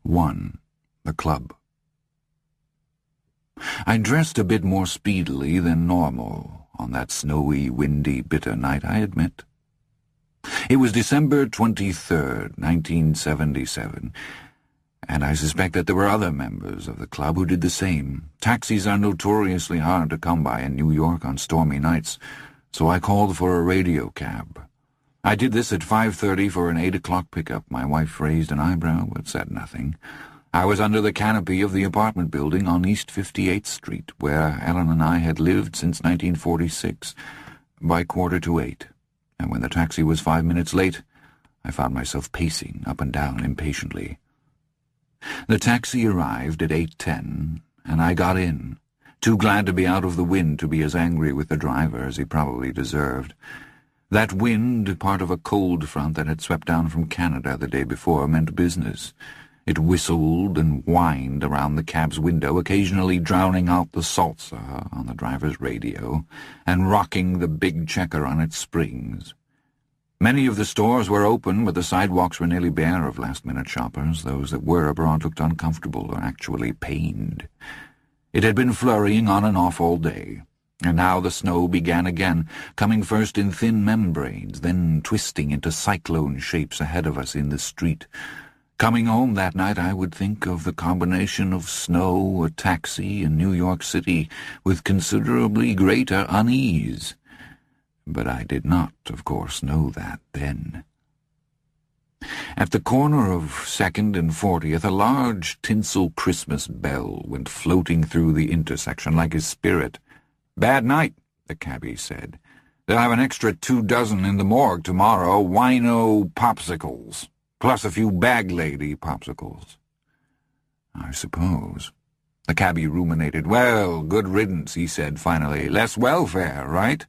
1. The Club. I dressed a bit more speedily than normal on that snowy, windy, bitter night, I admit. It was December 23rd, 1977, and I suspect that there were other members of the club who did the same. Taxis are notoriously hard to come by in New York on stormy nights, so I called for a radio cab. I did this at 5:30 for an 8 o'clock pickup. My wife raised an eyebrow but said nothing. I was under the canopy of the apartment building on East 58th Street, where Ellen and I had lived since 1946, by 7:45, and when the taxi was 5 minutes late, I found myself pacing up and down impatiently. The taxi arrived at 8:10, and I got in, too glad to be out of the wind to be as angry with the driver as he probably deserved. That wind, part of a cold front that had swept down from Canada the day before, meant business. It whistled and whined around the cab's window, occasionally drowning out the salsa on the driver's radio and rocking the big checker on its springs. Many of the stores were open, but the sidewalks were nearly bare of last-minute shoppers. Those that were abroad looked uncomfortable or actually pained. It had been flurrying on and off all day, and now the snow began again, coming first in thin membranes, then twisting into cyclone shapes ahead of us in the street. Coming home that night, I would think of the combination of snow, a taxi, and New York City with considerably greater unease. But I did not, of course, know that then. At the corner of 2nd and 40th, a large tinsel Christmas bell went floating through the intersection like a spirit. "Bad night," the cabbie said. "They'll have an extra 2 dozen in the morgue tomorrow, wino popsicles, plus a few bag lady popsicles." I suppose. The cabbie ruminated. "Well, good riddance," he said finally. "Less welfare, right?"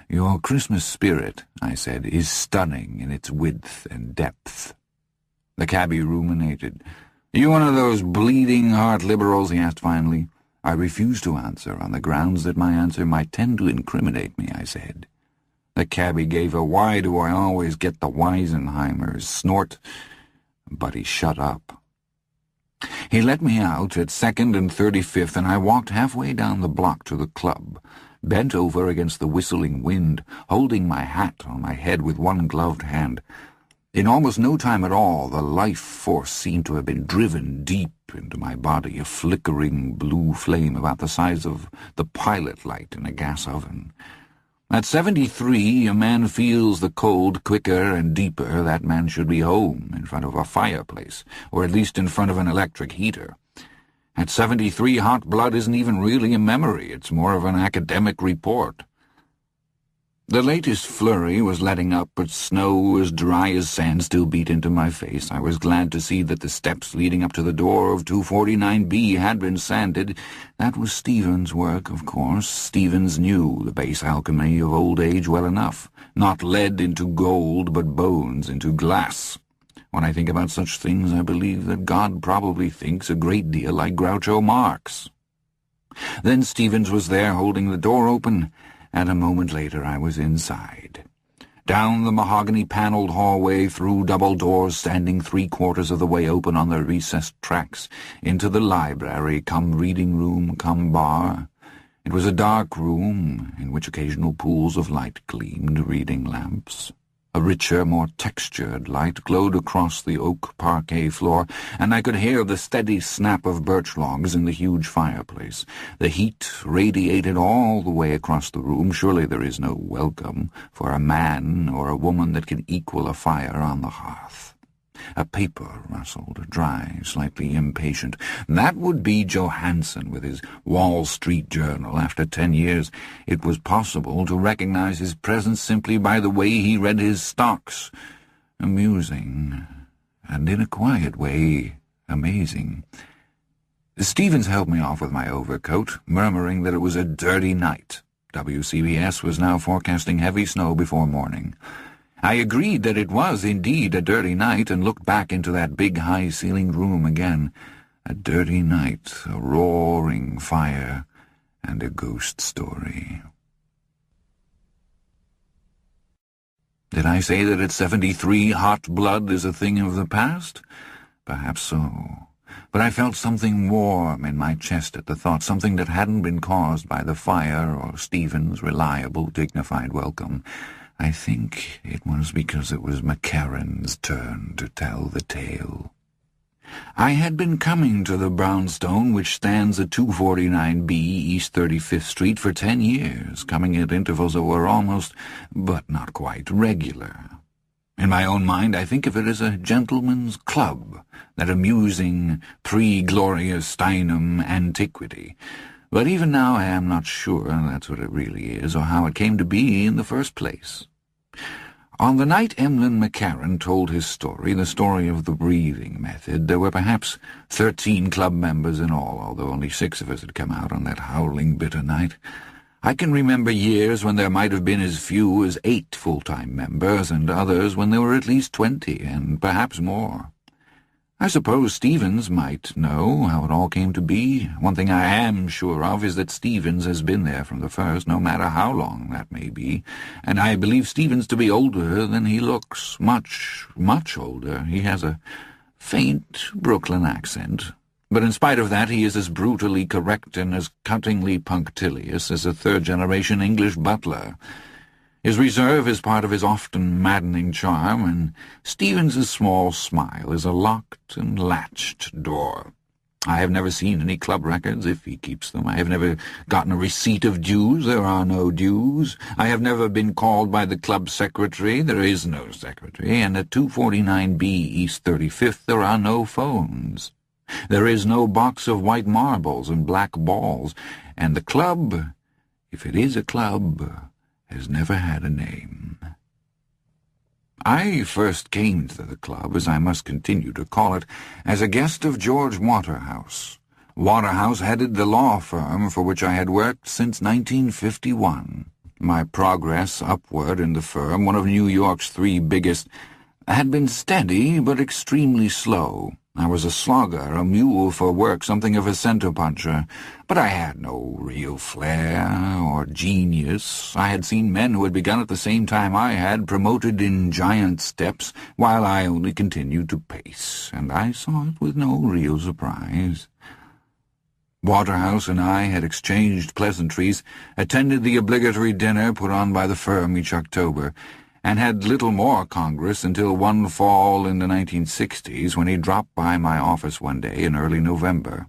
"Your Christmas spirit," I said, "is stunning in its width and depth." The cabbie ruminated. "You one of those bleeding-heart liberals?" he asked finally. I refused to answer on the grounds that my answer might tend to incriminate me, I said. The cabbie gave a "why do I always get the Weisenheimers" snort, but he shut up. He let me out at 2nd and 35th, and I walked halfway down the block to the club, bent over against the whistling wind, holding my hat on my head with one gloved hand. In almost no time at all, the life force seemed to have been driven deep into my body, a flickering blue flame about the size of the pilot light in a gas oven. At 73, a man feels the cold quicker and deeper. That man should be home, in front of a fireplace, or at least in front of an electric heater. At 73, hot blood isn't even really a memory. It's more of an academic report. The latest flurry was letting up, but snow as dry as sand still beat into my face. I was glad to see that the steps leading up to the door of 249B had been sanded. That was Stephen's work, of course. Stevens knew the base alchemy of old age well enough. Not lead into gold, but bones into glass. When I think about such things, I believe that God probably thinks a great deal like Groucho Marx. Then Stevens was there holding the door open, and a moment later I was inside. Down the mahogany-panelled hallway, through double doors standing 3/4 of the way open on their recessed tracks, into the library, come reading room, come bar. It was a dark room, in which occasional pools of light gleamed, reading lamps. A richer, more textured light glowed across the oak parquet floor, and I could hear the steady snap of birch logs in the huge fireplace. The heat radiated all the way across the room. Surely there is no welcome for a man or a woman that can equal a fire on the hearth. A paper rustled, dry, slightly impatient. That would be Johansson with his Wall Street Journal. After 10 years, it was possible to recognize his presence simply by the way he read his stocks. Amusing, and in a quiet way, amazing. Stevens helped me off with my overcoat, murmuring that it was a dirty night. WCBS was now forecasting heavy snow before morning. I agreed that it was indeed a dirty night, and looked back into that big high-ceilinged room again. A dirty night, a roaring fire, and a ghost story. Did I say that at 73 hot blood is a thing of the past? perhaps so. But I felt something warm in my chest at the thought, something that hadn't been caused by the fire or Stephen's reliable, dignified welcome. I think it was because it was McCarran's turn to tell the tale. I had been coming to the brownstone which stands at 249B East 35th Street for 10 years, coming at intervals that were almost, but not quite, regular. In my own mind I think of it as a gentleman's club, that amusing, pre-glorious Steinem antiquity. But even now I am not sure that's what it really is, or how it came to be in the first place. On the night Emlyn McCarran told his story, the story of the breathing method, there were perhaps 13 club members in all, although only 6 of us had come out on that howling bitter night. I can remember years when there might have been as few as 8 full-time members, and others when there were at least 20, and perhaps more. I suppose Stevens might know how it all came to be. One thing I am sure of is that Stevens has been there from the first, no matter how long that may be, and I believe Stevens to be older than he looks, much, much older. He has a faint Brooklyn accent, but in spite of that he is as brutally correct and as cuttingly punctilious as a third-generation English butler. His reserve is part of his often maddening charm, and Stevens's small smile is a locked and latched door. I have never seen any club records, if he keeps them. I have never gotten a receipt of dues. There are no dues. I have never been called by the club secretary. There is no secretary. And at 249B East 35th there are no phones. There is no box of white marbles and black balls. And the club, if it is a club, has never had a name. I first came to the club, as I must continue to call it, as a guest of George Waterhouse. Waterhouse headed the law firm for which I had worked since 1951. My progress upward in the firm, one of New York's 3 biggest, had been steady but extremely slow. I was a slogger, a mule for work, something of a centre-puncher, but I had no real flair or genius. I had seen men who had begun at the same time I had, promoted in giant steps, while I only continued to pace, and I saw it with no real surprise. Waterhouse and I had exchanged pleasantries, attended the obligatory dinner put on by the firm each October, and had little more congress until one fall in the 1960s, when he dropped by my office one day in early November.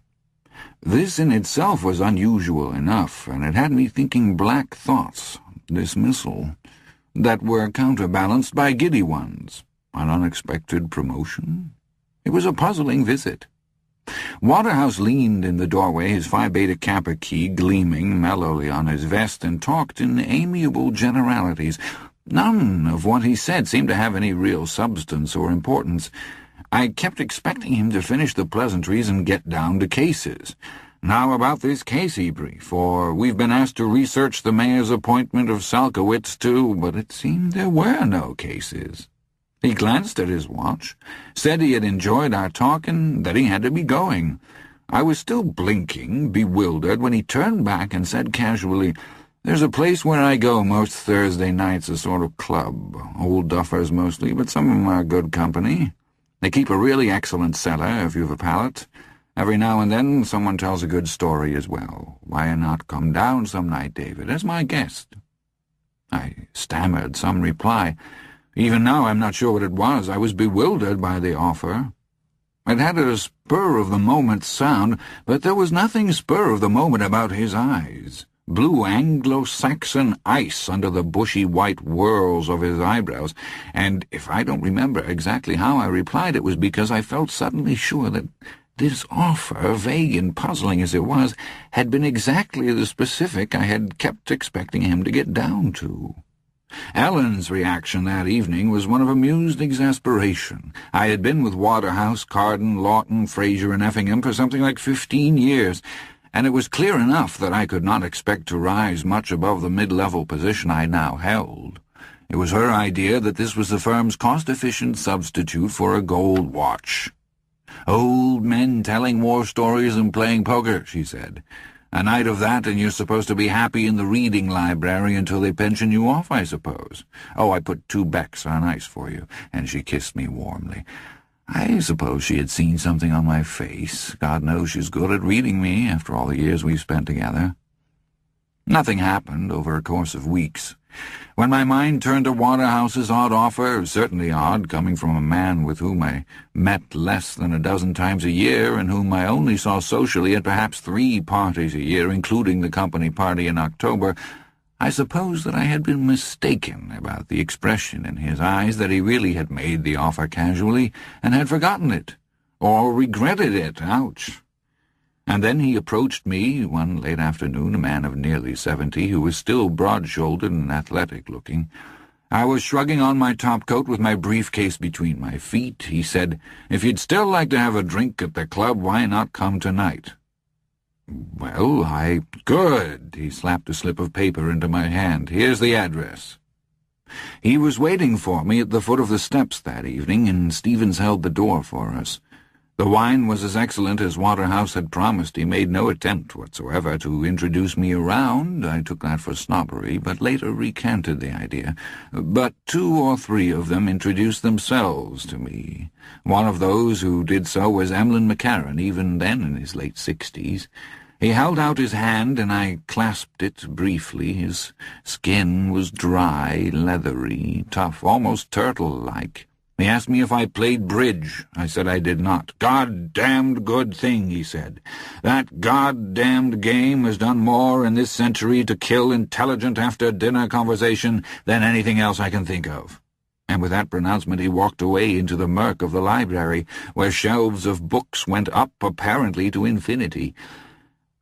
This in itself was unusual enough, and it had me thinking black thoughts, dismissal, that were counterbalanced by giddy ones. An unexpected promotion? It was a puzzling visit. Waterhouse leaned in the doorway, his Phi Beta Kappa key gleaming mellowly on his vest, and talked in amiable generalities. None of what he said seemed to have any real substance or importance. I kept expecting him to finish the pleasantries and get down to cases. Now about this Casey brief, or we've been asked to research the mayor's appointment of Salkowitz too, but it seemed there were no cases. He glanced at his watch, said he had enjoyed our talk and that he had to be going. I was still blinking, bewildered, when he turned back and said casually, "There's a place where I go most Thursday nights, a sort of club. Old duffers mostly, but some of them are good company. They keep a really excellent cellar, if you've a palate. Every now and then someone tells a good story as well. Why not come down some night, David, as my guest?" I stammered some reply. Even now I'm not sure what it was. I was bewildered by the offer. It had a spur-of-the-moment sound, but there was nothing spur-of-the-moment about his eyes. Blue Anglo-Saxon ice under the bushy white whorls of his eyebrows, and if I don't remember exactly how I replied, it was because I felt suddenly sure that this offer, vague and puzzling as it was, had been exactly the specific I had kept expecting him to get down to. Ellen's reaction that evening was one of amused exasperation. I had been with Waterhouse, Carden, Lawton, Fraser, and Effingham for something like 15 years, and it was clear enough that I could not expect to rise much above the mid-level position I now held. It was her idea that this was the firm's cost-efficient substitute for a gold watch. "Old men telling war stories and playing poker," she said. "A night of that, and you're supposed to be happy in the reading library until they pension you off, I suppose. Oh, I put 2 becks on ice for you," and she kissed me warmly. I suppose she had seen something on my face. God knows she's good at reading me after all the years we've spent together. Nothing happened over a course of weeks. When my mind turned to Waterhouse's odd offer, certainly odd, coming from a man with whom I met less than a dozen times a year and whom I only saw socially at perhaps 3 parties a year, including the company party in October, I suppose that I had been mistaken about the expression in his eyes, that he really had made the offer casually and had forgotten it, or regretted it. Ouch! And then he approached me one late afternoon, a man of nearly 70, who was still broad-shouldered and athletic-looking. I was shrugging on my topcoat with my briefcase between my feet. He said, "If you'd still like to have a drink at the club, why not come tonight?" "Well, Good." He slapped a slip of paper into my hand. "Here's the address." He was waiting for me at the foot of the steps that evening, and Stevens held the door for us. The wine was as excellent as Waterhouse had promised. He made no attempt whatsoever to introduce me around. I took that for snobbery, but later recanted the idea. But 2 or 3 of them introduced themselves to me. One of those who did so was Emlyn McCarran, even then in his late 60s. He held out his hand, and I clasped it briefly. His skin was dry, leathery, tough, almost turtle-like. He asked me if I played bridge. I said I did not. "God-damned good thing," he said. "That god-damned game has done more in this century to kill intelligent after-dinner conversation than anything else I can think of." And with that pronouncement he walked away into the murk of the library, where shelves of books went up apparently to infinity.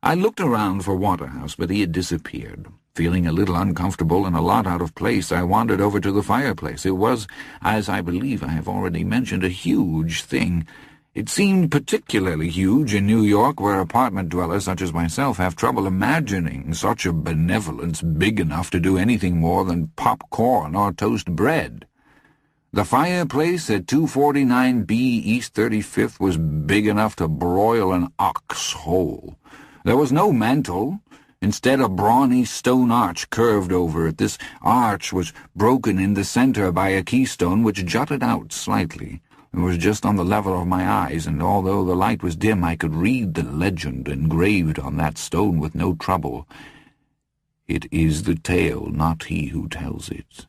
I looked around for Waterhouse, but he had disappeared. Feeling a little uncomfortable and a lot out of place, I wandered over to the fireplace. It was, as I believe I have already mentioned, a huge thing. It seemed particularly huge in New York, where apartment dwellers such as myself have trouble imagining such a benevolence big enough to do anything more than pop corn or toast bread. The fireplace at 249B East 35th was big enough to broil an ox whole. There was no mantel. Instead, a brawny stone arch curved over it. This arch was broken in the center by a keystone which jutted out slightly. It was just on the level of my eyes, and although the light was dim, I could read the legend engraved on that stone with no trouble. "It is the tale, not he who tells it."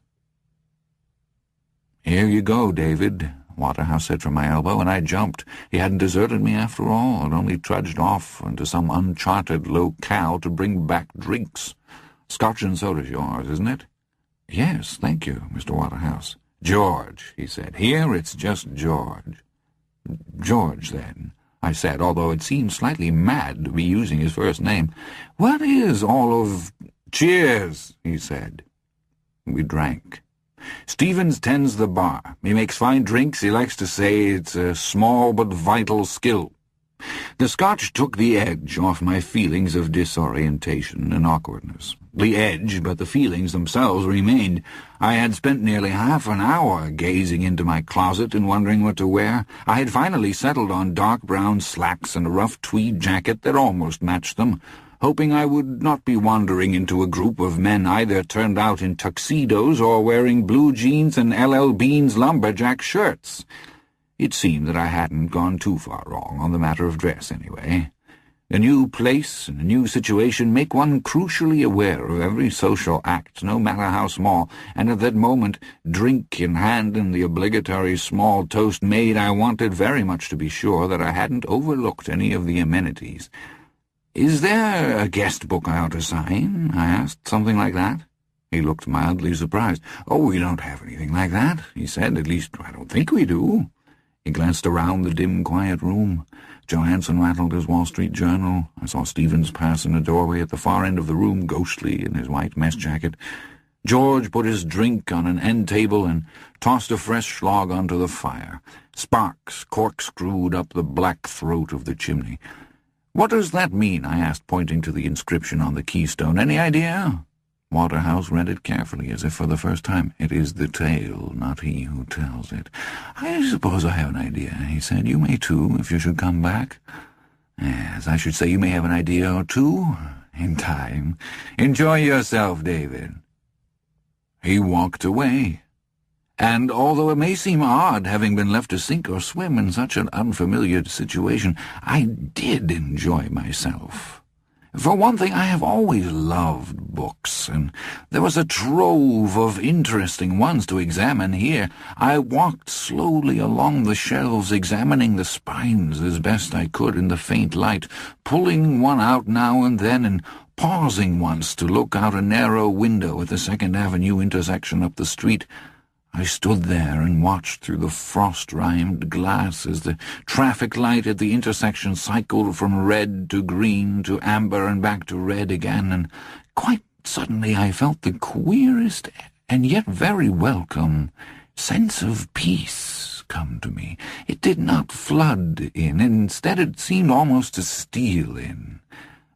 "Here you go, David," Waterhouse said from my elbow, and I jumped. He hadn't deserted me after all, and only trudged off into some uncharted locale to bring back drinks. "Scotch and soda's yours, isn't it?" "Yes, thank you, Mr. Waterhouse." "George," he said. "Here it's just George." "George, then," I said, although it seemed slightly mad to be using his first name. "What is all of—" "Cheers," he said. We drank. "Stevens tends the bar. He makes fine drinks. He likes to say it's a small but vital skill." The Scotch took the edge off my feelings of disorientation and awkwardness. The edge, but the feelings themselves remained. I had spent nearly half an hour gazing into my closet and wondering what to wear. I had finally settled on dark brown slacks and a rough tweed jacket that almost matched them, hoping I would not be wandering into a group of men either turned out in tuxedos or wearing blue jeans and L.L. Bean's lumberjack shirts. It seemed that I hadn't gone too far wrong on the matter of dress, anyway. A new place and a new situation make one crucially aware of every social act, no matter how small, and at that moment, drink in hand and the obligatory small toast made, I wanted very much to be sure that I hadn't overlooked any of the amenities. "Is there a guest book I ought to sign?" I asked, "something like that." He looked mildly surprised. "Oh, we don't have anything like that," he said. "At least, I don't think we do." He glanced around the dim, quiet room. Johansson rattled his Wall Street Journal. I saw Stevens pass in a doorway at the far end of the room, ghostly in his white mess jacket. George put his drink on an end table and tossed a fresh log onto the fire. Sparks corkscrewed up the black throat of the chimney. "What does that mean?" I asked, pointing to the inscription on the keystone. "Any idea?" Waterhouse read it carefully, as if for the first time. "It is the tale, not he who tells it." "I suppose I have an idea," he said. "You may too, if you should come back." "Yes, I should say you may have an idea or two, in time. Enjoy yourself, David." He walked away. And although it may seem odd having been left to sink or swim in such an unfamiliar situation, I did enjoy myself. For one thing, I have always loved books, and there was a trove of interesting ones to examine here. I walked slowly along the shelves, examining the spines as best I could in the faint light, pulling one out now and then and pausing once to look out a narrow window at the 2nd Avenue intersection up the street. I stood there and watched through the frost-rimed glass as the traffic light at the intersection cycled from red to green to amber and back to red again, and quite suddenly I felt the queerest and yet very welcome sense of peace come to me. It did not flood in. Instead, it seemed almost to steal in.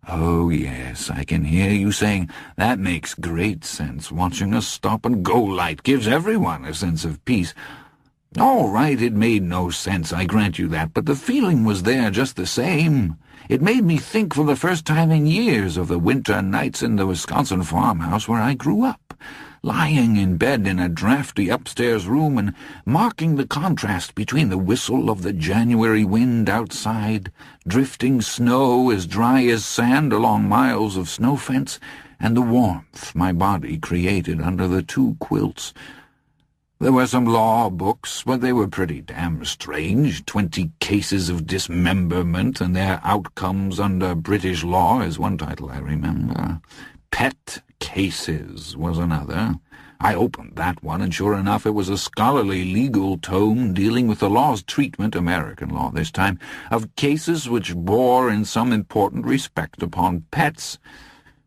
Oh, yes, I can hear you saying, that makes great sense. Watching a stop-and-go light gives everyone a sense of peace. All right, it made no sense, I grant you that, but the feeling was there just the same. It made me think for the first time in years of the winter nights in the Wisconsin farmhouse where I grew up, lying in bed in a drafty upstairs room and marking the contrast between the whistle of the January wind outside, drifting snow as dry as sand along miles of snow fence, and the warmth my body created under the 2 quilts. There were some law books, but they were pretty damn strange. 20 cases of dismemberment and their outcomes under British law is one title I remember. Pet Cases was another. I opened that one, and sure enough it was a scholarly legal tome dealing with the law's treatment, American law this time, of cases which bore in some important respect upon pets.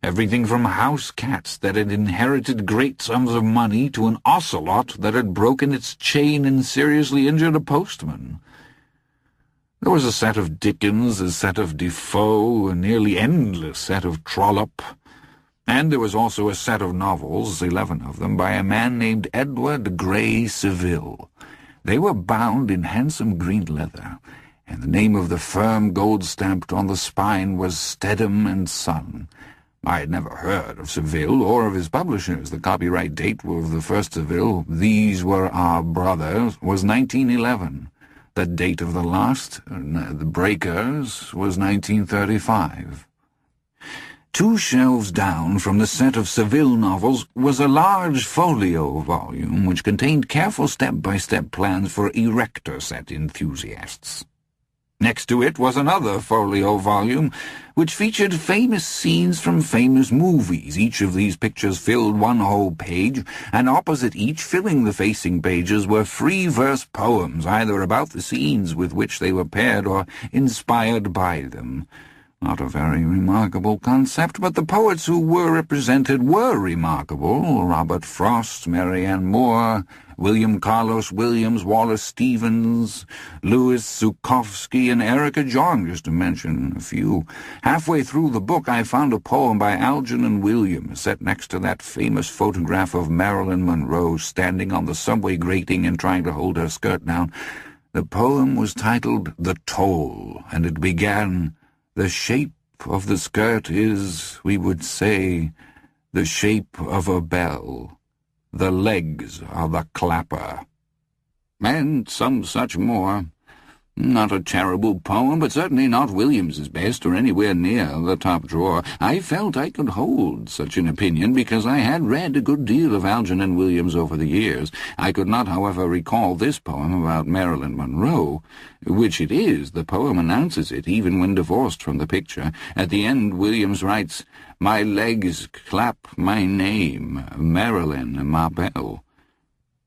Everything from house cats that had inherited great sums of money to an ocelot that had broken its chain and seriously injured a postman. There was a set of Dickens, a set of Defoe, a nearly endless set of Trollope, and there was also a set of novels, 11 of them, by a man named Edward Grey Seville. They were bound in handsome green leather, and the name of the firm gold-stamped on the spine was Stedham and Son. I had never heard of Seville or of his publishers. The copyright date of the first Seville, These Were Our Brothers, was 1911. The date of the last, The Breakers, was 1935. 2 shelves down from the set of Seville novels was a large folio volume which contained careful step-by-step plans for erector set enthusiasts. Next to it was another folio volume which featured famous scenes from famous movies. Each of these pictures filled 1 whole page, and opposite each, filling the facing pages, were free verse poems, either about the scenes with which they were paired or inspired by them. Not a very remarkable concept, but the poets who were represented were remarkable. Robert Frost, Marianne Moore, William Carlos Williams, Wallace Stevens, Louis Zukofsky, and Erica Jong, just to mention a few. Halfway through the book I found a poem by Algernon Williams set next to that famous photograph of Marilyn Monroe standing on the subway grating and trying to hold her skirt down. The poem was titled The Toll, and it began, "The shape of the skirt is, we would say, the shape of a bell. The legs are the clapper." And some such more. Not a terrible poem, but certainly not Williams's best or anywhere near the top drawer. I felt I could hold such an opinion because I had read a good deal of Algernon Williams over the years. I could not, however, recall this poem about Marilyn Monroe, which it is. The poem announces it, even when divorced from the picture. At the end, Williams writes, "My legs clap my name, Marilyn, ma belle."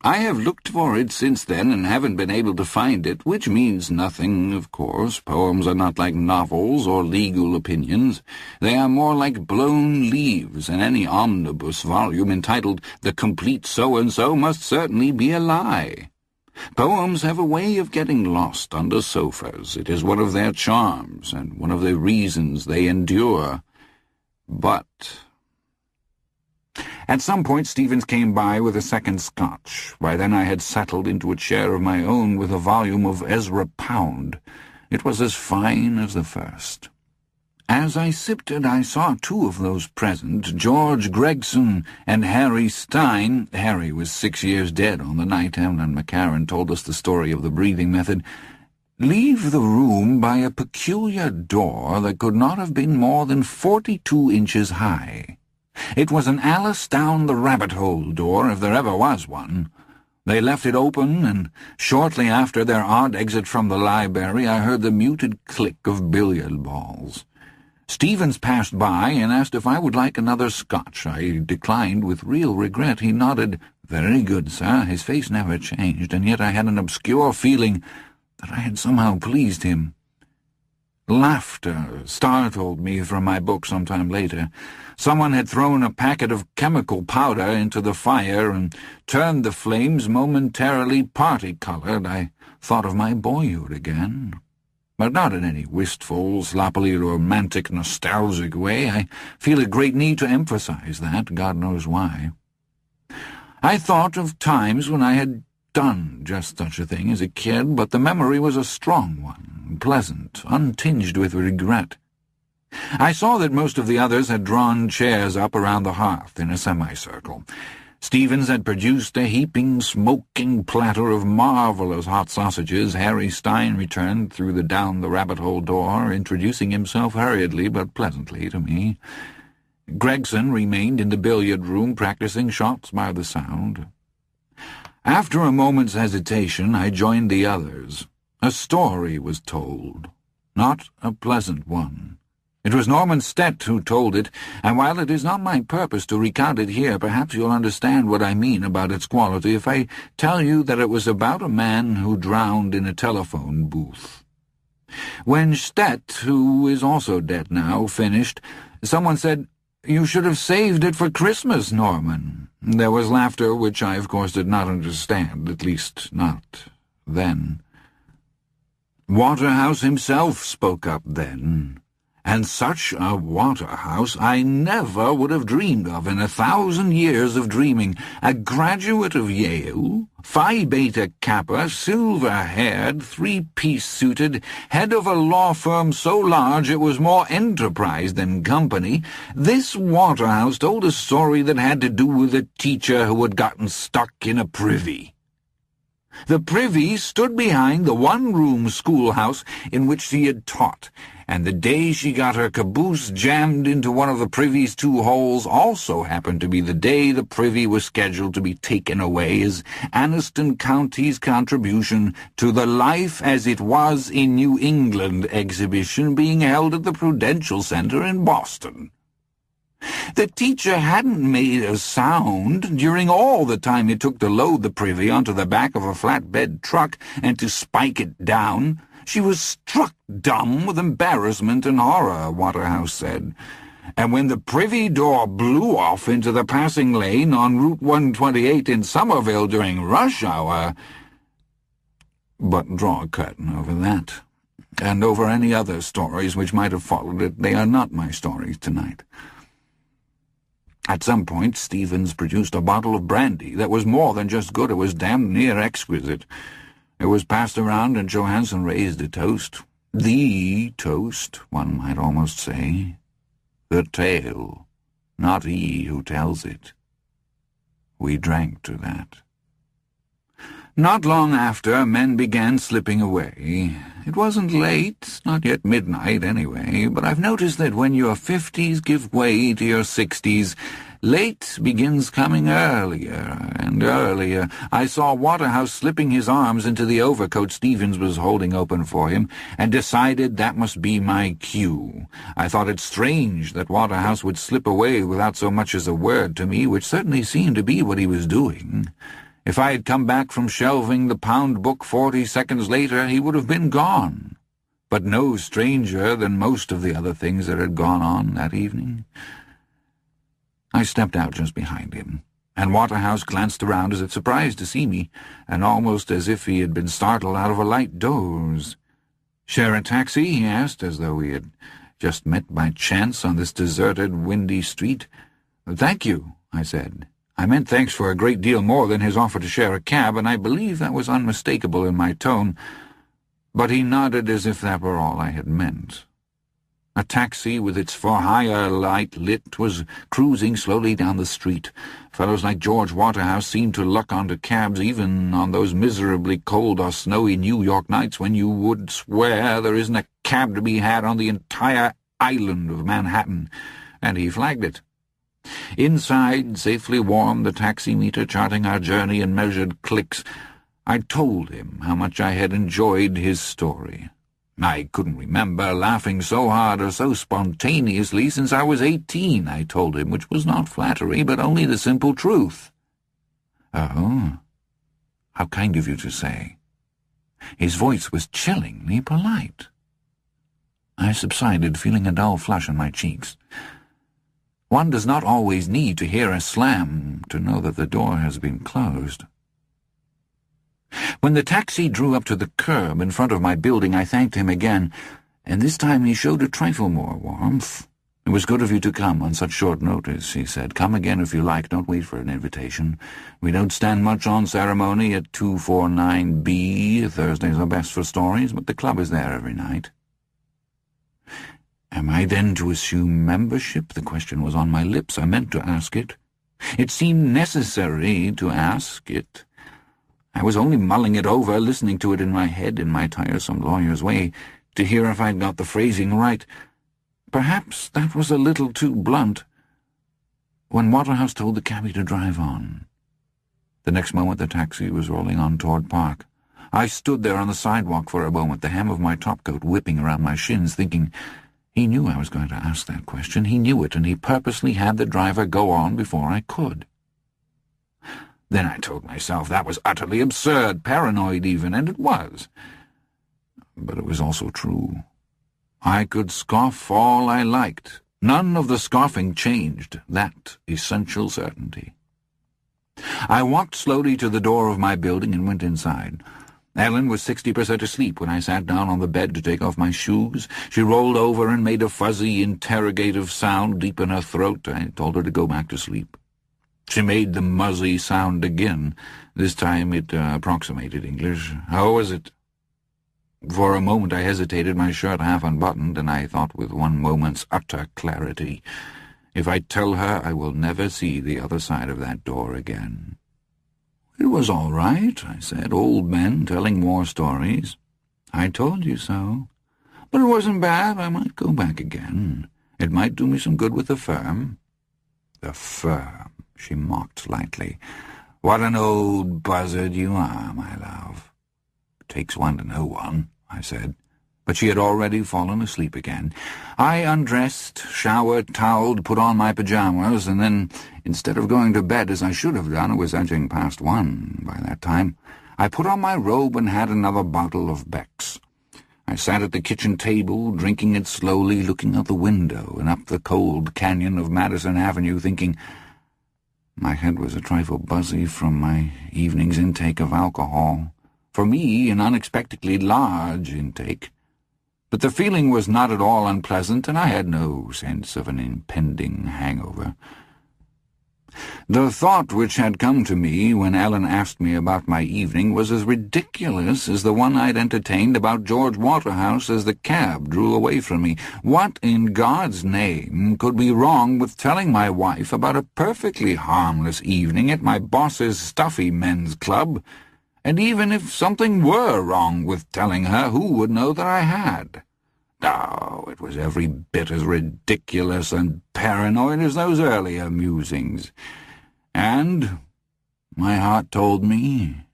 I have looked for it since then and haven't been able to find it, which means nothing, of course. Poems are not like novels or legal opinions. They are more like blown leaves, and any omnibus volume entitled The Complete So-and-so must certainly be a lie. Poems have a way of getting lost under sofas. It is one of their charms, and one of the reasons they endure. But at some point Stevens came by with a second scotch. By then I had settled into a chair of my own with a volume of Ezra Pound. It was as fine as the first. As I sipped it, I saw two of those present, George Gregson and Harry Stein. Harry was 6 years dead on the night Emlyn McCarran told us the story of the breathing method, leave the room by a peculiar door that could not have been more than 42 inches high. It was an Alice down the rabbit-hole door, if there ever was one. They left it open, and shortly after their odd exit from the library I heard the muted click of billiard balls. Stevens passed by and asked if I would like another scotch. I declined with real regret. He nodded. "Very good, sir." His face never changed, and yet I had an obscure feeling that I had somehow pleased him. Laughter startled me from my book some time later. Someone had thrown a packet of chemical powder into the fire and turned the flames momentarily party-colored. I thought of my boyhood again, but not in any wistful, sloppily romantic, nostalgic way. I feel a great need to emphasize that, God knows why. I thought of times when I had done just such a thing as a kid, but the memory was a strong one, pleasant, untinged with regret. I saw that most of the others had drawn chairs up around the hearth in a semicircle. Stevens had produced a heaping, smoking platter of marvelous hot sausages. Harry Stein returned through the down-the-rabbit-hole door, introducing himself hurriedly but pleasantly to me. Gregson remained in the billiard-room, practicing shots by the sound. After a moment's hesitation, I joined the others. A story was told, not a pleasant one. It was Norman Stett who told it, and while it is not my purpose to recount it here, perhaps you'll understand what I mean about its quality if I tell you that it was about a man who drowned in a telephone booth. When Stett, who is also dead now, finished, someone said, "You should have saved it for Christmas, Norman." There was laughter, which I, of course, did not understand, at least not then. Waterhouse himself spoke up then. And such a Waterhouse I never would have dreamed of in 1,000 years of dreaming. A graduate of Yale, Phi Beta Kappa, silver-haired, three-piece suited, head of a law firm so large it was more enterprise than company, this Waterhouse told a story that had to do with a teacher who had gotten stuck in a privy. The privy stood behind the one-room schoolhouse in which she had taught, and the day she got her caboose jammed into one of the privy's two holes also happened to be the day the privy was scheduled to be taken away as Anniston County's contribution to the Life as It Was in New England exhibition being held at the Prudential Center in Boston. The teacher hadn't made a sound during all the time it took to load the privy onto the back of a flatbed truck and to spike it down. She was struck dumb with embarrassment and horror, Waterhouse said. And when the privy door blew off into the passing lane on Route 128 in Somerville during rush hour— But draw a curtain over that, and over any other stories which might have followed it. They are not my stories tonight. At some point, Stevens produced a bottle of brandy that was more than just good, it was damned near exquisite. It was passed around, and Johansen raised a toast. The toast, one might almost say. The tale, not he who tells it. We drank to that. Not long after, men began slipping away. It wasn't late, not yet midnight anyway, but I've noticed that when your 50s give way to your 60s, late begins coming earlier and earlier. I saw Waterhouse slipping his arms into the overcoat Stevens was holding open for him, and decided that must be my cue. I thought it strange that Waterhouse would slip away without so much as a word to me, which certainly seemed to be what he was doing. If I had come back from shelving the pound book 40 seconds later, he would have been gone, but no stranger than most of the other things that had gone on that evening. I stepped out just behind him, and Waterhouse glanced around as if surprised to see me, and almost as if he had been startled out of a light doze. "Share a taxi?" he asked, as though we had just met by chance on this deserted, windy street. "Thank you," I said. I meant thanks for a great deal more than his offer to share a cab, and I believe that was unmistakable in my tone, but he nodded as if that were all I had meant. A taxi with its for-hire light lit was cruising slowly down the street. Fellows like George Waterhouse seemed to luck onto cabs even on those miserably cold or snowy New York nights when you would swear there isn't a cab to be had on the entire island of Manhattan, and he flagged it. Inside, safely warm, the taximeter charting our journey in measured clicks, I told him how much I had enjoyed his story. I couldn't remember laughing so hard or so spontaneously since I was 18, I told him, which was not flattery, but only the simple truth. Oh, how kind of you to say. His voice was chillingly polite. I subsided, feeling a dull flush on my cheeks. One does not always need to hear a slam to know that the door has been closed. When the taxi drew up to the curb in front of my building, I thanked him again, and this time he showed a trifle more warmth. "It was good of you to come on such short notice," he said. "Come again if you like. Don't wait for an invitation. We don't stand much on ceremony at 249B. Thursdays are best for stories, but the club is there every night." Am I then to assume membership? The question was on my lips. I meant to ask it. It seemed necessary to ask it. I was only mulling it over, listening to it in my head in my tiresome lawyer's way, to hear if I'd got the phrasing right. Perhaps that was a little too blunt. When Waterhouse told the cabby to drive on. The next moment the taxi was rolling on toward Park. I stood there on the sidewalk for a moment, the hem of my topcoat whipping around my shins, thinking, he knew I was going to ask that question. He knew it, and he purposely had the driver go on before I could. Then I told myself that was utterly absurd, paranoid even, and it was. But it was also true. I could scoff all I liked. None of the scoffing changed that essential certainty. I walked slowly to the door of my building and went inside. Ellen was 60% asleep when I sat down on the bed to take off my shoes. She rolled over and made a fuzzy, interrogative sound deep in her throat. I told her to go back to sleep. She made the muzzy sound again. This time it approximated English. "How was it?" For a moment I hesitated, my shirt half unbuttoned, and I thought with one moment's utter clarity, if I tell her, I will never see the other side of that door again. "It was all right," I said. "Old men telling war stories." "I told you so. But it wasn't bad. I might go back again. It might do me some good with the firm." "The firm," she mocked lightly. "What an old buzzard you are, my love." "It takes one to know one," I said. But she had already fallen asleep again. I undressed, showered, toweled, put on my pajamas, and then, instead of going to bed as I should have done, it was edging past 1 by that time, I put on my robe and had another bottle of Beck's. I sat at the kitchen table, drinking it slowly, looking out the window and up the cold canyon of Madison Avenue, thinking. My head was a trifle buzzy from my evening's intake of alcohol. For me, an unexpectedly large intake. But the feeling was not at all unpleasant, and I had no sense of an impending hangover. The thought which had come to me when Ellen asked me about my evening was as ridiculous as the one I'd entertained about George Waterhouse as the cab drew away from me. What in God's name could be wrong with telling my wife about a perfectly harmless evening at my boss's stuffy men's club? And even if something were wrong with telling her, who would know that I had? Oh, it was every bit as ridiculous and paranoid as those earlier musings. And, my heart told me,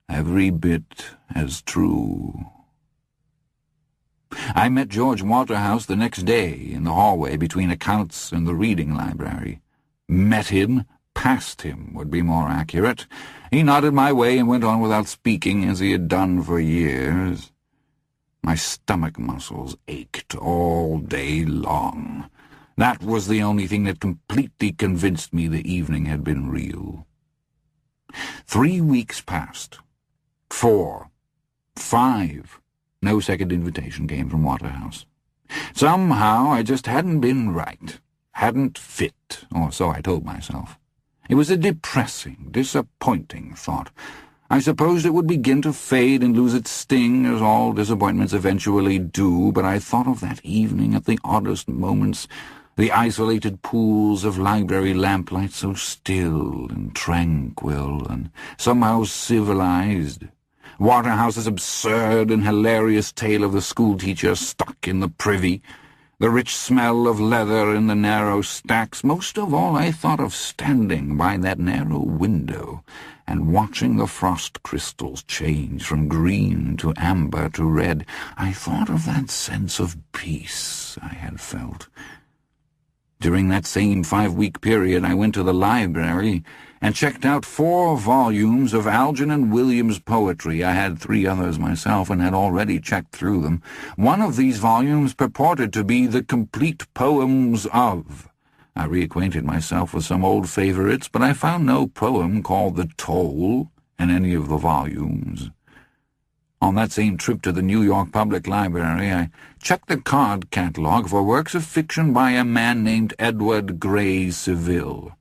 every bit as true. I met George Waterhouse the next day in the hallway between accounts and the reading library. Met him, passed him would be more accurate. He nodded my way and went on without speaking, as he had done for years. My stomach muscles ached all day long. That was the only thing that completely convinced me the evening had been real. 3 weeks passed. 4. 5. No second invitation came from Waterhouse. Somehow I just hadn't been right, hadn't fit, or so I told myself. It was a depressing, disappointing thought. I supposed it would begin to fade and lose its sting, as all disappointments eventually do, but I thought of that evening at the oddest moments, the isolated pools of library lamplight so still and tranquil and somehow civilized. Waterhouse's absurd and hilarious tale of the schoolteacher stuck in the privy, the rich smell of leather in the narrow stacks. Most of all, I thought of standing by that narrow window and watching the frost crystals change from green to amber to red. I thought of that sense of peace I had felt. During that same 5-week period, I went to the library and checked out 4 volumes of Algernon Williams' poetry. I had 3 others myself and had already checked through them. One of these volumes purported to be the complete poems of. I reacquainted myself with some old favorites, but I found no poem called The Toll in any of the volumes. On that same trip to the New York Public Library, I checked the card catalog for works of fiction by a man named Edward Gray Seville.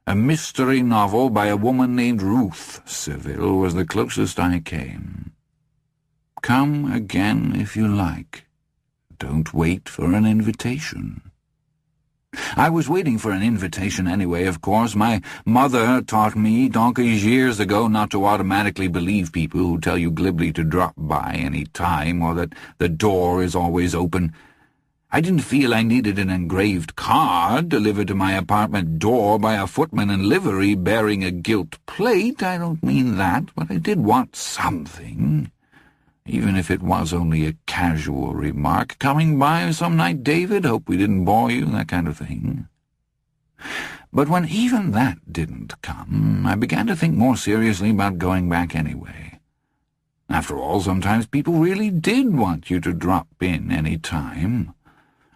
A mystery novel by a woman named Ruth Seville was the closest I came. Come again if you like. Don't wait for an invitation. I was waiting for an invitation anyway, of course. My mother taught me donkeys years ago not to automatically believe people who tell you glibly to drop by any time or that the door is always open. I didn't feel I needed an engraved card delivered to my apartment door by a footman in livery bearing a gilt plate. I don't mean that, but I did want something. Even if it was only a casual remark. Coming by some night, David? Hope we didn't bore you, that kind of thing. But when even that didn't come, I began to think more seriously about going back anyway. After all, sometimes people really did want you to drop in any time.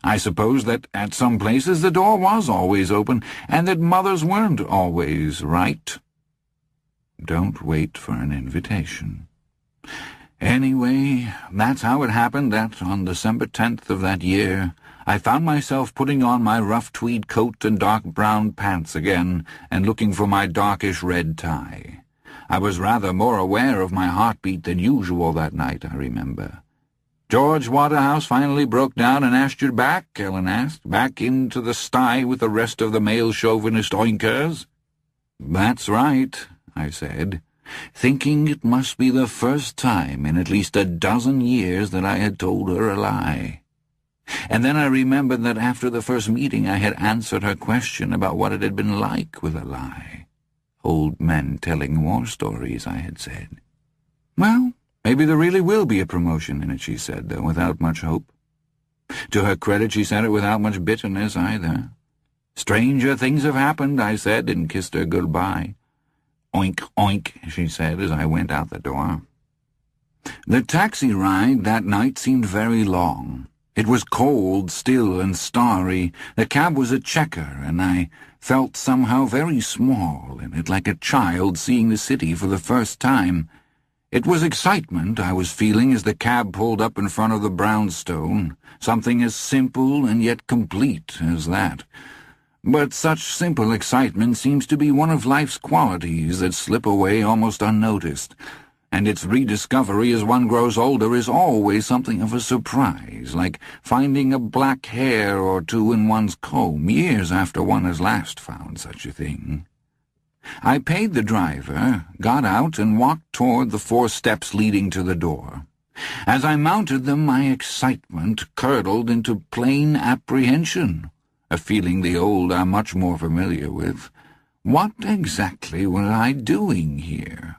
I suppose that at some places the door was always open, and that mothers weren't always right. Don't wait for an invitation. Anyway, that's how it happened that, on December 10th of that year, I found myself putting on my rough tweed coat and dark brown pants again, and looking for my darkish red tie. I was rather more aware of my heartbeat than usual that night, I remember. "George Waterhouse finally broke down and asked you back?" Ellen asked. "Back into the sty with the rest of the male chauvinist oinkers?" "That's right," I said, thinking it must be the first time in at least a dozen years that I had told her a lie. And then I remembered that after the first meeting I had answered her question about what it had been like with a lie. Old men telling war stories, I had said. "Well, maybe there really will be a promotion in it," she said, though without much hope. To her credit, she said it without much bitterness either. "Stranger things have happened," I said, and kissed her goodbye. "Oink, oink," she said as I went out the door. The taxi ride that night seemed very long. It was cold, still, and starry. The cab was a checker, and I felt somehow very small in it, like a child seeing the city for the first time. It was excitement I was feeling as the cab pulled up in front of the brownstone, something as simple and yet complete as that. But such simple excitement seems to be one of life's qualities that slip away almost unnoticed, and its rediscovery as one grows older is always something of a surprise, like finding a black hair or two in one's comb years after one has last found such a thing. I paid the driver, got out, and walked toward the 4 steps leading to the door. As I mounted them, my excitement curdled into plain apprehension, a feeling the old are much more familiar with. What exactly was I doing here?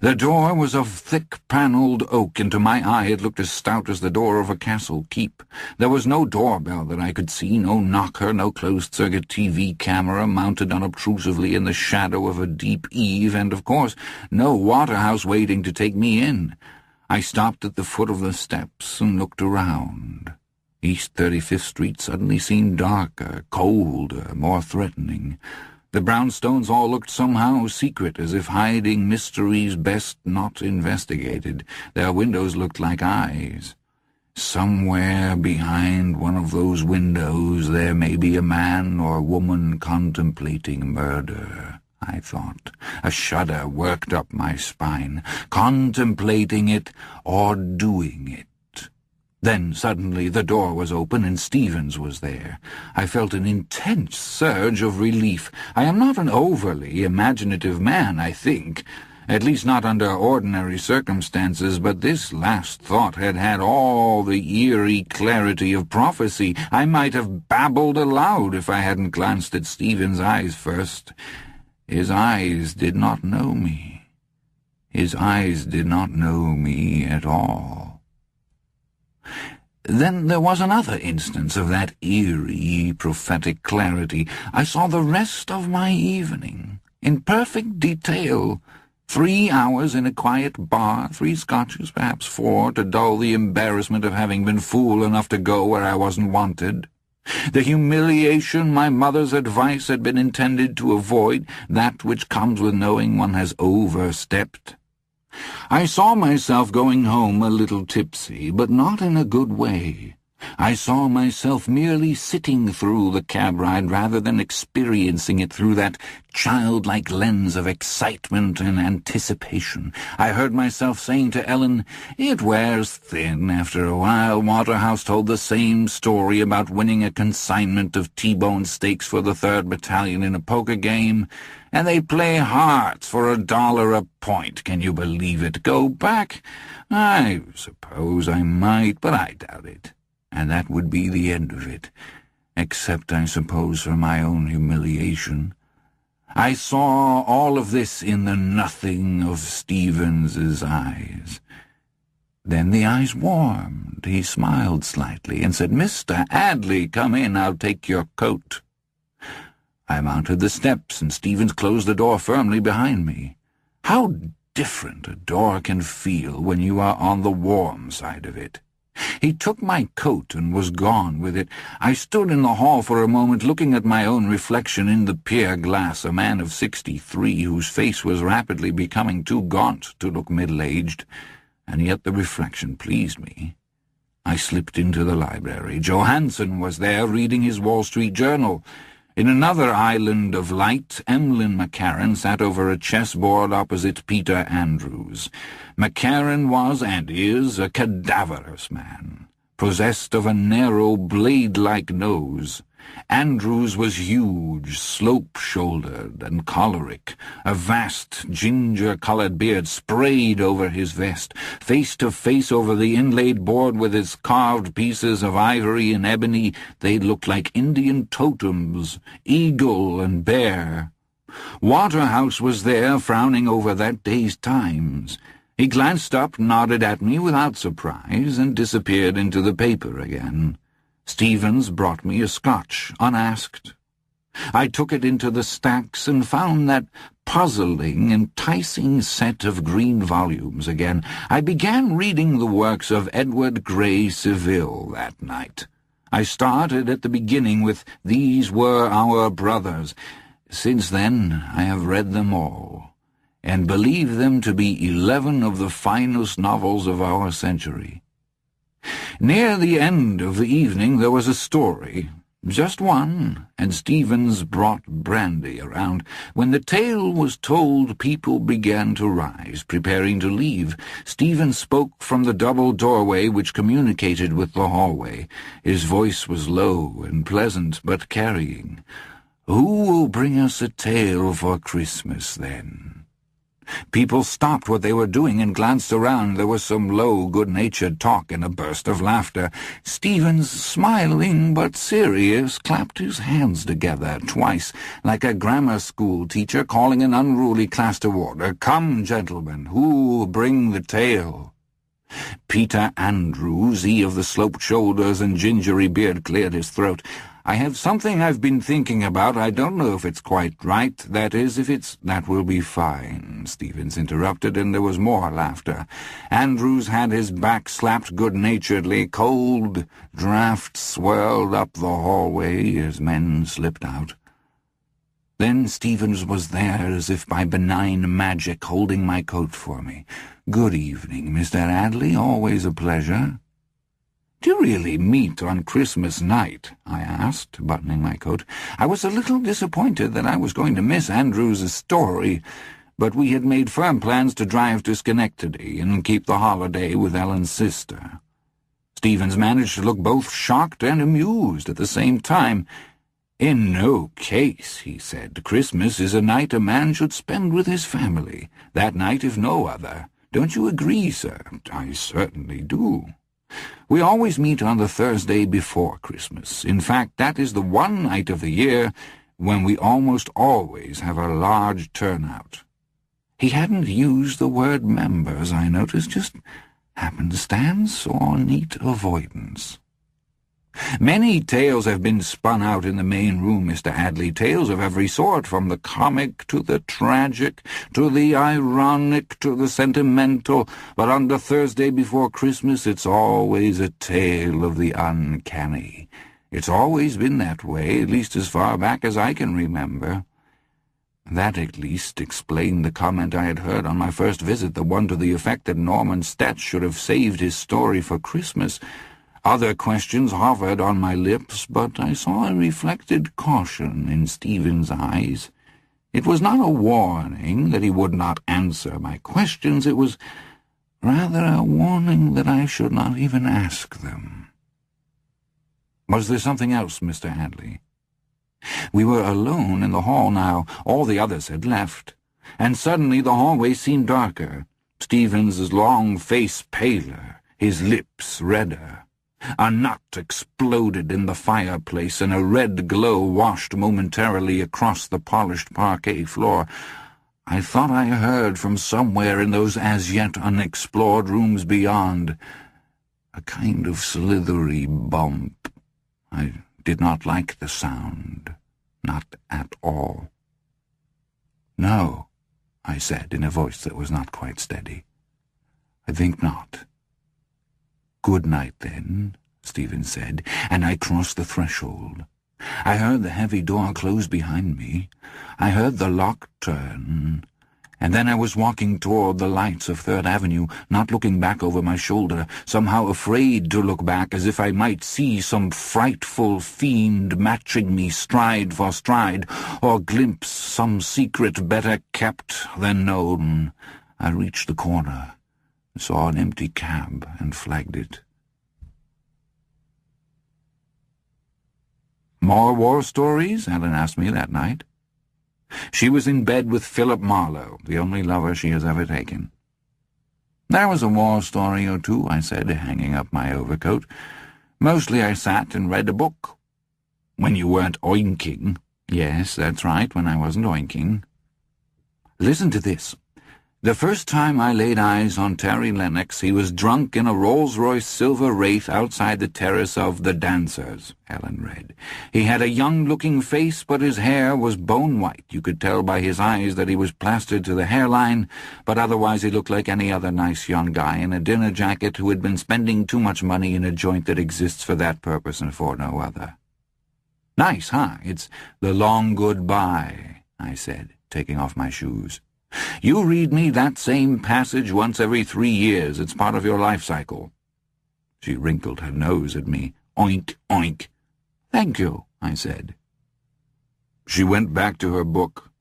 The door was of thick panelled oak, and to my eye it looked as stout as the door of a castle keep. There was no doorbell that I could see, no knocker, no closed-circuit TV camera mounted unobtrusively in the shadow of a deep eave, and, of course, no Waterhouse waiting to take me in. I stopped at the foot of the steps and looked around. East 35th Street suddenly seemed darker, colder, more threatening. The brownstones all looked somehow secret, as if hiding mysteries best not investigated. Their windows looked like eyes. Somewhere behind one of those windows there may be a man or woman contemplating murder, I thought. A shudder worked up my spine, contemplating it or doing it. Then suddenly the door was open and Stevens was there. I felt an intense surge of relief. I am not an overly imaginative man, I think, at least not under ordinary circumstances, but this last thought had had all the eerie clarity of prophecy. I might have babbled aloud if I hadn't glanced at Stevens' eyes first. His eyes did not know me. His eyes did not know me at all. Then there was another instance of that eerie, prophetic clarity. I saw the rest of my evening, in perfect detail. 3 hours in a quiet bar, 3 scotches, perhaps 4, to dull the embarrassment of having been fool enough to go where I wasn't wanted. The humiliation my mother's advice had been intended to avoid, that which comes with knowing one has overstepped. I saw myself going home a little tipsy, but not in a good way. I saw myself merely sitting through the cab ride rather than experiencing it through that childlike lens of excitement and anticipation. I heard myself saying to Ellen, "It wears thin after a while." Waterhouse told the same story about winning a consignment of T-bone steaks for the 3rd Battalion in a poker game. And they play hearts for $1 a point. Can you believe it? Go back? I suppose I might, but I doubt it. And that would be the end of it, except, I suppose, for my own humiliation. I saw all of this in the nothing of Stevens's eyes. Then the eyes warmed. He smiled slightly and said, "Mr. Adley, come in. I'll take your coat." I mounted the steps, and Stevens closed the door firmly behind me. How different a door can feel when you are on the warm side of it. He took my coat and was gone with it. I stood in the hall for a moment looking at my own reflection in the pier glass, a man of 63 whose face was rapidly becoming too gaunt to look middle-aged, and yet the reflection pleased me. I slipped into the library. Johansen was there reading his Wall Street Journal. In another island of light, Emlyn McCarran sat over a chessboard opposite Peter Andrews. McCarran was, and is, a cadaverous man, possessed of a narrow, blade-like nose. Andrews was huge, slope-shouldered, and choleric. A vast, ginger-coloured beard sprayed over his vest. Face to face over the inlaid board with its carved pieces of ivory and ebony, they looked like Indian totems, eagle and bear. Waterhouse was there, frowning over that day's Times. He glanced up, nodded at me without surprise, and disappeared into the paper again. Stevens brought me a Scotch, unasked. I took it into the stacks and found that puzzling, enticing set of green volumes again. I began reading the works of Edward Grey Seville that night. I started at the beginning with "These Were Our Brothers." Since then I have read them all, and believe them to be 11 of the finest novels of our century. Near the end of the evening there was a story, just one, and Stevens brought brandy around. When the tale was told, people began to rise, preparing to leave. Stevens spoke from the double doorway which communicated with the hallway. His voice was low and pleasant, but carrying. "Who will bring us a tale for Christmas, then?" People stopped what they were doing and glanced around. There was some low, good-natured talk and a burst of laughter. Stevens, smiling but serious, clapped his hands together twice, like a grammar school teacher calling an unruly class to order. "Come, gentlemen, who will bring the tale?" Peter Andrews, he of the sloped shoulders and gingery beard, cleared his throat. "I have something I've been thinking about. I don't know if it's quite right. That is, if it's—" "That will be fine," Stevens interrupted, and there was more laughter. Andrews had his back slapped good-naturedly. Cold draughts swirled up the hallway as men slipped out. Then Stevens was there, as if by benign magic, holding my coat for me. "Good evening, Mr. Adley. Always a pleasure." you really meet on Christmas night?" I asked, buttoning my coat. I was a little disappointed that I was going to miss Andrew's story, but we had made firm plans to drive to Schenectady and keep the holiday with Ellen's sister. Stevens managed to look both shocked and amused at the same time. "In no case," he said. "Christmas is a night a man should spend with his family. That night, if no other. Don't you agree, sir?" "I certainly do. We always meet on the Thursday before Christmas. In fact, that is the one night of the year when we almost always have a large turnout." He hadn't used the word members, I noticed, just happenstance or neat avoidance. "Many tales have been spun out in the main room, Mr. Hadley, tales of every sort, from the comic to the tragic, to the ironic, to the sentimental, but on the Thursday before Christmas it's always a tale of the uncanny. It's always been that way, at least as far back as I can remember." That at least explained the comment I had heard on my first visit, the one to the effect that Norman Stetch should have saved his story for Christmas. Other questions hovered on my lips, but I saw a reflected caution in Stephen's eyes. It was not a warning that he would not answer my questions, it was rather a warning that I should not even ask them. "Was there something else, Mr. Hadley?" We were alone in the hall now. All the others had left, and suddenly the hallway seemed darker, Stevens's long face paler, his lips redder. A nut exploded in the fireplace, and a red glow washed momentarily across the polished parquet floor. I thought I heard from somewhere in those as-yet unexplored rooms beyond a kind of slithery bump. I did not like the sound, not at all. "No," I said in a voice that was not quite steady. "I think not." "Good night, then," Stephen said, and I crossed the threshold. I heard the heavy door close behind me. I heard the lock turn, and then I was walking toward the lights of 3rd Avenue, not looking back over my shoulder, somehow afraid to look back, as if I might see some frightful fiend matching me stride for stride, or glimpse some secret better kept than known. I reached the corner, saw an empty cab, and flagged it. "More war stories?" Ellen asked me that night. She was in bed with Philip Marlowe, the only lover she has ever taken. "There was a war story or two," I said, hanging up my overcoat. "Mostly I sat and read a book." "When you weren't oinking." "Yes, that's right, when I wasn't oinking." "Listen to this. The first time I laid eyes on Terry Lennox, he was drunk in a Rolls-Royce Silver Wraith outside the terrace of The Dancers," Ellen read. "He had a young-looking face, but his hair was bone-white. You could tell by his eyes that he was plastered to the hairline, but otherwise he looked like any other nice young guy in a dinner jacket who had been spending too much money in a joint that exists for that purpose and for no other." "Nice, huh? It's The Long Goodbye," I said, taking off my shoes. "You read me that same passage once every 3 years. It's part of your life cycle." She wrinkled her nose at me. "Oink, oink." "Thank you," I said. She went back to her book.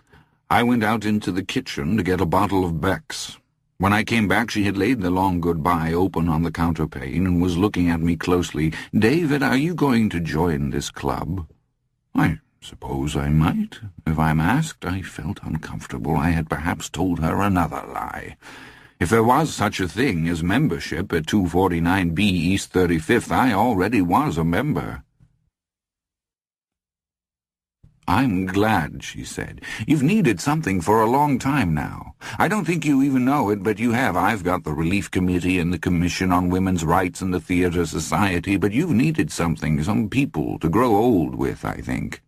I went out into the kitchen to get a bottle of Beck's. When I came back, she had laid The Long Goodbye open on the counterpane and was looking at me closely. "David, are you going to join this club?" "I suppose I might, if I'm asked." I felt uncomfortable. I had perhaps told her another lie. If there was such a thing as membership at 249B East 35th, I already was a member. "I'm glad," she said. "You've needed something for a long time now. I don't think you even know it, but you have. I've got the Relief Committee and the Commission on Women's Rights and the Theatre Society, but you've needed something, some people to grow old with, I think."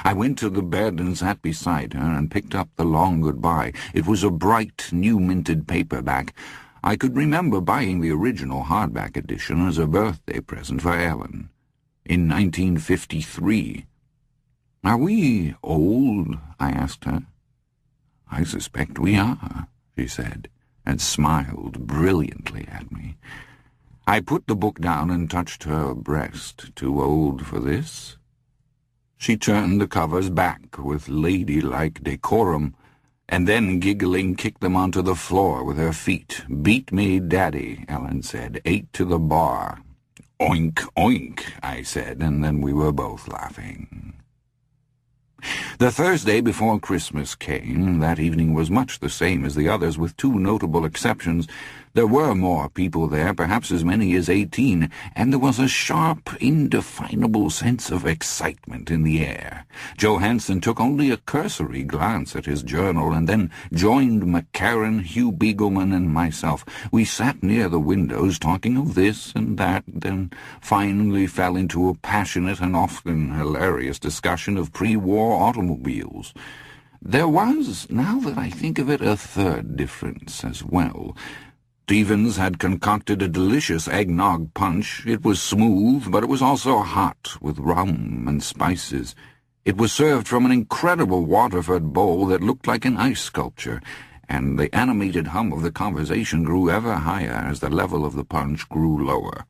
I went to the bed and sat beside her and picked up The Long Goodbye. It was a bright, new-minted paperback. I could remember buying the original hardback edition as a birthday present for Ellen in 1953. "Are we old?" I asked her. "I suspect we are," she said, and smiled brilliantly at me. I put the book down and touched her breast. Too old for this? She turned the covers back with ladylike decorum, and then, giggling, kicked them onto the floor with her feet. "Beat me, Daddy," Ellen said. "8 to the bar." "Oink, oink," I said, and then we were both laughing. The Thursday before Christmas came. That evening was much the same as the others, with two notable exceptions. There were more people there, perhaps as many as 18, and there was a sharp, indefinable sense of excitement in the air. Johansen took only a cursory glance at his journal, and then joined McCarran, Hugh Beagleman, and myself. We sat near the windows, talking of this and that, then finally fell into a passionate and often hilarious discussion of pre-war automobiles. There was, now that I think of it, a third difference as well. Stevens had concocted a delicious eggnog punch. It was smooth, but it was also hot, with rum and spices. It was served from an incredible Waterford bowl that looked like an ice sculpture, and the animated hum of the conversation grew ever higher as the level of the punch grew lower.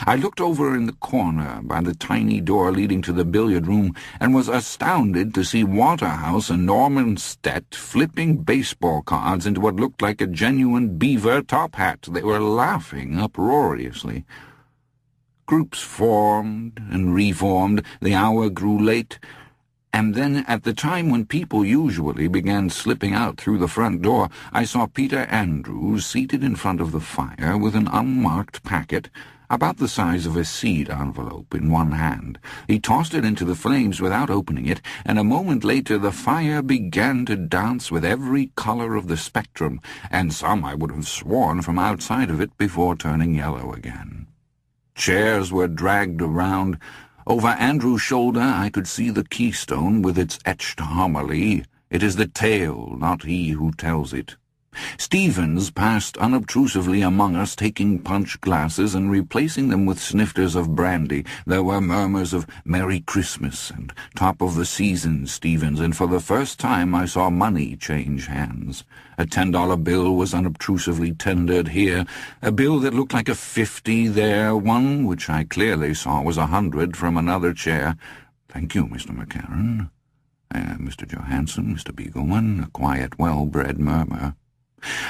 I looked over in the corner by the tiny door leading to the billiard room and was astounded to see Waterhouse and Norman Stett flipping baseball cards into what looked like a genuine beaver top hat. They were laughing uproariously. Groups formed and reformed. The hour grew late, and then at the time when people usually began slipping out through the front door, I saw Peter Andrews seated in front of the fire with an unmarked packet about the size of a seed envelope in one hand. He tossed it into the flames without opening it, and a moment later the fire began to dance with every color of the spectrum, and some I would have sworn from outside of it before turning yellow again. Chairs were dragged around. Over Andrew's shoulder I could see the keystone with its etched homily. "It is the tale, not he who tells it." Stevens passed unobtrusively among us, taking punch glasses and replacing them with snifters of brandy. There were murmurs of "Merry Christmas" and "Top of the season, Stevens," and for the first time I saw money change hands. A $10 bill was unobtrusively tendered here, a bill that looked like a 50 there, one which I clearly saw was 100 from another chair. "Thank you, Mr. McCarran." Mr. Johansen, Mr. Beagleman, a quiet, well-bred murmur.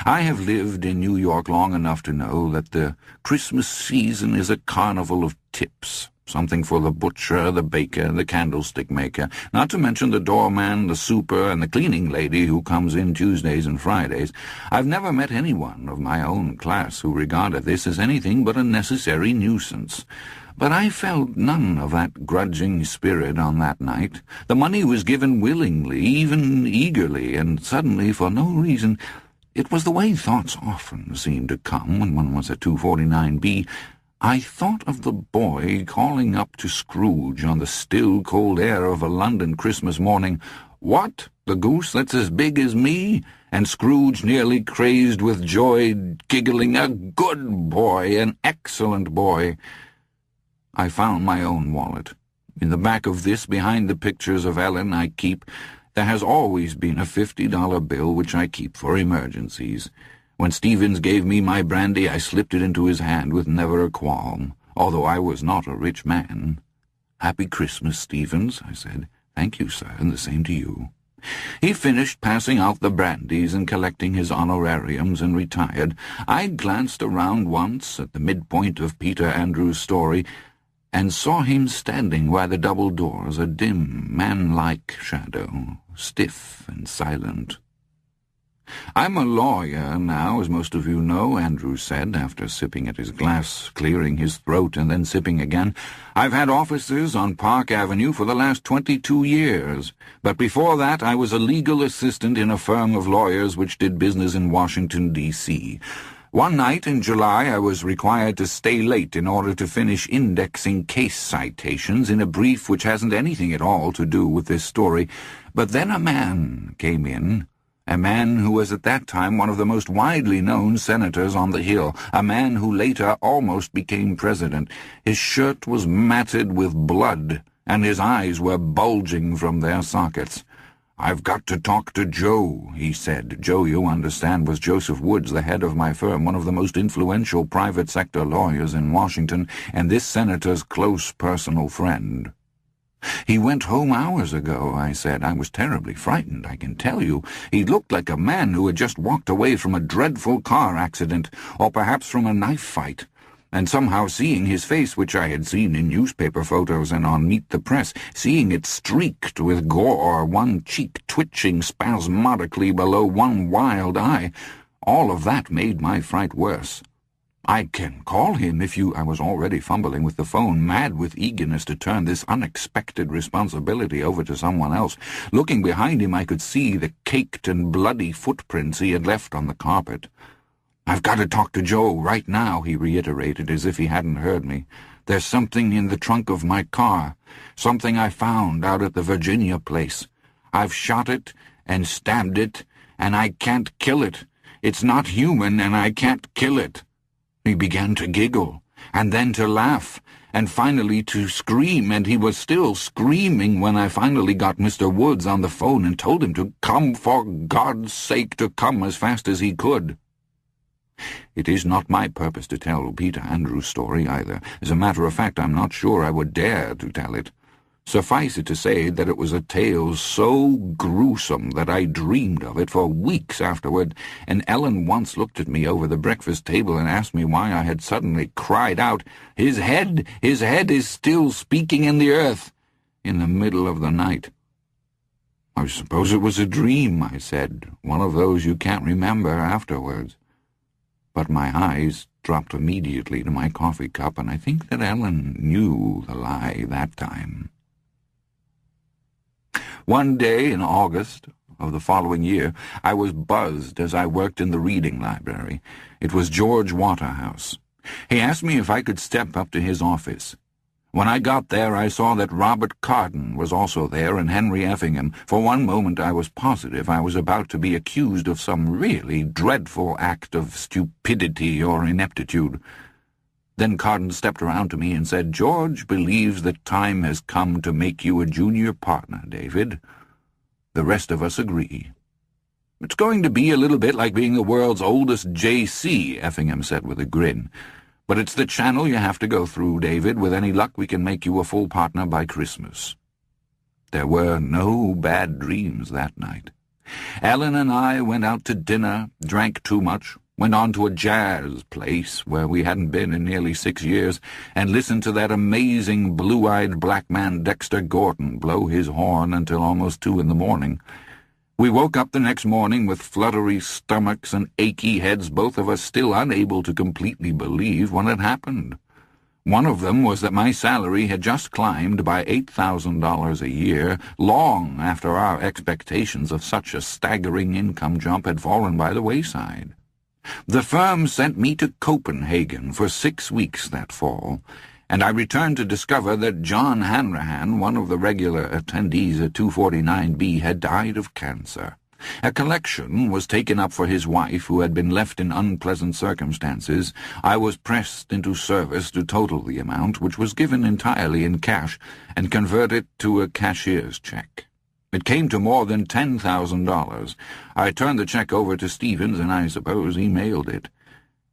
I have lived in New York long enough to know that the Christmas season is a carnival of tips, something for the butcher, the baker, the candlestick maker, not to mention the doorman, the super, and the cleaning lady who comes in Tuesdays and Fridays. I've never met anyone of my own class who regarded this as anything but a necessary nuisance. But I felt none of that grudging spirit on that night. The money was given willingly, even eagerly, and suddenly, for no reason. It was the way thoughts often seemed to come when one was at 249B. I thought of the boy calling up to Scrooge on the still, cold air of a London Christmas morning, "What, the goose that's as big as me?" And Scrooge, nearly crazed with joy, giggling, "A good boy, an excellent boy." I found my own wallet. In the back of this, behind the pictures of Ellen I keep, there has always been a $50 bill which I keep for emergencies. When Stevens gave me my brandy, I slipped it into his hand with never a qualm, although I was not a rich man. "Happy Christmas, Stevens," I said. "Thank you, sir, and the same to you." He finished passing out the brandies and collecting his honorariums and retired. I glanced around once at the midpoint of Peter Andrews' story, and saw him standing by the double doors, a dim, man-like shadow, stiff and silent. "I'm a lawyer now, as most of you know," Andrews said, after sipping at his glass, clearing his throat, and then sipping again. "I've had offices on Park Avenue for the last 22 years, but before that I was a legal assistant in a firm of lawyers which did business in Washington, D.C., One night in July I was required to stay late in order to finish indexing case citations in a brief which hasn't anything at all to do with this story. But then a man came in, a man who was at that time one of the most widely known senators on the Hill, a man who later almost became president. His shirt was matted with blood, and his eyes were bulging from their sockets. "I've got to talk to Joe," he said. Joe, you understand, was Joseph Woods, the head of my firm, one of the most influential private sector lawyers in Washington, and this senator's close personal friend. "He went home hours ago," I said. I was terribly frightened, I can tell you. He looked like a man who had just walked away from a dreadful car accident, or perhaps from a knife fight. And somehow seeing his face, which I had seen in newspaper photos and on Meet the Press, seeing it streaked with gore, one cheek twitching spasmodically below one wild eye, all of that made my fright worse. "I can call him if you—" I was already fumbling with the phone, mad with eagerness to turn this unexpected responsibility over to someone else. Looking behind him, I could see the caked and bloody footprints he had left on the carpet. "I've got to talk to Joe right now," he reiterated, as if he hadn't heard me. "There's something in the trunk of my car, something I found out at the Virginia place. I've shot it and stabbed it, and I can't kill it. It's not human, and I can't kill it." He began to giggle, and then to laugh, and finally to scream, and he was still screaming when I finally got Mr. Woods on the phone and told him to come, for God's sake, to come as fast as he could. It is not my purpose to tell Peter Andrews' story either. As a matter of fact, I'm not sure I would dare to tell it. Suffice it to say that it was a tale so gruesome that I dreamed of it for weeks afterward, and Ellen once looked at me over the breakfast table and asked me why I had suddenly cried out, his head is still speaking in the earth," in the middle of the night. "I suppose it was a dream," I said, "one of those you can't remember afterwards." But my eyes dropped immediately to my coffee cup, and I think that Ellen knew the lie that time. One day in August of the following year, I was buzzed as I worked in the reading library. It was George Waterhouse. He asked me if I could step up to his office. When I got there, I saw that Robert Carden was also there, and Henry Effingham. For one moment I was positive I was about to be accused of some really dreadful act of stupidity or ineptitude. Then Carden stepped around to me and said, "George believes that time has come to make you a junior partner, David. The rest of us agree." "It's going to be a little bit like being the world's oldest J.C., Effingham said with a grin. "But it's the channel you have to go through, David. With any luck, we can make you a full partner by Christmas." There were no bad dreams that night. Ellen and I went out to dinner, drank too much, went on to a jazz place where we hadn't been in nearly 6 years, and listened to that amazing blue-eyed black man Dexter Gordon blow his horn until almost 2 in the morning. We woke up the next morning with fluttery stomachs and achy heads, both of us still unable to completely believe what had happened. One of them was that my salary had just climbed by $8,000 a year, long after our expectations of such a staggering income jump had fallen by the wayside. The firm sent me to Copenhagen for 6 weeks that fall, and I returned to discover that John Hanrahan, one of the regular attendees at 249B, had died of cancer. A collection was taken up for his wife, who had been left in unpleasant circumstances. I was pressed into service to total the amount, which was given entirely in cash, and converted to a cashier's check. It came to more than $10,000. I turned the check over to Stevens, and I suppose he mailed it.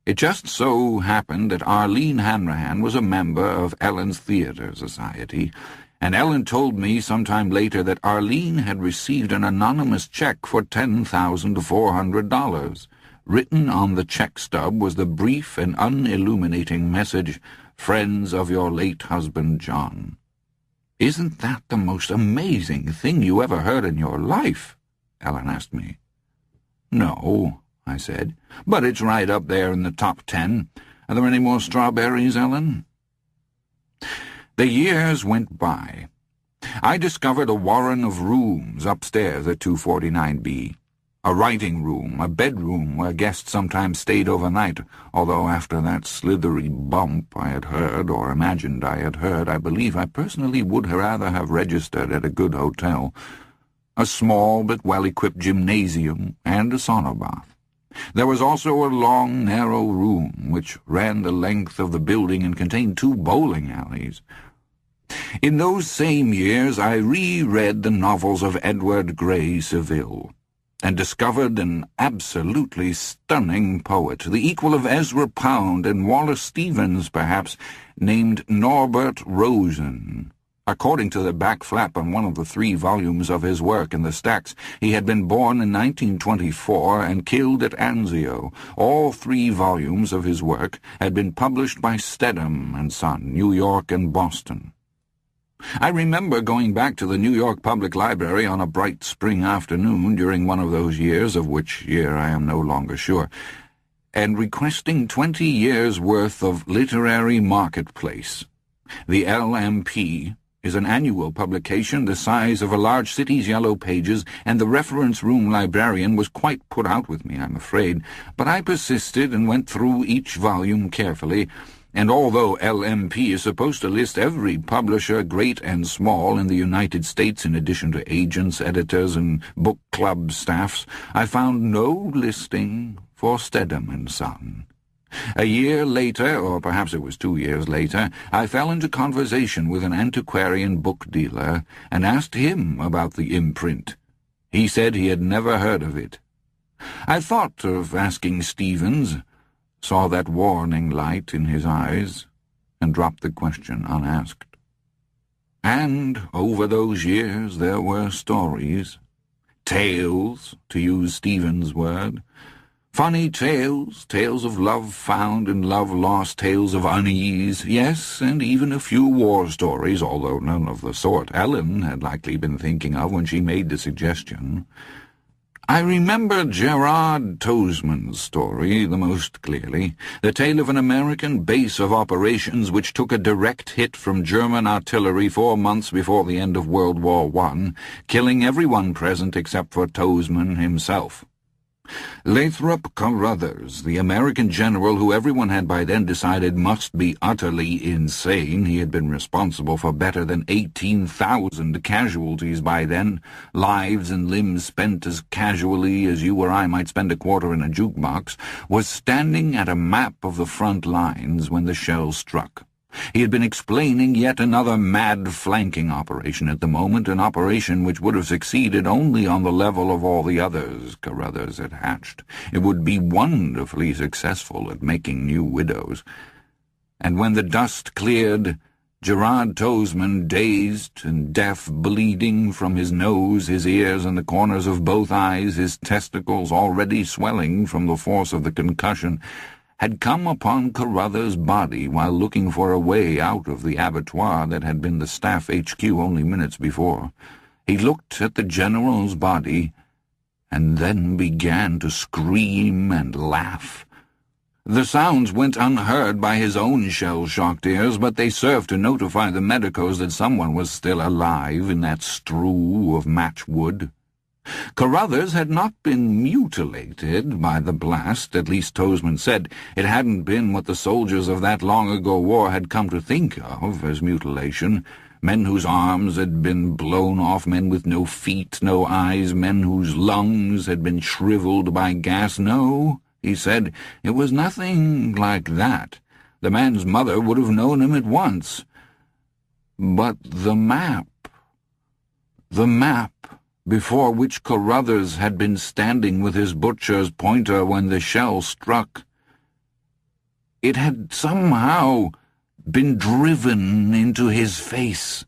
It just so happened that Arlene Hanrahan was a member of Ellen's Theatre Society, and Ellen told me sometime later that Arlene had received an anonymous check for $10,400. Written on the check stub was the brief and unilluminating message, "Friends of your late husband, John." "Isn't that the most amazing thing you ever heard in your life?" Ellen asked me. "No," I said, "but it's right up there in the top 10. Are there any more strawberries, Ellen?" The years went by. I discovered a warren of rooms upstairs at 249B. A writing room, a bedroom where guests sometimes stayed overnight, although after that slithery bump I had heard, or imagined I had heard, I believe I personally would rather have registered at a good hotel. A small but well-equipped gymnasium and a sauna bath. There was also a long, narrow room which ran the length of the building and contained 2 bowling alleys. In those same years I reread the novels of Edward Grey Seville, and discovered an absolutely stunning poet, the equal of Ezra Pound and Wallace Stevens, perhaps, named Norbert Rosen. According to the back flap on one of the 3 volumes of his work in the stacks, he had been born in 1924 and killed at Anzio. All 3 volumes of his work had been published by Stedham and Son, New York and Boston. I remember going back to the New York Public Library on a bright spring afternoon during one of those years, of which year I am no longer sure, and requesting 20 years' worth of Literary Marketplace. The LMP is an annual publication the size of a large city's yellow pages, and the reference room librarian was quite put out with me, I'm afraid, but I persisted and went through each volume carefully, and although LMP is supposed to list every publisher, great and small, in the United States in addition to agents, editors, and book club staffs, I found no listing for Stedham and Son. A year later, or perhaps it was 2 years later, I fell into conversation with an antiquarian book dealer and asked him about the imprint. He said he had never heard of it. I thought of asking Stevens, saw that warning light in his eyes, and dropped the question unasked. And over those years there were stories, tales, to use Stevens' word, funny tales, tales of love found and love lost, tales of unease, yes, and even a few war stories, although none of the sort Ellen had likely been thinking of when she made the suggestion. I remember Gerard Tosman's story the most clearly, the tale of an American base of operations which took a direct hit from German artillery 4 months before the end of World War I, killing everyone present except for Tosman himself. Lathrop Carruthers, the American general who everyone had by then decided must be utterly insane, he had been responsible for better than 18,000 casualties by then, lives and limbs spent as casually as you or I might spend a quarter in a jukebox, was standing at a map of the front lines when the shell struck. He had been explaining yet another mad flanking operation at the moment, an operation which would have succeeded only on the level of all the others Carruthers had hatched. It would be wonderfully successful at making new widows. And when the dust cleared, Gerard Tosman, dazed and deaf, bleeding from his nose, his ears, and the corners of both eyes, his testicles already swelling from the force of the concussion, had come upon Carruthers' body while looking for a way out of the abattoir that had been the staff HQ only minutes before. He looked at the general's body and then began to scream and laugh. The sounds went unheard by his own shell-shocked ears, but they served to notify the medicos that someone was still alive in that strew of matchwood. Carruthers had not been mutilated by the blast, at least Tosman said. It hadn't been what the soldiers of that long-ago war had come to think of as mutilation. Men whose arms had been blown off, men with no feet, no eyes, men whose lungs had been shriveled by gas. No, he said, it was nothing like that. The man's mother would have known him at once. But the map before which Carruthers had been standing with his butcher's pointer when the shell struck, it had somehow been driven into his face.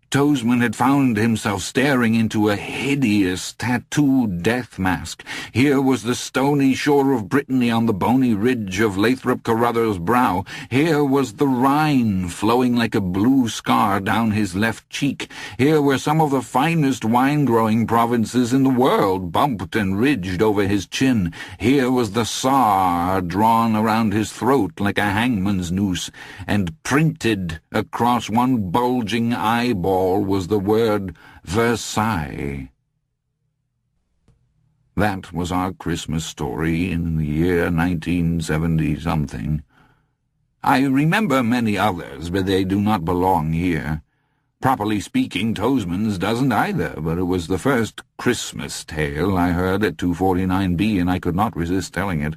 Tosman had found himself staring into a hideous tattooed death mask. Here was the stony shore of Brittany on the bony ridge of Lathrop Carruthers' brow. Here was the Rhine flowing like a blue scar down his left cheek. Here were some of the finest wine-growing provinces in the world, bumped and ridged over his chin. Here was the Saar drawn around his throat like a hangman's noose, and printed across one bulging eyeball was the word Versailles. That was our Christmas story in the year 1970-something. I remember many others, but they do not belong here. Properly speaking, Tosman's doesn't either, but it was the first Christmas tale I heard at 249B, and I could not resist telling it.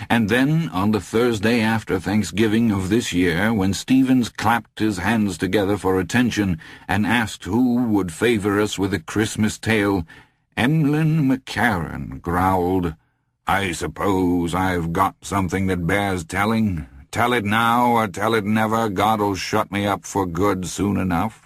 And then, on the Thursday after Thanksgiving of this year, when Stevens clapped his hands together for attention and asked who would favor us with a Christmas tale, Emlyn McCarran growled, "I suppose I've got something that bears telling. Tell it now or tell it never, God'll shut me up for good soon enough."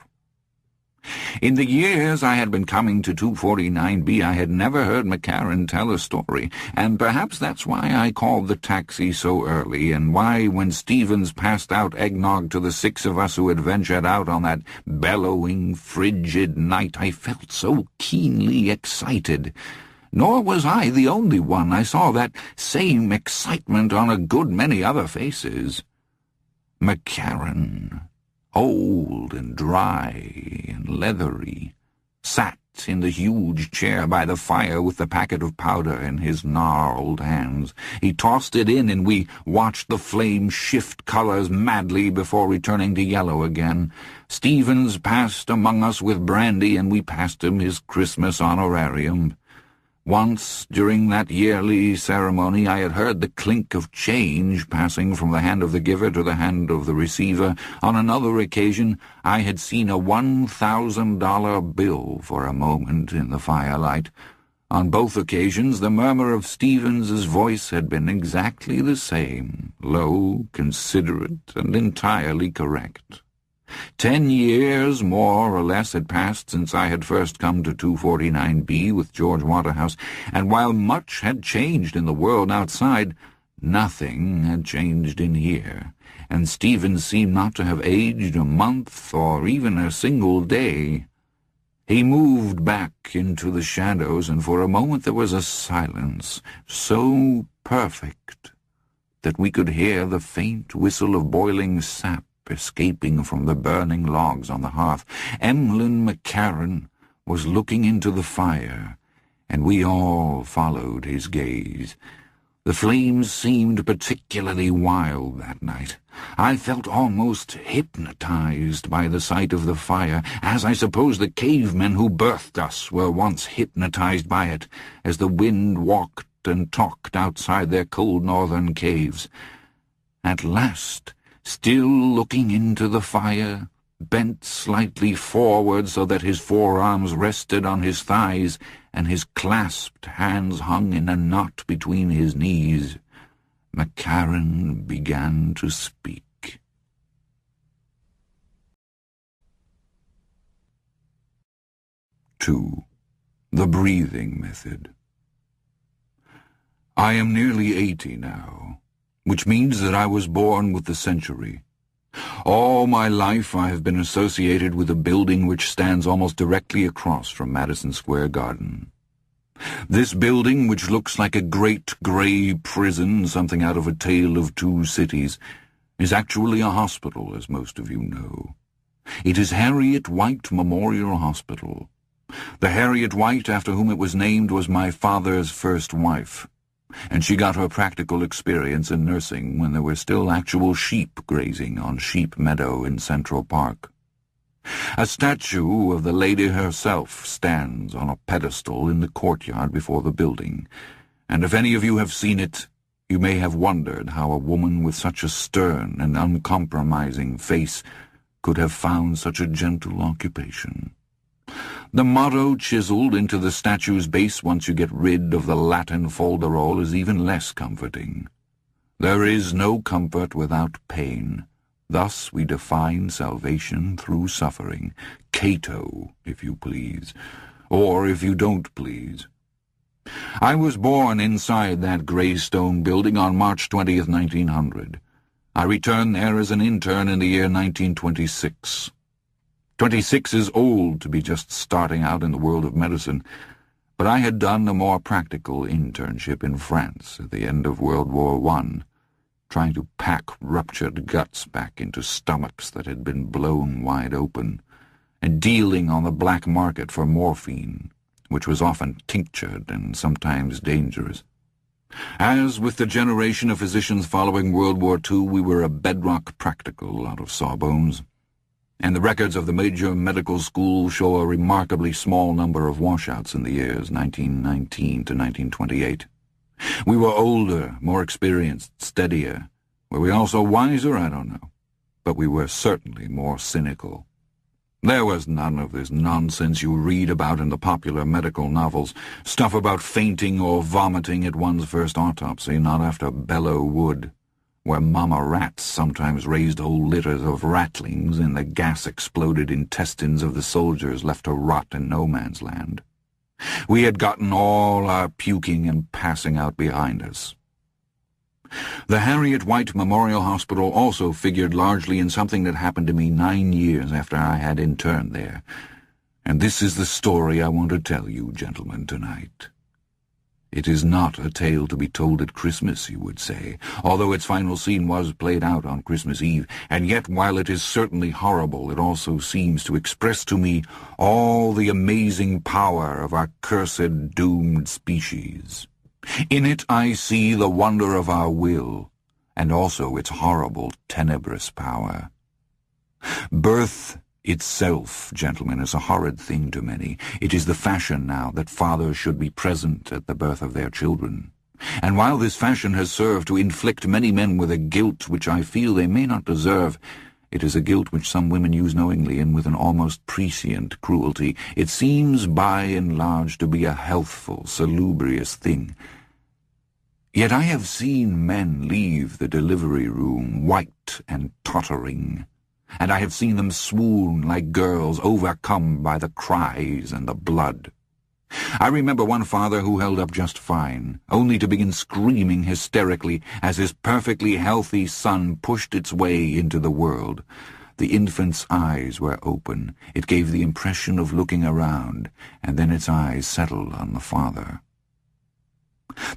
In the years I had been coming to 249B, I had never heard McCarran tell a story, and perhaps that's why I called the taxi so early, and why, when Stevens passed out eggnog to the 6 of us who had ventured out on that bellowing, frigid night, I felt so keenly excited. Nor was I the only one. I saw that same excitement on a good many other faces. McCarran, old and dry and leathery, sat in the huge chair by the fire with the packet of powder in his gnarled hands. He tossed it in, and we watched the flame shift colors madly before returning to yellow again. Stevens passed among us with brandy, and we passed him his Christmas honorarium. Once, during that yearly ceremony, I had heard the clink of change passing from the hand of the giver to the hand of the receiver. On another occasion, I had seen a $1,000 bill for a moment in the firelight. On both occasions, the murmur of Stevens's voice had been exactly the same, low, considerate, and entirely correct. 10 years, more or less, had passed since I had first come to 249B with George Waterhouse, and while much had changed in the world outside, nothing had changed in here, and Stevens seemed not to have aged a month or even a single day. He moved back into the shadows, and for a moment there was a silence so perfect that we could hear the faint whistle of boiling sap escaping from the burning logs on the hearth. Emlyn McCarran was looking into the fire, and we all followed his gaze. The flames seemed particularly wild that night. I felt almost hypnotized by the sight of the fire, as I suppose the cavemen who birthed us were once hypnotized by it, as the wind walked and talked outside their cold northern caves. At last, still looking into the fire, bent slightly forward so that his forearms rested on his thighs and his clasped hands hung in a knot between his knees, McCarran began to speak. "2. The breathing method. I am nearly 80 now, which means that I was born with the century. All my life I have been associated with a building which stands almost directly across from Madison Square Garden. This building, which looks like a great grey prison, something out of A Tale of Two Cities, is actually a hospital, as most of you know. It is Harriet White Memorial Hospital. The Harriet White after whom it was named was my father's first wife, and she got her practical experience in nursing when there were still actual sheep grazing on Sheep Meadow in Central Park. A statue of the lady herself stands on a pedestal in the courtyard before the building, and if any of you have seen it, you may have wondered how a woman with such a stern and uncompromising face could have found such a gentle occupation. The motto chiseled into the statue's base once you get rid of the Latin folderol is even less comforting. There is no comfort without pain. Thus we define salvation through suffering. Cato, if you please, or if you don't please. I was born inside that grey stone building on March 20th, 1900. I returned there as an intern in the year 1926. 26 is old to be just starting out in the world of medicine, but I had done a more practical internship in France at the end of World War I, trying to pack ruptured guts back into stomachs that had been blown wide open, and dealing on the black market for morphine, which was often tinctured and sometimes dangerous. As with the generation of physicians following World War II, we were a bedrock practical out of sawbones, and the records of the major medical schools show a remarkably small number of washouts in the years 1919 to 1928. We were older, more experienced, steadier. Were we also wiser? I don't know. But we were certainly more cynical. There was none of this nonsense you read about in the popular medical novels, stuff about fainting or vomiting at one's first autopsy, not after Belleau Wood, where mama rats sometimes raised whole litters of ratlings in the gas-exploded intestines of the soldiers left to rot in no man's land. We had gotten all our puking and passing out behind us. The Harriet White Memorial Hospital also figured largely in something that happened to me 9 years after I had interned there. And this is the story I want to tell you, gentlemen, tonight. It is not a tale to be told at Christmas, you would say, although its final scene was played out on Christmas Eve, and yet while it is certainly horrible, it also seems to express to me all the amazing power of our cursed, doomed species. In it I see the wonder of our will, and also its horrible, tenebrous power. Birth itself, gentlemen, is a horrid thing to many. It is the fashion now that fathers should be present at the birth of their children. And while this fashion has served to inflict many men with a guilt which I feel they may not deserve, it is a guilt which some women use knowingly and with an almost prescient cruelty. It seems by and large to be a healthful, salubrious thing. Yet I have seen men leave the delivery room white and tottering, and I have seen them swoon like girls overcome by the cries and the blood. I remember one father who held up just fine, only to begin screaming hysterically as his perfectly healthy son pushed its way into the world. The infant's eyes were open. It gave the impression of looking around, and then its eyes settled on the father.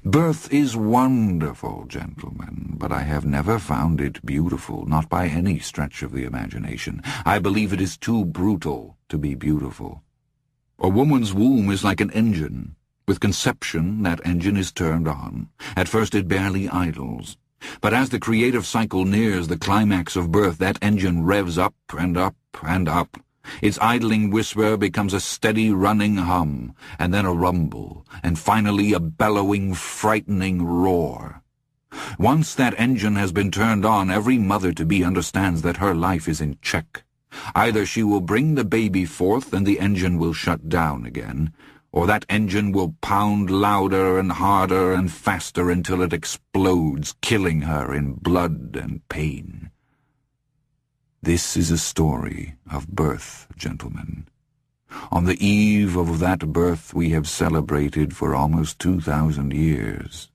Birth is wonderful, gentlemen, but I have never found it beautiful, not by any stretch of the imagination. I believe it is too brutal to be beautiful. A woman's womb is like an engine. With conception, that engine is turned on. At first it barely idles. But as the creative cycle nears the climax of birth, that engine revs up and up and up. Its idling whisper becomes a steady running hum, and then a rumble, and finally a bellowing, frightening roar. Once that engine has been turned on, every mother-to-be understands that her life is in check. Either she will bring the baby forth and the engine will shut down again, or that engine will pound louder and harder and faster until it explodes, killing her in blood and pain. This is a story of birth, gentlemen. On the eve of that birth we have celebrated for almost 2,000 years.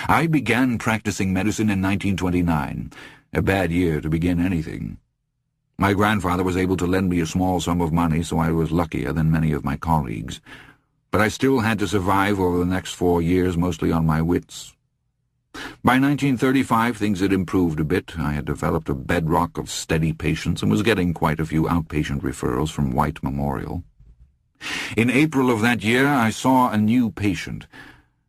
I began practicing medicine in 1929, a bad year to begin anything. My grandfather was able to lend me a small sum of money, so I was luckier than many of my colleagues. But I still had to survive over the next 4 years, mostly on my wits. By 1935, things had improved a bit. I had developed a bedrock of steady patients and was getting quite a few outpatient referrals from White Memorial. In April of that year, I saw a new patient,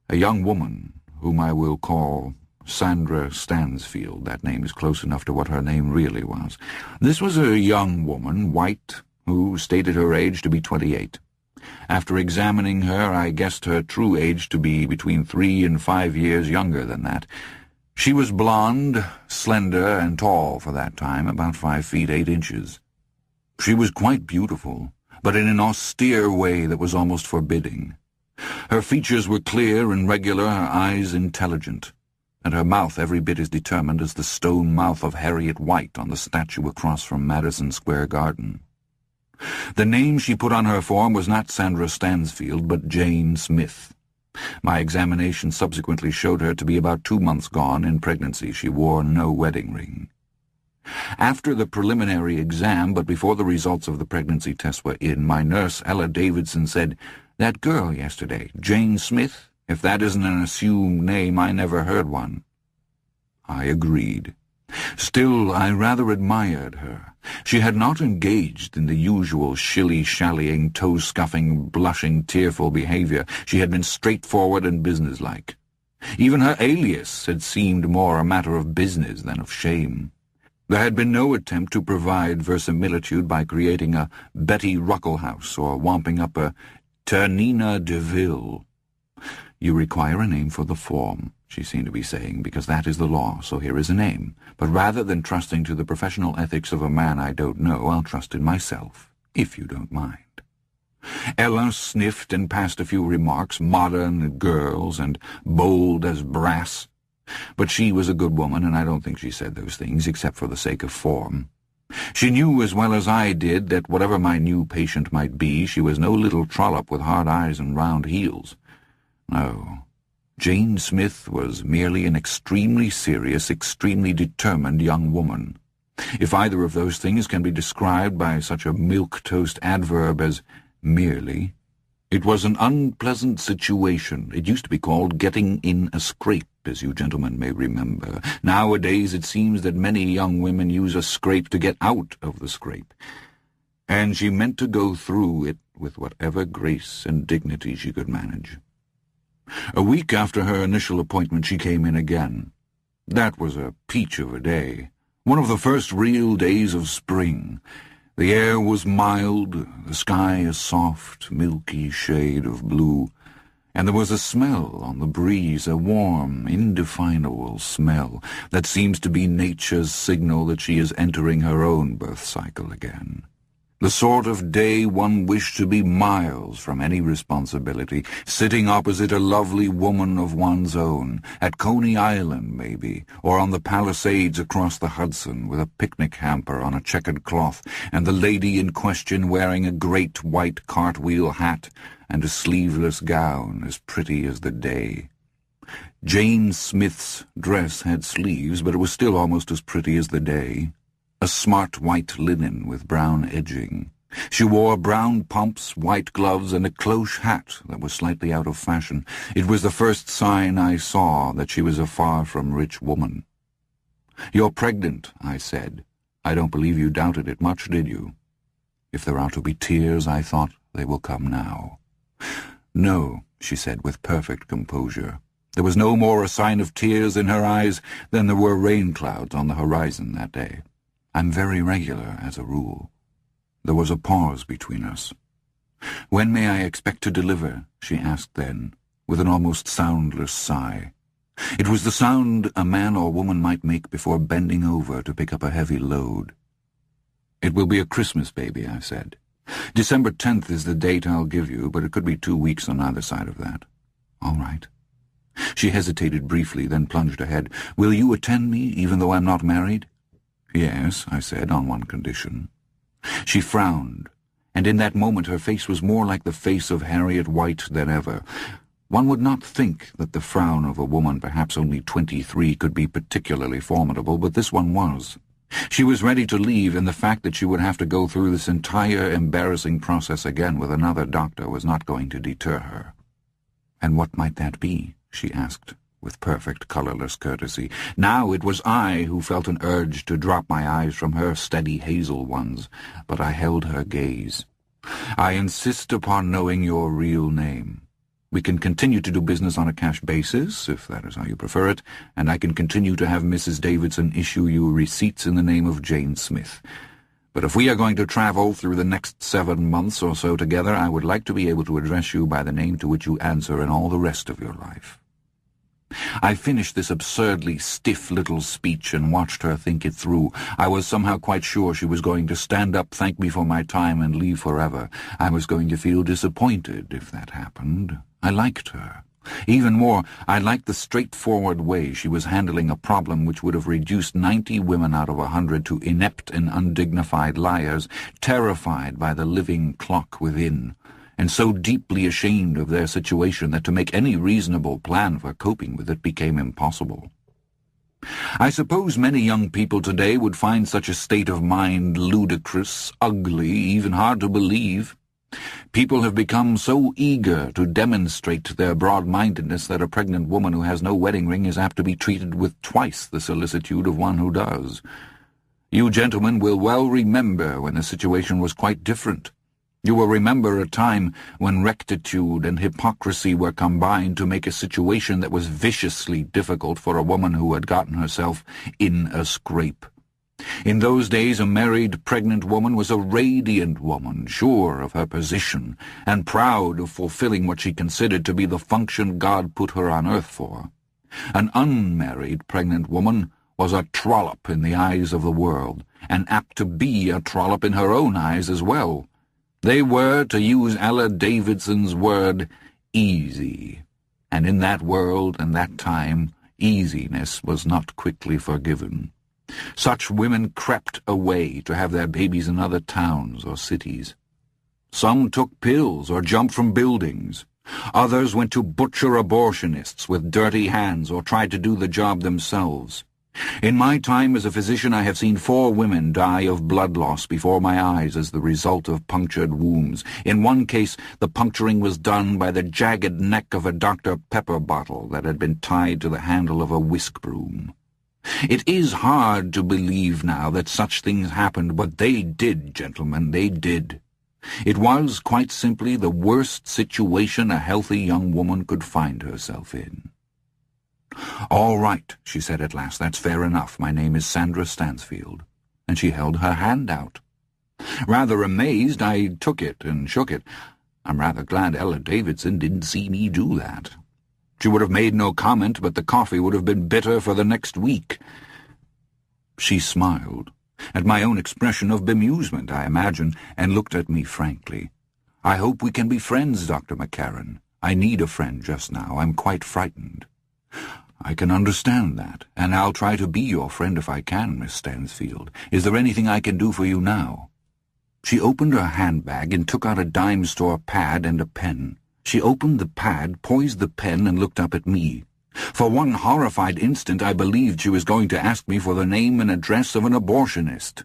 a young woman, whom I will call Sandra Stansfield. That name is close enough to what her name really was. This was a young woman, white, who stated her age to be 28. After examining her, I guessed her true age to be between 3 and 5 years younger than that. She was blonde, slender, and tall for that time, about 5 feet 8 inches. She was quite beautiful, but in an austere way that was almost forbidding. Her features were clear and regular, her eyes intelligent, and her mouth every bit as determined as the stone mouth of Harriet White on the statue across from Madison Square Garden. The name she put on her form was not Sandra Stansfield, but Jane Smith. My examination subsequently showed her to be about 2 months gone in pregnancy. She wore no wedding ring. After the preliminary exam, but before the results of the pregnancy test were in, my nurse, Ella Davidson, said, "That girl yesterday, Jane Smith, if that isn't an assumed name, I never heard one." I agreed. Still, I rather admired her. She had not engaged in the usual shilly-shallying, toe-scuffing, blushing, tearful behavior. She had been straightforward and businesslike. Even her alias had seemed more a matter of business than of shame. There had been no attempt to provide verisimilitude by creating a Betty Rucklehouse or wamping up a Ternina DeVille. You require a name for the form, she seemed to be saying, because that is the law, so here is a name. But rather than trusting to the professional ethics of a man I don't know, I'll trust in myself, if you don't mind. Ella sniffed and passed a few remarks, modern girls and bold as brass. But she was a good woman, and I don't think she said those things except for the sake of form. She knew as well as I did that whatever my new patient might be, she was no little trollop with hard eyes and round heels. No, Jane Smith was merely an extremely serious, extremely determined young woman. If either of those things can be described by such a milquetoast adverb as merely, it was an unpleasant situation. It used to be called getting in a scrape, as you gentlemen may remember. Nowadays it seems that many young women use a scrape to get out of the scrape. And she meant to go through it with whatever grace and dignity she could manage. A week after her initial appointment she came in again. That was a peach of a day, one of the first real days of spring. The air was mild, the sky a soft, milky shade of blue, and there was a smell on the breeze, a warm, indefinable smell that seems to be nature's signal that she is entering her own birth cycle again. The sort of day one wished to be miles from any responsibility, sitting opposite a lovely woman of one's own, at Coney Island, maybe, or on the Palisades across the Hudson, with a picnic hamper on a checkered cloth, and the lady in question wearing a great white cartwheel hat and a sleeveless gown as pretty as the day. Jane Smith's dress had sleeves, but it was still almost as pretty as the day. A smart white linen with brown edging. She wore brown pumps, white gloves, and a cloche hat that was slightly out of fashion. It was the first sign I saw that she was a far-from-rich woman. "You're pregnant," I said. "I don't believe you doubted it much, did you?" If there are to be tears, I thought, they will come now. "No," she said with perfect composure. There was no more a sign of tears in her eyes than there were rain clouds on the horizon that day. "I'm very regular, as a rule." There was a pause between us. "When may I expect to deliver?" she asked then, with an almost soundless sigh. It was the sound a man or woman might make before bending over to pick up a heavy load. "It will be a Christmas baby," I said. "December 10th is the date I'll give you, but it could be 2 weeks on either side of that." "All right." She hesitated briefly, then plunged ahead. "Will you attend me, even though I'm not married?" "Yes," I said, "on one condition." She frowned, and in that moment her face was more like the face of Harriet White than ever. One would not think that the frown of a woman perhaps only 23 could be particularly formidable, but this one was. She was ready to leave, and the fact that she would have to go through this entire embarrassing process again with another doctor was not going to deter her. "And what might that be?" she asked, with perfect colourless courtesy. Now it was I who felt an urge to drop my eyes from her steady hazel ones, but I held her gaze. "I insist upon knowing your real name. We can continue to do business on a cash basis, if that is how you prefer it, and I can continue to have Mrs. Davidson issue you receipts in the name of Jane Smith. But if we are going to travel through the next 7 months or so together, I would like to be able to address you by the name to which you answer in all the rest of your life." I finished this absurdly stiff little speech and watched her think it through. I was somehow quite sure she was going to stand up, thank me for my time, and leave forever. I was going to feel disappointed if that happened. I liked her. Even more, I liked the straightforward way she was handling a problem which would have reduced 90 women out of 100 to inept and undignified liars, terrified by the living clock within, and so deeply ashamed of their situation that to make any reasonable plan for coping with it became impossible. I suppose many young people today would find such a state of mind ludicrous, ugly, even hard to believe. People have become so eager to demonstrate their broad-mindedness that a pregnant woman who has no wedding ring is apt to be treated with twice the solicitude of one who does. You gentlemen will well remember when the situation was quite different. You will remember a time when rectitude and hypocrisy were combined to make a situation that was viciously difficult for a woman who had gotten herself in a scrape. In those days, a married, pregnant woman was a radiant woman, sure of her position, and proud of fulfilling what she considered to be the function God put her on earth for. An unmarried, pregnant woman was a trollop in the eyes of the world, and apt to be a trollop in her own eyes as well. They were, to use Ella Davidson's word, easy. And in that world and that time, easiness was not quickly forgiven. Such women crept away to have their babies in other towns or cities. Some took pills or jumped from buildings. Others went to butcher abortionists with dirty hands or tried to do the job themselves. In my time as a physician, I have seen 4 women die of blood loss before my eyes as the result of punctured wombs. In one case, the puncturing was done by the jagged neck of a Dr. Pepper bottle that had been tied to the handle of a whisk broom. It is hard to believe now that such things happened, but they did, gentlemen, they did. It was, quite simply, the worst situation a healthy young woman could find herself in. "All right," she said at last, "that's fair enough. My name is Sandra Stansfield." And she held her hand out. Rather amazed, I took it and shook it. I'm rather glad Ella Davidson didn't see me do that. She would have made no comment, but the coffee would have been bitter for the next week. She smiled, at my own expression of bemusement, I imagine, and looked at me frankly. "I hope we can be friends, Dr. McCarran. I need a friend just now. I'm quite frightened." "I can understand that, and I'll try to be your friend if I can, Miss Stansfield. Is there anything I can do for you now?" She opened her handbag and took out a dime-store pad and a pen. She opened the pad, poised the pen, and looked up at me. For one horrified instant I believed she was going to ask me for the name and address of an abortionist.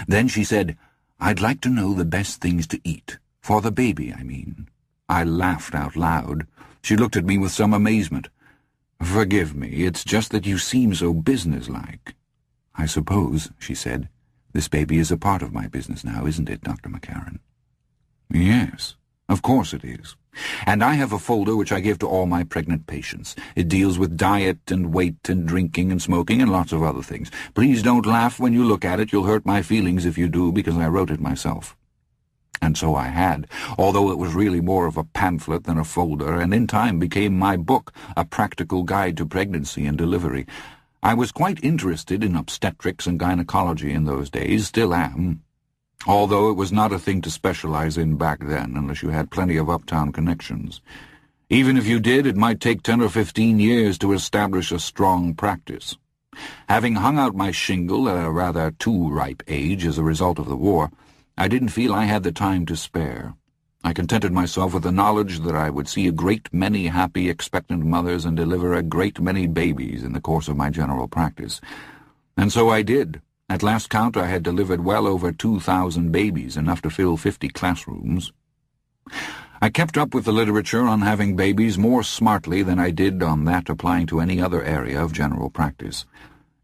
Then she said, "I'd like to know the best things to eat. For the baby, I mean." I laughed out loud. She looked at me with some amazement. "Forgive me, it's just that you seem so businesslike." "I suppose," she said, "this baby is a part of my business now, isn't it, Dr. McCarran?" "Yes, of course it is. And I have a folder which I give to all my pregnant patients. It deals with diet and weight and drinking and smoking and lots of other things. Please don't laugh when you look at it. You'll hurt my feelings if you do, because I wrote it myself." And so I had, although it was really more of a pamphlet than a folder, and in time became my book, A Practical Guide to Pregnancy and Delivery. I was quite interested in obstetrics and gynecology in those days, still am, although it was not a thing to specialize in back then unless you had plenty of uptown connections. Even if you did, it might take 10 or 15 years to establish a strong practice. Having hung out my shingle at a rather too ripe age as a result of the war, I didn't feel I had the time to spare. I contented myself with the knowledge that I would see a great many happy, expectant mothers and deliver a great many babies in the course of my general practice. And so I did. At last count, I had delivered well over 2,000 babies, enough to fill 50 classrooms. I kept up with the literature on having babies more smartly than I did on that applying to any other area of general practice.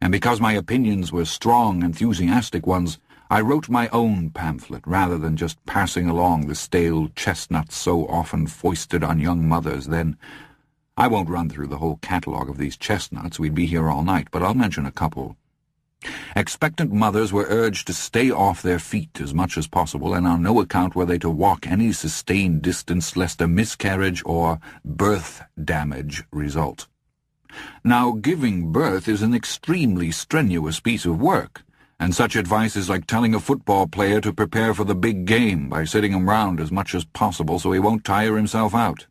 And because my opinions were strong, enthusiastic ones, I wrote my own pamphlet rather than just passing along the stale chestnuts so often foisted on young mothers then. I won't run through the whole catalogue of these chestnuts, we'd be here all night, but I'll mention a couple. Expectant mothers were urged to stay off their feet as much as possible, and on no account were they to walk any sustained distance lest a miscarriage or birth damage result. Now, giving birth is an extremely strenuous piece of work, and such advice is like telling a football player to prepare for the big game by sitting him round as much as possible so he won't tire himself out.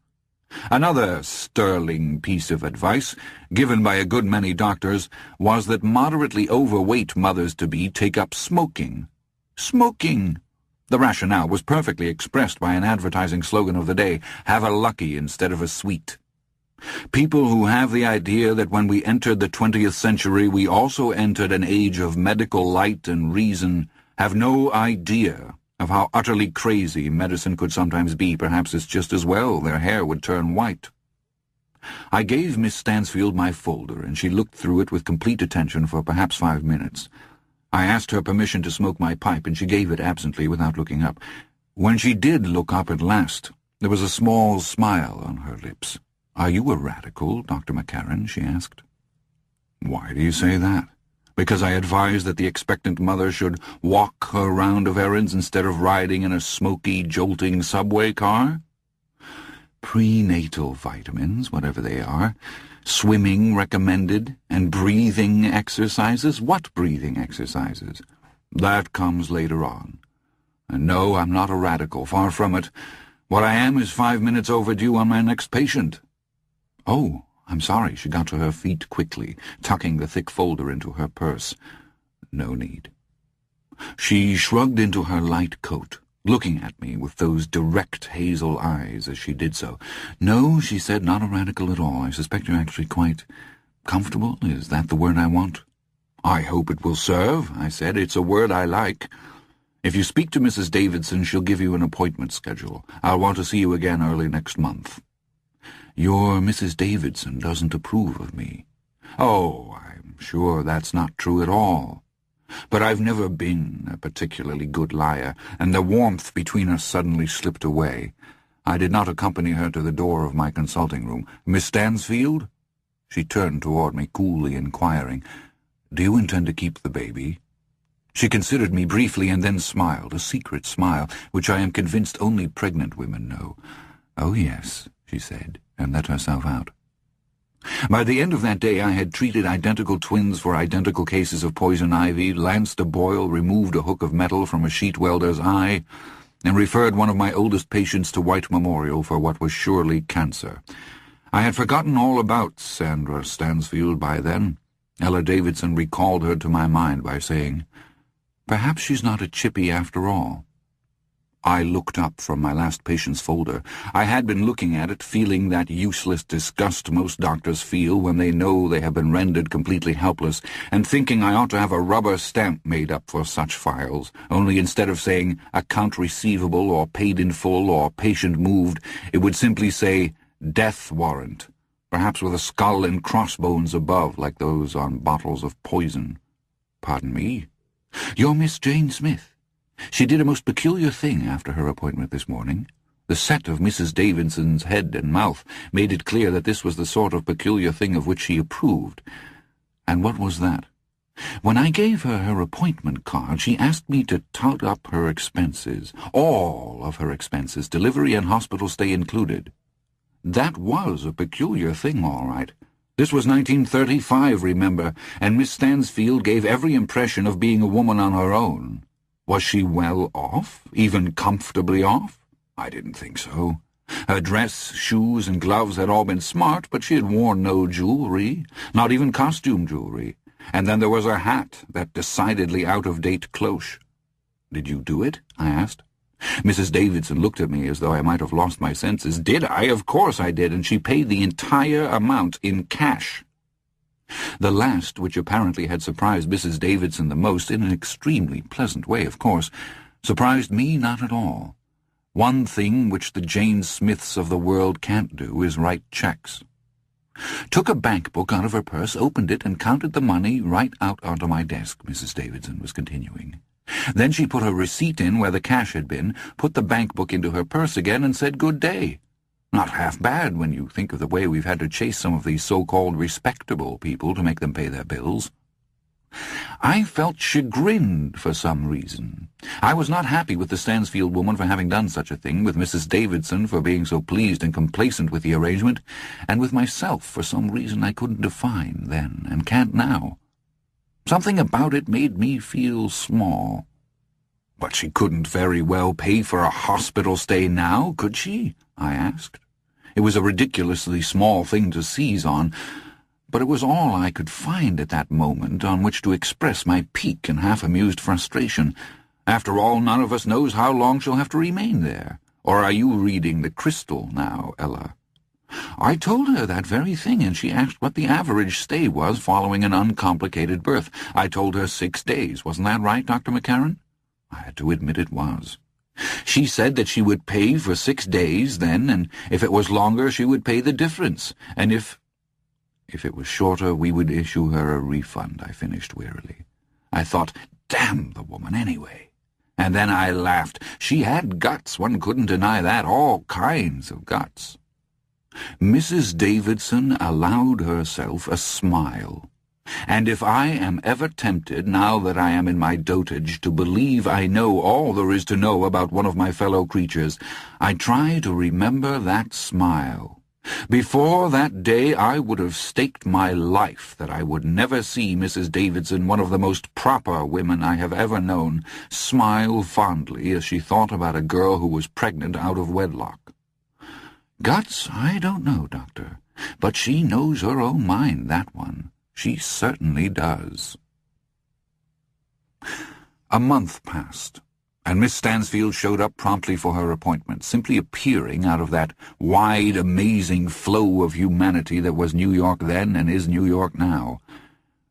Another sterling piece of advice, given by a good many doctors, was that moderately overweight mothers-to-be take up smoking. Smoking! The rationale was perfectly expressed by an advertising slogan of the day, "Have a lucky instead of a sweet." People who have the idea that when we entered the 20th century we also entered an age of medical light and reason have no idea of how utterly crazy medicine could sometimes be. Perhaps it's just as well their hair would turn white. I gave Miss Stansfield my folder, and she looked through it with complete attention for perhaps 5 minutes. I asked her permission to smoke my pipe, and she gave it absently without looking up. When she did look up at last, there was a small smile on her lips. "Are you a radical, Dr. McCarran?" she asked. "Why do you say that?" Because I advised that the expectant mother should walk her round of errands instead of riding in a smoky, jolting subway car? Prenatal vitamins, whatever they are, swimming recommended, and breathing exercises. What breathing exercises? That comes later on. And no, I'm not a radical, far from it. What I am is 5 minutes overdue on my next patient. Oh, I'm sorry. She got to her feet quickly, tucking the thick folder into her purse. No need. She shrugged into her light coat, looking at me with those direct hazel eyes as she did so. No, she said, not a radical at all. I suspect you're actually quite comfortable. Is that the word I want? I hope it will serve, I said. It's a word I like. If you speak to Mrs. Davidson, she'll give you an appointment schedule. I'll want to see you again early next month. Your Mrs. Davidson doesn't approve of me. Oh, I'm sure that's not true at all. But I've never been a particularly good liar, and the warmth between us suddenly slipped away. I did not accompany her to the door of my consulting room. Miss Stansfield? She turned toward me, coolly inquiring, Do you intend to keep the baby? She considered me briefly and then smiled, a secret smile, which I am convinced only pregnant women know. Oh, yes, she said, and let herself out. By the end of that day I had treated identical twins for identical cases of poison ivy, lanced a boil, removed a hook of metal from a sheet welder's eye, and referred one of my oldest patients to White Memorial for what was surely cancer. I had forgotten all about Sandra Stansfield by then. Ella Davidson recalled her to my mind by saying, Perhaps she's not a chippy after all. I looked up from my last patient's folder. I had been looking at it, feeling that useless disgust most doctors feel when they know they have been rendered completely helpless, and thinking I ought to have a rubber stamp made up for such files, only instead of saying account receivable or paid in full or patient moved, it would simply say death warrant, perhaps with a skull and crossbones above, like those on bottles of poison. Pardon me? You're Miss Jane Smith. She did a most peculiar thing after her appointment this morning. The set of Mrs. Davidson's head and mouth made it clear that this was the sort of peculiar thing of which she approved. And what was that? When I gave her her appointment card, she asked me to tout up her expenses, all of her expenses, delivery and hospital stay included. That was a peculiar thing, all right. This was 1935, remember, and Miss Stansfield gave every impression of being a woman on her own. Was she well off, even comfortably off? I didn't think so. Her dress, shoes, and gloves had all been smart, but she had worn no jewelry, not even costume jewelry. And then there was her hat, that decidedly out-of-date cloche. Did you do it? I asked. Mrs. Davidson looked at me as though I might have lost my senses. Did I? Of course I did, and she paid the entire amount in cash. The last, which apparently had surprised Mrs. Davidson the most, in an extremely pleasant way, of course, surprised me not at all. One thing which the Jane Smiths of the world can't do is write checks. Took a bank book out of her purse, opened it, and counted the money right out onto my desk, Mrs. Davidson was continuing. Then she put her receipt in where the cash had been, put the bank book into her purse again, and said good day. Not half bad when you think of the way we've had to chase some of these so-called respectable people to make them pay their bills. I felt chagrined for some reason. I was not happy with the Stansfield woman for having done such a thing, with Mrs. Davidson for being so pleased and complacent with the arrangement, and with myself for some reason I couldn't define then and can't now. Something about it made me feel small. But she couldn't very well pay for a hospital stay now, could she? I asked. It was a ridiculously small thing to seize on, but it was all I could find at that moment on which to express my pique and half-amused frustration. After all, none of us knows how long she'll have to remain there. Or are you reading the crystal now, Ella? I told her that very thing, and she asked what the average stay was following an uncomplicated birth. I told her 6 days. Wasn't that right, Dr. McCarran? I had to admit it was. She said that she would pay for 6 days then, and if it was longer she would pay the difference, and if it was shorter we would issue her a refund, I finished wearily. I thought, damn the woman anyway. And then I laughed. She had guts, one couldn't deny that, all kinds of guts. Mrs. Davidson allowed herself a smile. And if I am ever tempted, now that I am in my dotage, to believe I know all there is to know about one of my fellow creatures, I try to remember that smile. Before that day I would have staked my life that I would never see Mrs. Davidson, one of the most proper women I have ever known, smile fondly as she thought about a girl who was pregnant out of wedlock. Guts, I don't know, Doctor, but she knows her own mind, that one. She certainly does. A month passed, and Miss Stansfield showed up promptly for her appointment, simply appearing out of that wide, amazing flow of humanity that was New York then and is New York now.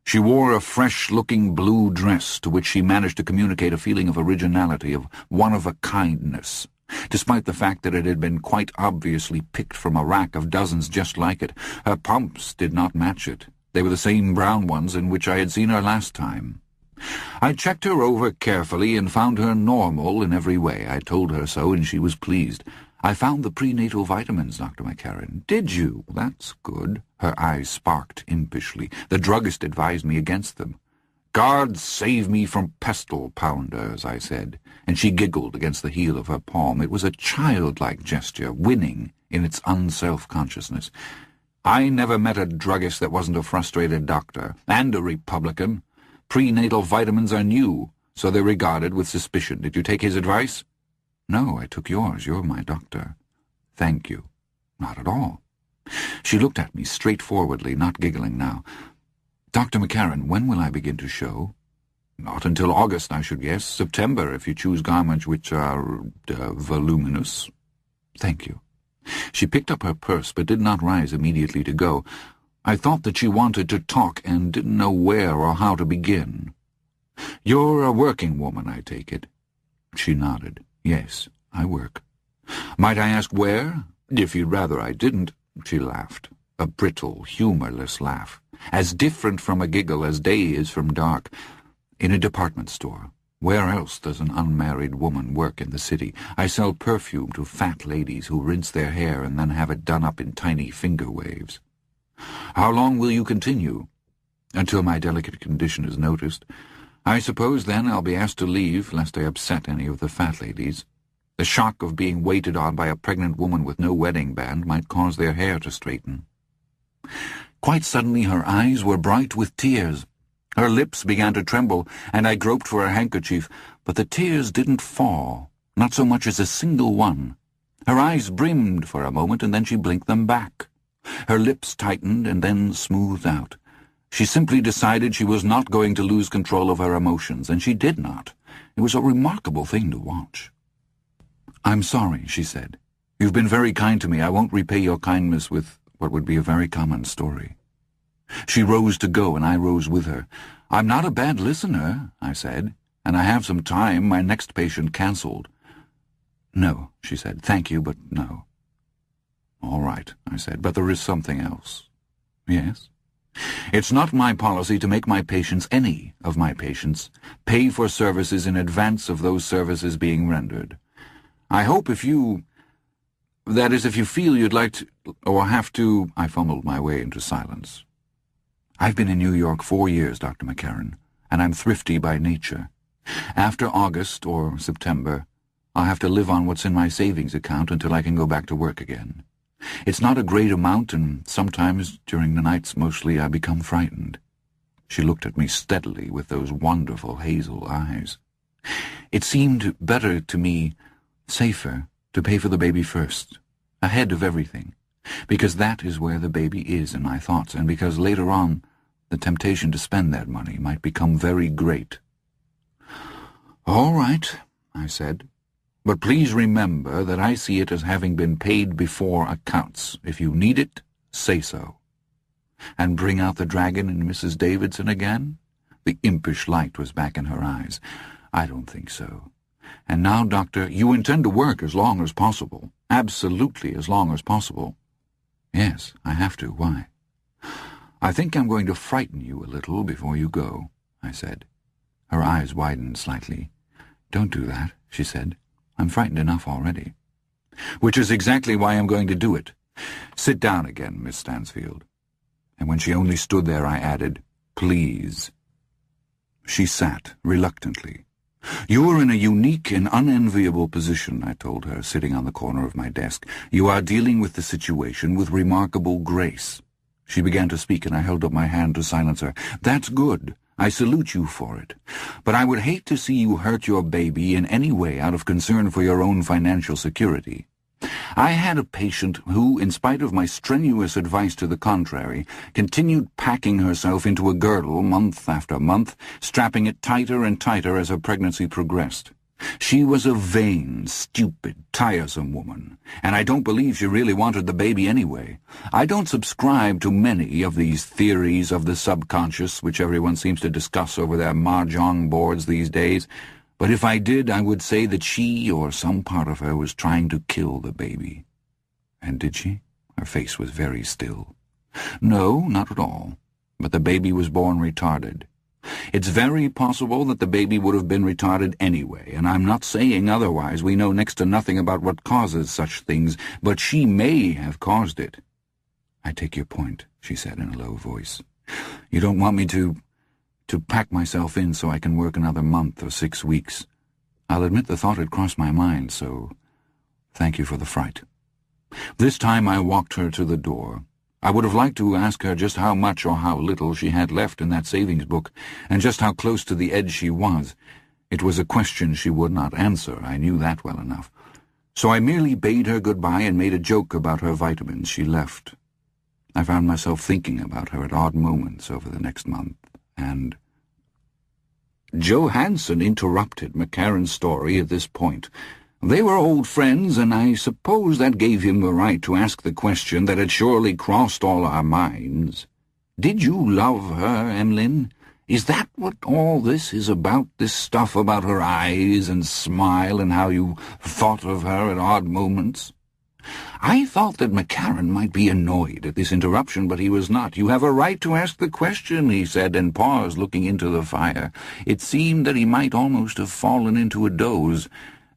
She wore a fresh-looking blue dress to which she managed to communicate a feeling of originality, of one-of-a-kindness, despite the fact that it had been quite obviously picked from a rack of dozens just like it. Her pumps did not match it. They were the same brown ones in which I had seen her last time. I checked her over carefully and found her normal in every way. I told her so, and she was pleased. I found the prenatal vitamins, Dr. McCarran. Did you? That's good. Her eyes sparked impishly. The druggist advised me against them. God save me from pestle pounders, I said, and she giggled against the heel of her palm. It was a childlike gesture, winning in its unself-consciousness. I never met a druggist that wasn't a frustrated doctor, and a Republican. Prenatal vitamins are new, so they're regarded with suspicion. Did you take his advice? No, I took yours. You're my doctor. Thank you. Not at all. She looked at me straightforwardly, not giggling now. Dr. McCarran, when will I begin to show? Not until August, I should guess. September, if you choose garments which are voluminous. Thank you. She picked up her purse, but did not rise immediately to go. I thought that she wanted to talk and didn't know where or how to begin. You're a working woman, I take it. She nodded. Yes, I work. Might I ask where? If you'd rather I didn't. She laughed. A brittle, humorless laugh, as different from a giggle as day is from dark. In a department store. Where else does an unmarried woman work in the city? I sell perfume to fat ladies who rinse their hair and then have it done up in tiny finger waves. How long will you continue? Until my delicate condition is noticed. I suppose then I'll be asked to leave, lest I upset any of the fat ladies. The shock of being waited on by a pregnant woman with no wedding band might cause their hair to straighten. Quite suddenly her eyes were bright with tears. Her lips began to tremble, and I groped for a handkerchief, but the tears didn't fall, not so much as a single one. Her eyes brimmed for a moment, and then she blinked them back. Her lips tightened and then smoothed out. She simply decided she was not going to lose control of her emotions, and she did not. It was a remarkable thing to watch. I'm sorry, she said. You've been very kind to me. I won't repay your kindness with what would be a very common story. She rose to go, and I rose with her. I'm not a bad listener, I said, and I have some time. My next patient cancelled. No, she said. Thank you, but no. All right, I said, but there is something else. Yes? It's not my policy to make my patients, any of my patients, pay for services in advance of those services being rendered. I hope if you feel you'd like to, or have to, I fumbled my way into silence. I've been in New York 4 years, Dr. McCarran, and I'm thrifty by nature. After August or September, I'll have to live on what's in my savings account until I can go back to work again. It's not a great amount, and sometimes, during the nights mostly, I become frightened. She looked at me steadily with those wonderful hazel eyes. It seemed better to me, safer, to pay for the baby first, ahead of everything, because that is where the baby is in my thoughts, and because later on the temptation to spend that money might become very great. All right, I said, but please remember that I see it as having been paid before accounts. If you need it, say so. And bring out the dragon in Mrs. Davidson again? The impish light was back in her eyes. I don't think so. And now, Doctor, you intend to work as long as possible. Absolutely as long as possible. Yes, I have to. Why? I think I'm going to frighten you a little before you go, I said. Her eyes widened slightly. Don't do that, she said. I'm frightened enough already. Which is exactly why I'm going to do it. Sit down again, Miss Stansfield. And when she only stood there, I added, Please." She sat, reluctantly. "You are in a unique and unenviable position," I told her, sitting on the corner of my desk. "You are dealing with the situation with remarkable grace." She began to speak, and I held up my hand to silence her. "That's good. I salute you for it. But I would hate to see you hurt your baby in any way out of concern for your own financial security. I had a patient who, in spite of my strenuous advice to the contrary, continued packing herself into a girdle month after month, strapping it tighter and tighter as her pregnancy progressed. She was a vain, stupid, tiresome woman, and I don't believe she really wanted the baby anyway. I don't subscribe to many of these theories of the subconscious which everyone seems to discuss over their mahjong boards these days, but if I did, I would say that she, or some part of her, was trying to kill the baby." "And did she?" Her face was very still. "No, not at all. But the baby was born retarded. It's very possible that the baby would have been retarded anyway, and I'm not saying otherwise. We know next to nothing about what causes such things, but she may have caused it." "I take your point," she said in a low voice. "You don't want me to pack myself in so I can work another month or 6 weeks. I'll admit the thought had crossed my mind, so thank you for the fright." This time I walked her to the door. I would have liked to ask her just how much or how little she had left in that savings book, and just how close to the edge she was. It was a question she would not answer, I knew that well enough. So I merely bade her goodbye and made a joke about her vitamins. She left. I found myself thinking about her at odd moments over the next month, and... Joe Hansen interrupted McCarran's story at this point. They were old friends, and I suppose that gave him the right to ask the question that had surely crossed all our minds. "Did you love her, Emlyn? Is that what all this is about, this stuff about her eyes and smile and how you thought of her at odd moments?" I thought that McCarran might be annoyed at this interruption, but he was not. "You have a right to ask the question," he said, and paused, looking into the fire. It seemed that he might almost have fallen into a doze.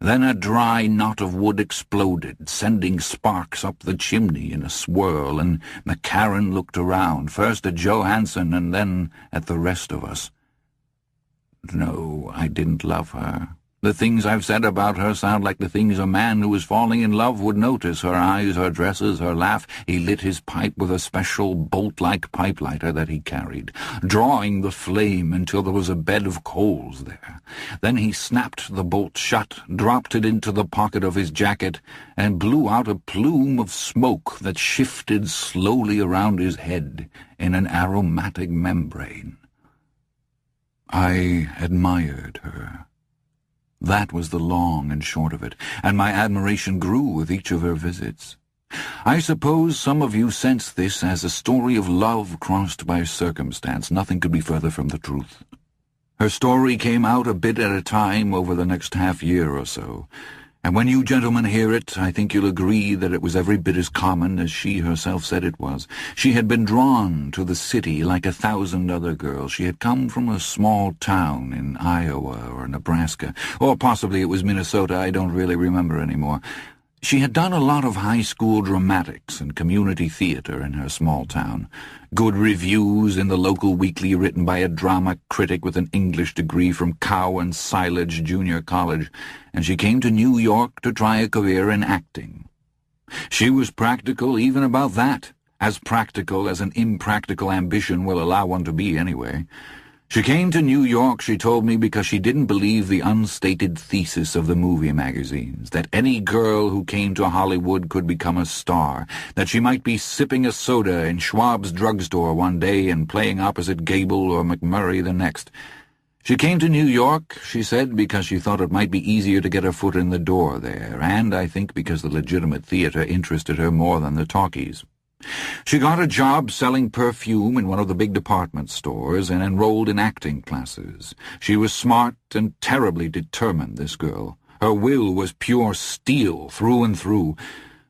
Then a dry knot of wood exploded, sending sparks up the chimney in a swirl, and McCarran looked around, first at Joe Hansen and then at the rest of us. "No, I didn't love her. The things I've said about her sound like the things a man who is falling in love would notice. Her eyes, her dresses, her laugh." He lit his pipe with a special bolt-like pipe lighter that he carried, drawing the flame until there was a bed of coals there. Then he snapped the bolt shut, dropped it into the pocket of his jacket, and blew out a plume of smoke that shifted slowly around his head in an aromatic membrane. I admired her. That was the long and short of it, and my admiration grew with each of her visits. I suppose some of you sense this as a story of love crossed by circumstance. Nothing could be further from the truth. Her story came out a bit at a time over the next half-year or so, and when you gentlemen hear it, I think you'll agree that it was every bit as common as she herself said it was. She had been drawn to the city like 1,000 other girls. She had come from a small town in Iowa or Nebraska, or possibly it was Minnesota, I don't really remember anymore. She had done a lot of high school dramatics and community theater in her small town. Good reviews in the local weekly written by a drama critic with an English degree from Cow and Silage Junior College, and she came to New York to try a career in acting. She was practical even about that, as practical as an impractical ambition will allow one to be anyway. She came to New York, she told me, because she didn't believe the unstated thesis of the movie magazines, that any girl who came to Hollywood could become a star, that she might be sipping a soda in Schwab's drugstore one day and playing opposite Gable or McMurray the next. She came to New York, she said, because she thought it might be easier to get her foot in the door there, and I think because the legitimate theater interested her more than the talkies. She got a job selling perfume in one of the big department stores and enrolled in acting classes. She was smart and terribly determined, this girl. Her will was pure steel through and through,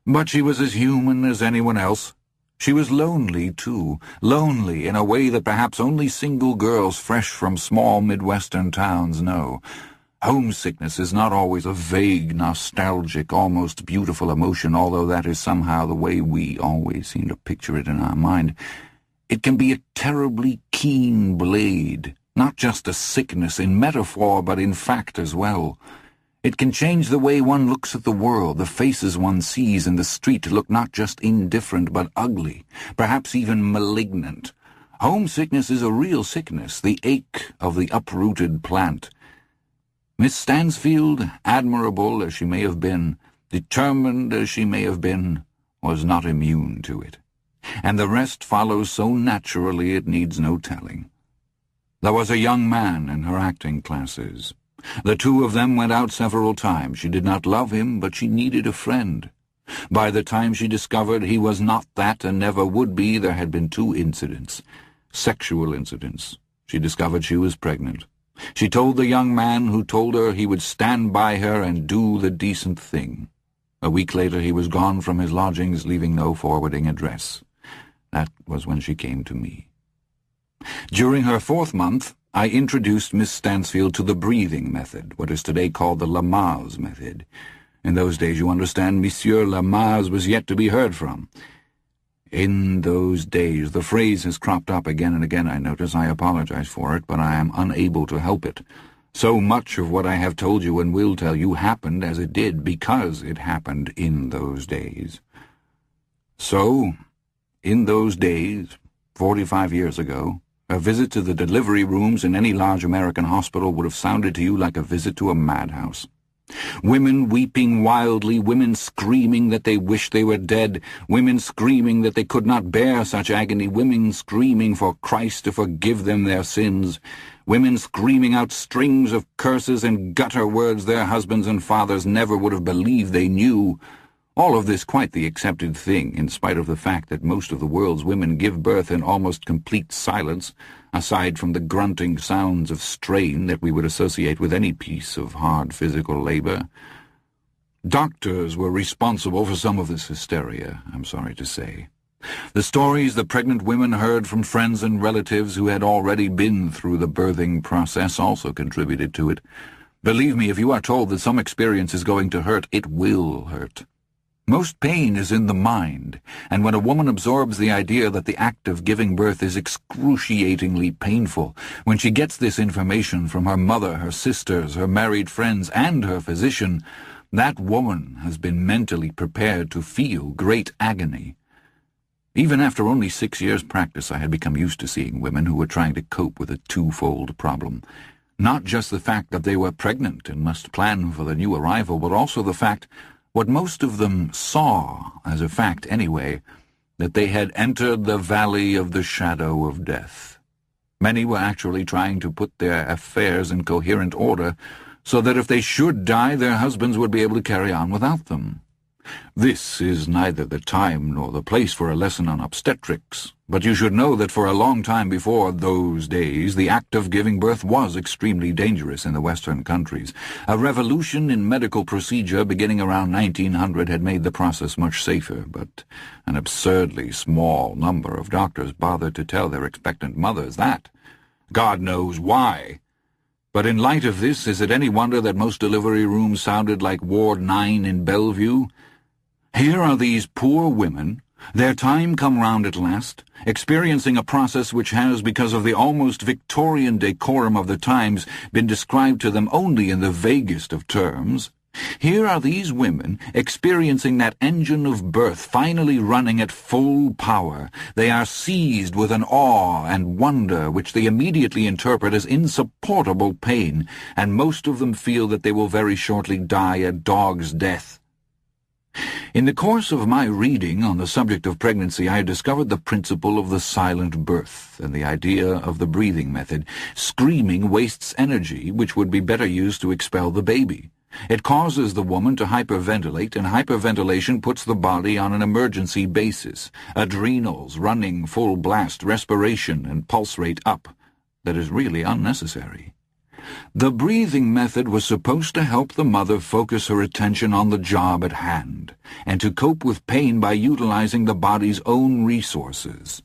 but she was as human as anyone else. She was lonely, too, lonely in a way that perhaps only single girls fresh from small Midwestern towns know. Homesickness is not always a vague, nostalgic, almost beautiful emotion, although that is somehow the way we always seem to picture it in our mind. It can be a terribly keen blade, not just a sickness in metaphor but in fact as well. It can change the way one looks at the world. The faces one sees in the street look not just indifferent but ugly, perhaps even malignant. Homesickness is a real sickness, the ache of the uprooted plant. Miss Stansfield, admirable as she may have been, determined as she may have been, was not immune to it. And the rest follows so naturally it needs no telling. There was a young man in her acting classes. The two of them went out several times. She did not love him, but she needed a friend. By the time she discovered he was not that and never would be, there had been 2 incidents. Sexual incidents. She discovered she was pregnant. She told the young man, who told her he would stand by her and do the decent thing. A week later he was gone from his lodgings, leaving no forwarding address. That was when she came to me. During her 4th month, I introduced Miss Stansfield to the breathing method, what is today called the Lamaze method. In those days, you understand, Monsieur Lamaze was yet to be heard from. In those days, the phrase has cropped up again and again, I notice. I apologize for it, but I am unable to help it. So much of what I have told you and will tell you happened as it did because it happened in those days. So, in those days, 45 years ago, a visit to the delivery rooms in any large American hospital would have sounded to you like a visit to a madhouse. Women weeping wildly, women screaming that they wished they were dead, women screaming that they could not bear such agony, women screaming for Christ to forgive them their sins, women screaming out strings of curses and gutter words their husbands and fathers never would have believed they knew. All of this quite the accepted thing, in spite of the fact that most of the world's women give birth in almost complete silence, aside from the grunting sounds of strain that we would associate with any piece of hard physical labor. Doctors were responsible for some of this hysteria, I'm sorry to say. The stories the pregnant women heard from friends and relatives who had already been through the birthing process also contributed to it. Believe me, if you are told that some experience is going to hurt, it will hurt. Most pain is in the mind, and when a woman absorbs the idea that the act of giving birth is excruciatingly painful, when she gets this information from her mother, her sisters, her married friends, and her physician, that woman has been mentally prepared to feel great agony. Even after only 6 years' practice, I had become used to seeing women who were trying to cope with a twofold problem. Not just the fact that they were pregnant and must plan for the new arrival, but also the fact, what most of them saw as a fact anyway, that they had entered the valley of the shadow of death. Many were actually trying to put their affairs in coherent order so that if they should die, their husbands would be able to carry on without them. This is neither the time nor the place for a lesson on obstetrics, but you should know that for a long time before those days, the act of giving birth was extremely dangerous in the Western countries. A revolution in medical procedure beginning around 1900 had made the process much safer, but an absurdly small number of doctors bothered to tell their expectant mothers that. God knows why. But in light of this, is it any wonder that most delivery rooms sounded like Ward 9 in Bellevue? Here are these poor women, their time come round at last, experiencing a process which has, because of the almost Victorian decorum of the times, been described to them only in the vaguest of terms. Here are these women experiencing that engine of birth finally running at full power. They are seized with an awe and wonder which they immediately interpret as insupportable pain, and most of them feel that they will very shortly die a dog's death. In the course of my reading on the subject of pregnancy, I discovered the principle of the silent birth and the idea of the breathing method. Screaming wastes energy, which would be better used to expel the baby. It causes the woman to hyperventilate, and hyperventilation puts the body on an emergency basis. Adrenals running full blast, respiration and pulse rate up. That is really unnecessary. The breathing method was supposed to help the mother focus her attention on the job at hand, and to cope with pain by utilizing the body's own resources.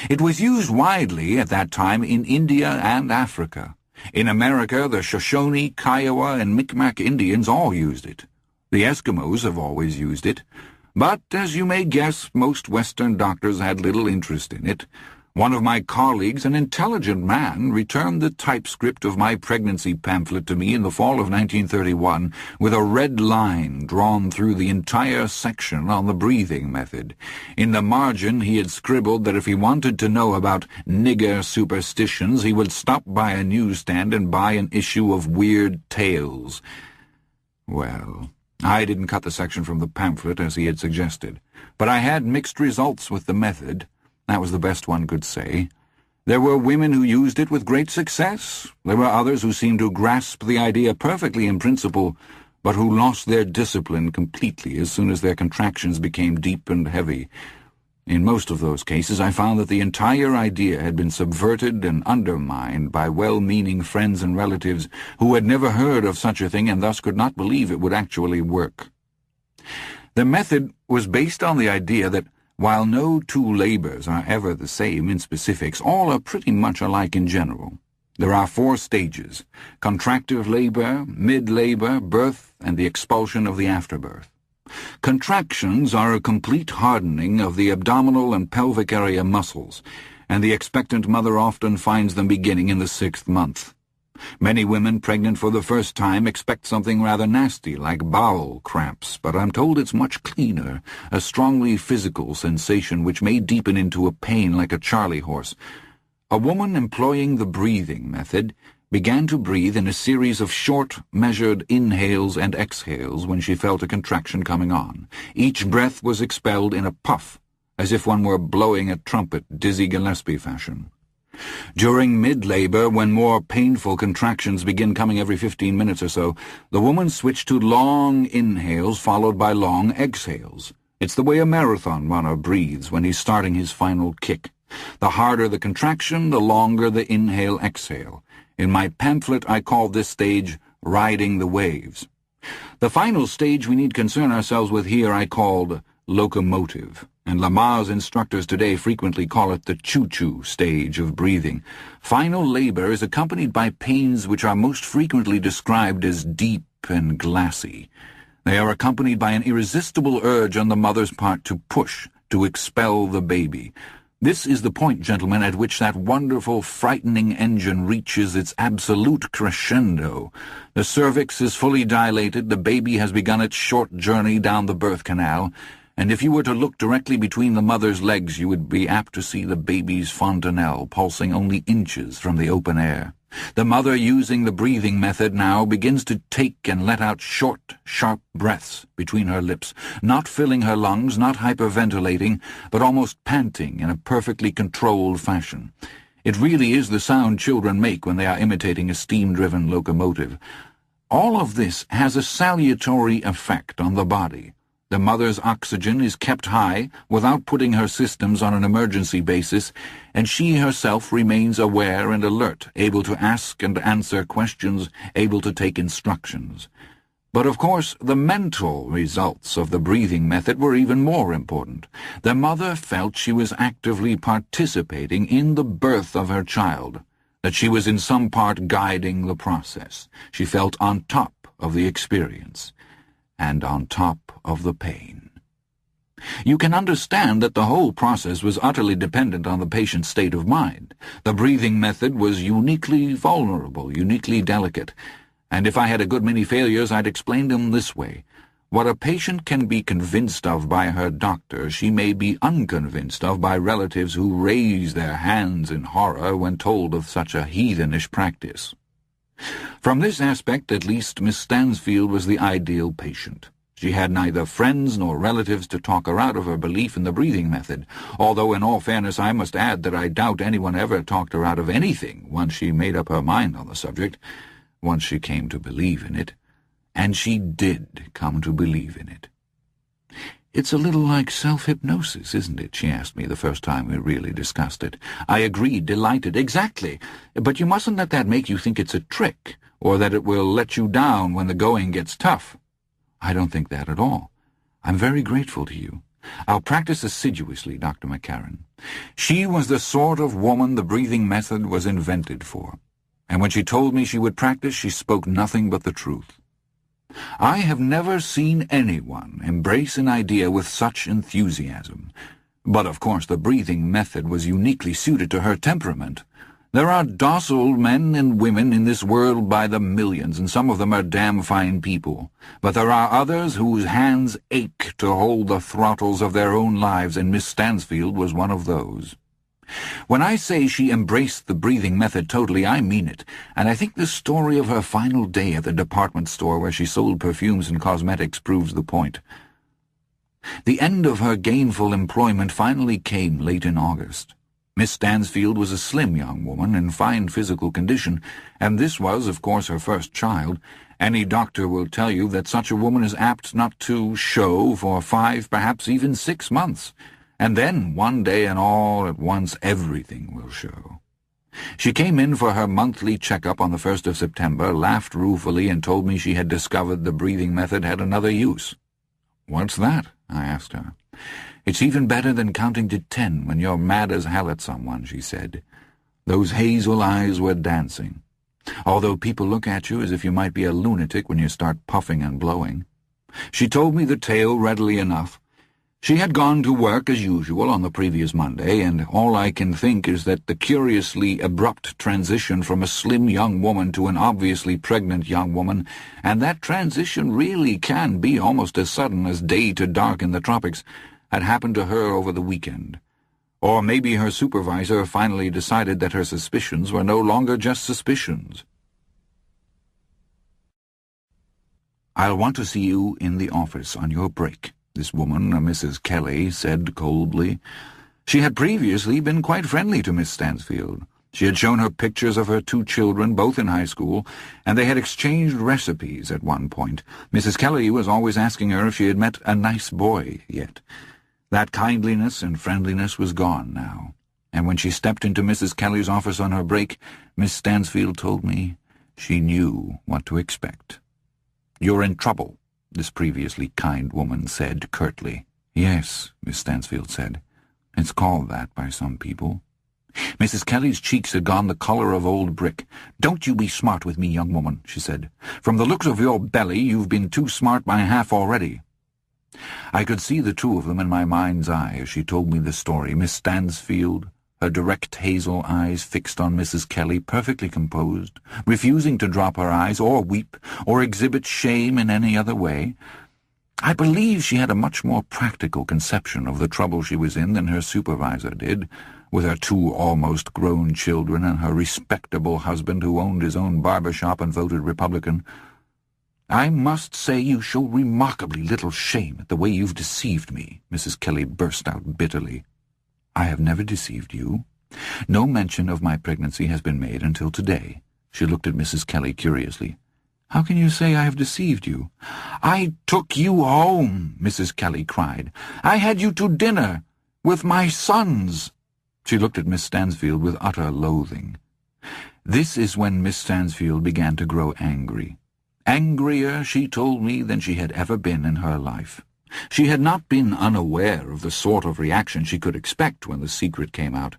It was used widely at that time in India and Africa. In America, the Shoshone, Kiowa, and Micmac Indians all used it. The Eskimos have always used it. But, as you may guess, most Western doctors had little interest in it. One of my colleagues, an intelligent man, returned the typescript of my pregnancy pamphlet to me in the fall of 1931 with a red line drawn through the entire section on the breathing method. In the margin he had scribbled that if he wanted to know about nigger superstitions, he would stop by a newsstand and buy an issue of Weird Tales. Well, I didn't cut the section from the pamphlet as he had suggested, but I had mixed results with the method. That was the best one could say. There were women who used it with great success. There were others who seemed to grasp the idea perfectly in principle, but who lost their discipline completely as soon as their contractions became deep and heavy. In most of those cases, I found that the entire idea had been subverted and undermined by well-meaning friends and relatives who had never heard of such a thing and thus could not believe it would actually work. The method was based on the idea that while no two labors are ever the same in specifics, all are pretty much alike in general. There are 4 stages: contractive labor, mid-labor, birth, and the expulsion of the afterbirth. Contractions are a complete hardening of the abdominal and pelvic area muscles, and the expectant mother often finds them beginning in the 6th month. Many women pregnant for the first time expect something rather nasty, like bowel cramps, but I'm told it's much cleaner, a strongly physical sensation which may deepen into a pain like a charley horse. A woman employing the breathing method began to breathe in a series of short, measured inhales and exhales when she felt a contraction coming on. Each breath was expelled in a puff, as if one were blowing a trumpet, Dizzy Gillespie fashion. During mid-labor, when more painful contractions begin coming every 15 minutes or so, the woman switched to long inhales followed by long exhales. It's the way a marathon runner breathes when he's starting his final kick. The harder the contraction, the longer the inhale-exhale. In my pamphlet, I called this stage riding the waves. The final stage we need concern ourselves with here I called locomotive, and Lamar's instructors today frequently call it the choo-choo stage of breathing. Final labor is accompanied by pains which are most frequently described as deep and glassy. They are accompanied by an irresistible urge on the mother's part to push, to expel the baby. This is the point, gentlemen, at which that wonderful, frightening engine reaches its absolute crescendo. The cervix is fully dilated, the baby has begun its short journey down the birth canal, and if you were to look directly between the mother's legs, you would be apt to see the baby's fontanelle pulsing only inches from the open air. The mother, using the breathing method now, begins to take and let out short, sharp breaths between her lips, not filling her lungs, not hyperventilating, but almost panting in a perfectly controlled fashion. It really is the sound children make when they are imitating a steam-driven locomotive. All of this has a salutary effect on the body. The mother's oxygen is kept high without putting her systems on an emergency basis, and she herself remains aware and alert, able to ask and answer questions, able to take instructions. But of course, the mental results of the breathing method were even more important. The mother felt she was actively participating in the birth of her child, that she was in some part guiding the process. She felt on top of the experience, and on top of the pain. You can understand that the whole process was utterly dependent on the patient's state of mind. The breathing method was uniquely vulnerable, uniquely delicate, and if I had a good many failures, I'd explain them this way. What a patient can be convinced of by her doctor, she may be unconvinced of by relatives who raise their hands in horror when told of such a heathenish practice. From this aspect, at least, Miss Stansfield was the ideal patient. She had neither friends nor relatives to talk her out of her belief in the breathing method, although in all fairness I must add that I doubt anyone ever talked her out of anything once she made up her mind on the subject, once she came to believe in it. And she did come to believe in it. "It's a little like self-hypnosis, isn't it?" she asked me the first time we really discussed it. I agreed, delighted. "Exactly. But you mustn't let that make you think it's a trick, or that it will let you down when the going gets tough." "I don't think that at all. I'm very grateful to you. I'll practice assiduously, Dr. McCarran." She was the sort of woman the breathing method was invented for, and when she told me she would practice, she spoke nothing but the truth. I have never seen anyone embrace an idea with such enthusiasm. But of course the breathing method was uniquely suited to her temperament. There are docile men and women in this world by the millions, and some of them are damn fine people. But there are others whose hands ache to hold the throttles of their own lives, and Miss Stansfield was one of those. When I say she embraced the breathing method totally, I mean it, and I think the story of her final day at the department store where she sold perfumes and cosmetics proves the point. The end of her gainful employment finally came late in August. Miss Stansfield was a slim young woman in fine physical condition, and this was, of course, her first child. Any doctor will tell you that such a woman is apt not to show for 5, perhaps even 6 months, and then one day and all at once everything will show. She came in for her monthly checkup on the 1st of September, laughed ruefully, and told me she had discovered the breathing method had another use. "What's that?" I asked her. "It's even better than counting to 10 when you're mad as hell at someone," she said. Those hazel eyes were dancing. "Although people look at you as if you might be a lunatic when you start puffing and blowing." She told me the tale readily enough. She had gone to work as usual on the previous Monday, and all I can think is that the curiously abrupt transition from a slim young woman to an obviously pregnant young woman, and that transition really can be almost as sudden as day to dark in the tropics, had happened to her over the weekend. Or maybe her supervisor finally decided that her suspicions were no longer just suspicions. "I'll want to see you in the office on your break," this woman, Mrs. Kelly, said coldly. She had previously been quite friendly to Miss Stansfield. She had shown her pictures of her 2 children, both in high school, and they had exchanged recipes at one point. Mrs. Kelly was always asking her if she had met a nice boy yet. That kindliness and friendliness was gone now, and when she stepped into Mrs. Kelly's office on her break, Miss Stansfield told me she knew what to expect. "You're in trouble," this previously kind woman said curtly. "Yes," Miss Stansfield said. "It's called that by some people." Mrs. Kelly's cheeks had gone the colour of old brick. "Don't you be smart with me, young woman," she said. "From the looks of your belly, you've been too smart by half already." I could see the 2 of them in my mind's eye as she told me the story. Miss Stansfield, her direct hazel eyes fixed on Mrs. Kelly, perfectly composed, refusing to drop her eyes or weep or exhibit shame in any other way. I believe she had a much more practical conception of the trouble she was in than her supervisor did, with her 2 almost grown children and her respectable husband who owned his own barber shop and voted Republican. "I must say you show remarkably little shame at the way you've deceived me," Mrs. Kelly burst out bitterly. "I have never deceived you. No mention of my pregnancy has been made until today." She looked at Mrs. Kelly curiously. "How can you say I have deceived you?" "I took you home," Mrs. Kelly cried. "I had you to dinner with my sons." She looked at Miss Stansfield with utter loathing. This is when Miss Stansfield began to grow angry. Angrier, she told me, than she had ever been in her life. She had not been unaware of the sort of reaction she could expect when the secret came out,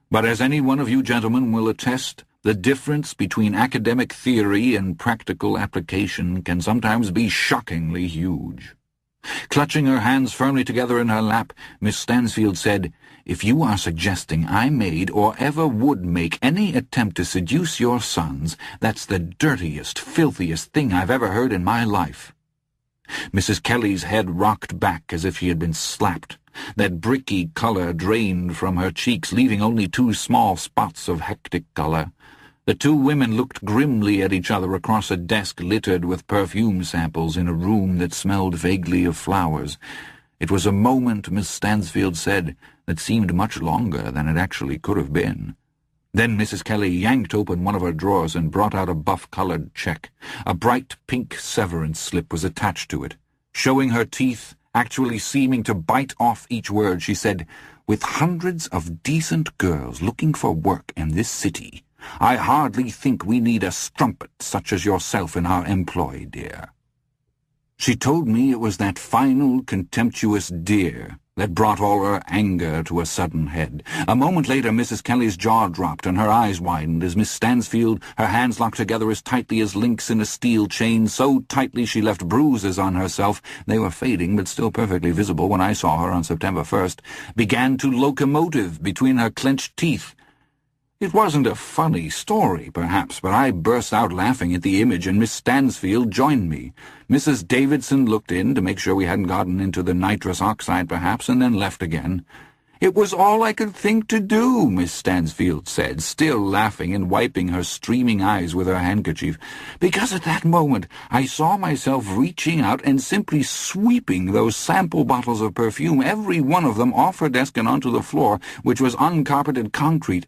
but as any one of you gentlemen will attest, the difference between academic theory and practical application can sometimes be shockingly huge. Clutching her hands firmly together in her lap, Miss Stansfield said, "If you are suggesting I made or ever would make any attempt to seduce your sons, that's the dirtiest, filthiest thing I've ever heard in my life." Mrs. Kelly's head rocked back as if she had been slapped. That bricky colour drained from her cheeks, leaving only 2 small spots of hectic colour. The 2 women looked grimly at each other across a desk littered with perfume samples in a room that smelled vaguely of flowers. It was a moment, Miss Stansfield said, that seemed much longer than it actually could have been. Then Mrs. Kelly yanked open one of her drawers and brought out a buff-coloured cheque. A bright pink severance slip was attached to it. Showing her teeth, actually seeming to bite off each word, she said, "With hundreds of decent girls looking for work in this city, I hardly think we need a strumpet such as yourself in our employ, dear." She told me it was that final, contemptuous dear that brought all her anger to a sudden head. A moment later, Mrs. Kelly's jaw dropped and her eyes widened as Miss Stansfield, her hands locked together as tightly as links in a steel chain, so tightly she left bruises on herself, they were fading but still perfectly visible when I saw her on September 1st, began to locomotive between her clenched teeth. It wasn't a funny story, perhaps, but I burst out laughing at the image, and Miss Stansfield joined me. Mrs. Davidson looked in to make sure we hadn't gotten into the nitrous oxide, perhaps, and then left again. "It was all I could think to do," Miss Stansfield said, still laughing and wiping her streaming eyes with her handkerchief, "because at that moment I saw myself reaching out and simply sweeping those sample bottles of perfume, every one of them, off her desk and onto the floor, which was uncarpeted concrete.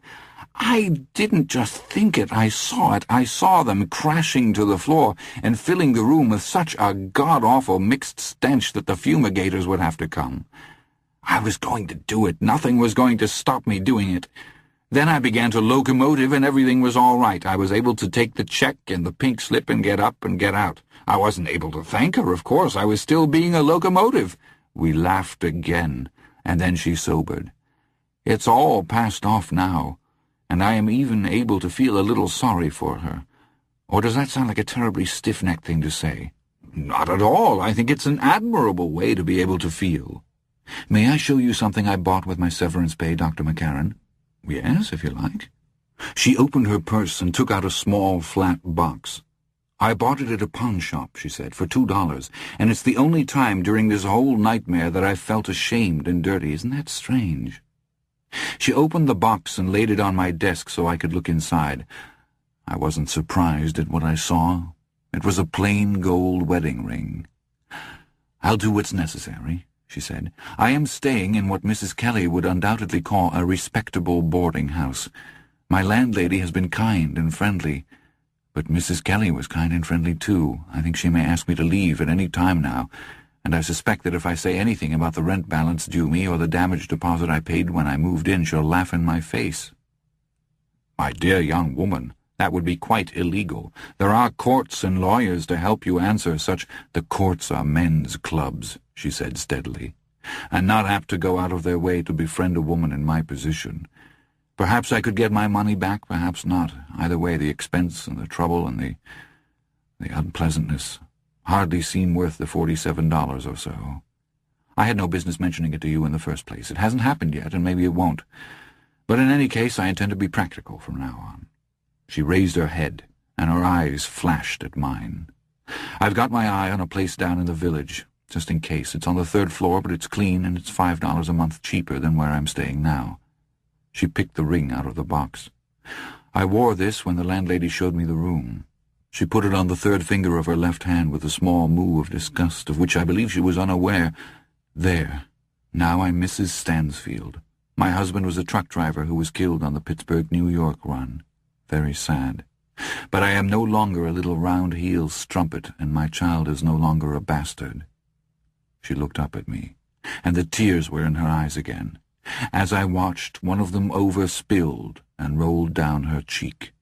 I didn't just think it, I saw it. I saw them crashing to the floor and filling the room with such a god-awful mixed stench that the fumigators would have to come. I was going to do it. Nothing was going to stop me doing it. Then I began to locomotive and everything was all right. I was able to take the check and the pink slip and get up and get out. I wasn't able to thank her, of course. I was still being a locomotive." We laughed again, and then she sobered. "It's all passed off now, and I am even able to feel a little sorry for her. Or does that sound like a terribly stiff-necked thing to say?" "Not at all. I think it's an admirable way to be able to feel." "May I show you something I bought with my severance pay, Dr. McCarran?" "Yes, if you like." She opened her purse and took out a small, flat box. "I bought it at a pawn shop," she said, "for $2, and it's the only time during this whole nightmare that I've felt ashamed and dirty. Isn't that strange?" She opened the box and laid it on my desk so I could look inside. I wasn't surprised at what I saw. It was a plain gold wedding ring. "I'll do what's necessary," she said. "I am staying in what Mrs. Kelly would undoubtedly call a respectable boarding house. My landlady has been kind and friendly, but Mrs. Kelly was kind and friendly too. I think she may ask me to leave at any time now, and I suspect that if I say anything about the rent balance due me or the damage deposit I paid when I moved in, she'll laugh in my face." "My dear young woman, that would be quite illegal. There are courts and lawyers to help you answer such—" "The courts are men's clubs," she said steadily, "and not apt to go out of their way to befriend a woman in my position. Perhaps I could get my money back, perhaps not. Either way, the expense and the trouble and the unpleasantness hardly seem worth the $47 or so. I had no business mentioning it to you in the first place. It hasn't happened yet, and maybe it won't. But in any case, I intend to be practical from now on." She raised her head, and her eyes flashed at mine. "I've got my eye on a place down in the village, just in case. It's on the 3rd floor, but it's clean, and it's $5 a month cheaper than where I'm staying now." She picked the ring out of the box. "I wore this when the landlady showed me the room." She put it on the 3rd finger of her left hand with a small moo of disgust, of which I believe she was unaware. "There. Now I'm Mrs. Stansfield. My husband was a truck driver who was killed on the Pittsburgh, New York run. Very sad. But I am no longer a little round-heel strumpet, and my child is no longer a bastard." She looked up at me, and the tears were in her eyes again. As I watched, one of them overspilled and rolled down her cheek.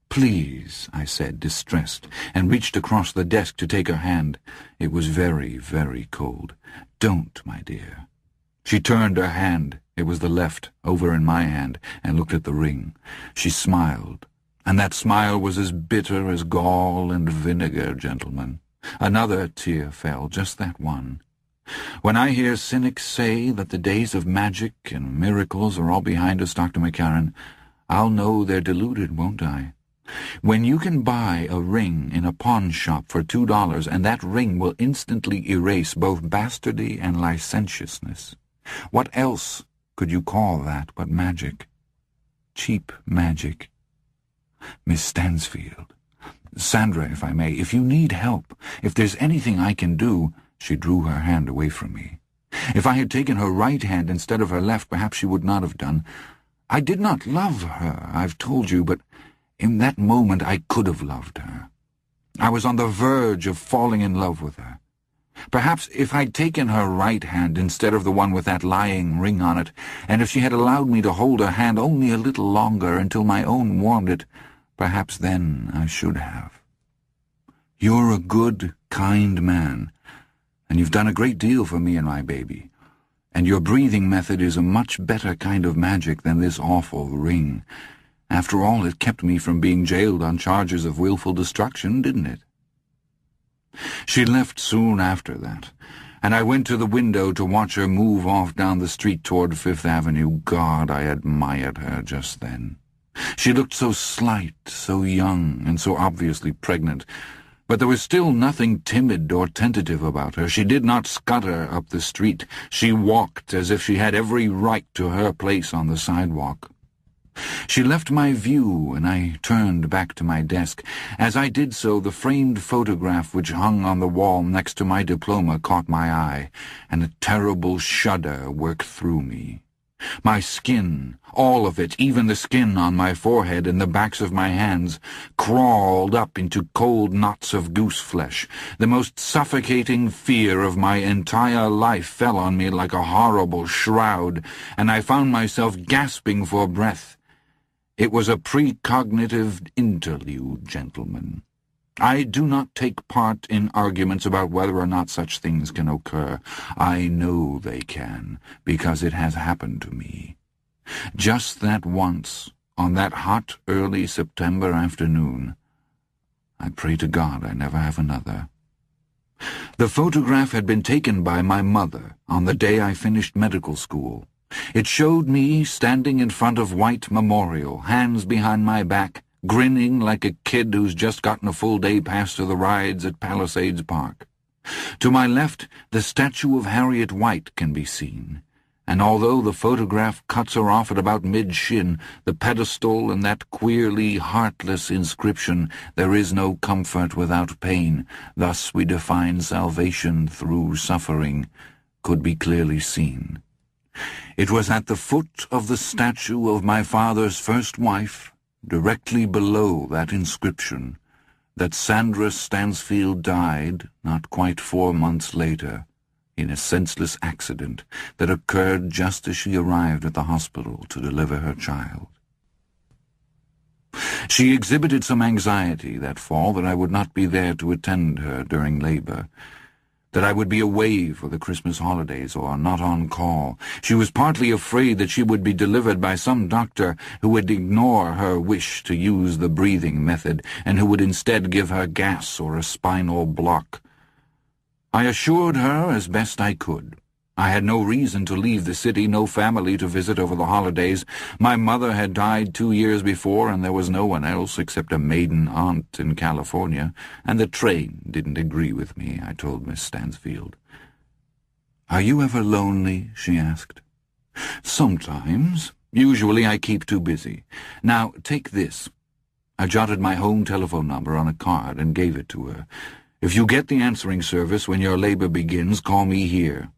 "Please," I said, distressed, and reached across the desk to take her hand. It was very, very cold. "Don't, my dear." She turned her hand, it was the left, over in my hand, and looked at the ring. She smiled, and that smile was as bitter as gall and vinegar, gentlemen. Another tear fell, just that one. When I hear cynics say that the days of magic and miracles are all behind us, Dr. McCarran, I'll know they're deluded, won't I? When you can buy a ring in a pawn shop for $2, and that ring will instantly erase both bastardy and licentiousness, what else could you call that but magic? Cheap magic. Miss Stansfield. Sandra, if I may, if you need help, if there's anything I can do—" She drew her hand away from me. "If I had taken her right hand instead of her left, perhaps she would not have done. I did not love her, I've told you, but in that moment I could have loved her. I was on the verge of falling in love with her. Perhaps if I'd taken her right hand instead of the one with that lying ring on it, and if she had allowed me to hold her hand only a little longer until my own warmed it, perhaps then I should have. You're a good, kind man, and you've done a great deal for me and my baby. And your breathing method is a much better kind of magic than this awful ring. After all, it kept me from being jailed on charges of willful destruction, didn't it?" She left soon after that, and I went to the window to watch her move off down the street toward Fifth Avenue. God, I admired her just then. She looked so slight, so young, and so obviously pregnant, but there was still nothing timid or tentative about her. She did not scutter up the street. She walked as if she had every right to her place on the sidewalk. She left my view, and I turned back to my desk. As I did so, the framed photograph which hung on the wall next to my diploma caught my eye, and a terrible shudder worked through me. My skin, all of it, even the skin on my forehead and the backs of my hands, crawled up into cold knots of goose flesh. The most suffocating fear of my entire life fell on me like a horrible shroud, and I found myself gasping for breath. It was a precognitive interlude, gentlemen. I do not take part in arguments about whether or not such things can occur. I know they can, because it has happened to me. Just that once, on that hot, early September afternoon. I pray to God I never have another. The photograph had been taken by my mother on the day I finished medical school. It showed me standing in front of White Memorial, hands behind my back, grinning like a kid who's just gotten a full day pass to the rides at Palisades Park. To my left, the statue of Harriet White can be seen, and although the photograph cuts her off at about mid-shin, the pedestal and that queerly heartless inscription, "There is no comfort without pain, thus we define salvation through suffering," could be clearly seen. It was at the foot of the statue of my father's first wife, directly below that inscription, that Sandra Stansfield died not quite 4 months later in a senseless accident that occurred just as she arrived at the hospital to deliver her child. She exhibited some anxiety that fall that I would not be there to attend her during labor, that I would be away for the Christmas holidays or not on call. She was partly afraid that she would be delivered by some doctor who would ignore her wish to use the breathing method and who would instead give her gas or a spinal block. I assured her as best I could. I had no reason to leave the city, no family to visit over the holidays. My mother had died 2 years before, and there was no one else except a maiden aunt in California, and the train didn't agree with me, I told Miss Stansfield. "Are you ever lonely?" she asked. "Sometimes. Usually I keep too busy. Now, take this." I jotted my home telephone number on a card and gave it to her. "If you get the answering service when your labor begins, call me here."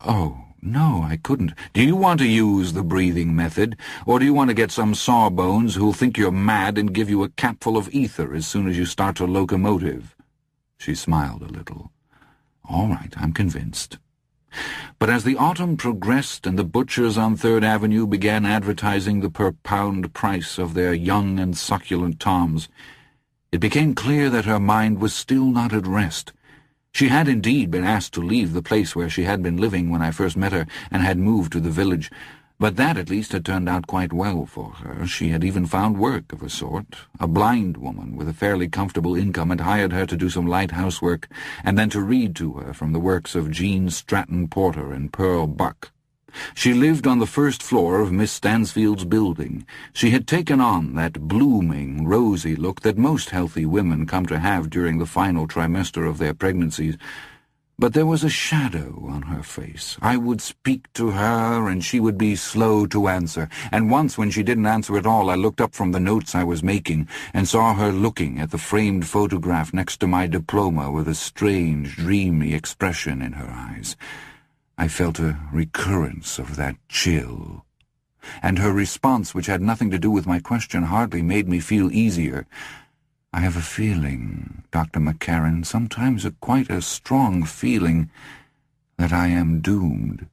"Oh, no, I couldn't." "Do you want to use the breathing method, or do you want to get some sawbones who'll think you're mad and give you a capful of ether as soon as you start to locomotive?" She smiled a little. "All right, I'm convinced." But as the autumn progressed and the butchers on 3rd Avenue began advertising the per-pound price of their young and succulent toms, it became clear that her mind was still not at rest. She had indeed been asked to leave the place where she had been living when I first met her and had moved to the village, but that at least had turned out quite well for her. She had even found work of a sort. A blind woman with a fairly comfortable income had hired her to do some light housework and then to read to her from the works of Jean Stratton Porter and Pearl Buck. She lived on the 1st floor of Miss Stansfield's building. She had taken on that blooming, rosy look that most healthy women come to have during the final trimester of their pregnancies. But there was a shadow on her face. I would speak to her, and she would be slow to answer, and once when she didn't answer at all, I looked up from the notes I was making and saw her looking at the framed photograph next to my diploma with a strange, dreamy expression in her eyes. I felt a recurrence of that chill, and her response, which had nothing to do with my question, hardly made me feel easier. "I have a feeling, Dr. McCarran, sometimes quite a strong feeling, that I am doomed."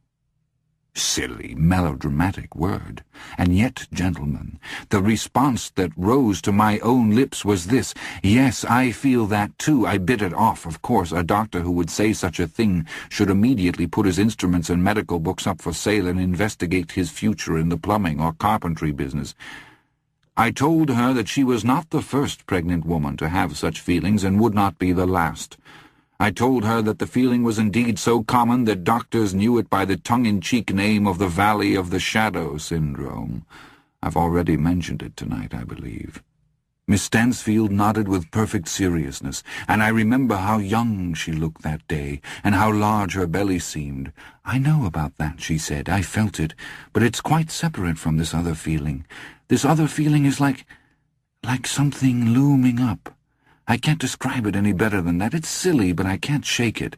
Silly, melodramatic word. And yet, gentlemen, the response that rose to my own lips was this: "Yes, I feel that too." I bit it off, of course. A doctor who would say such a thing should immediately put his instruments and medical books up for sale and investigate his future in the plumbing or carpentry business. I told her that she was not the first pregnant woman to have such feelings and would not be the last. I told her that the feeling was indeed so common that doctors knew it by the tongue-in-cheek name of the Valley of the Shadow syndrome. I've already mentioned it tonight, I believe. Miss Stansfield nodded with perfect seriousness, and I remember how young she looked that day, and how large her belly seemed. "I know about that," she said. "I felt it, but it's quite separate from this other feeling. This other feeling is like something looming up. I can't describe it any better than that. It's silly, but I can't shake it."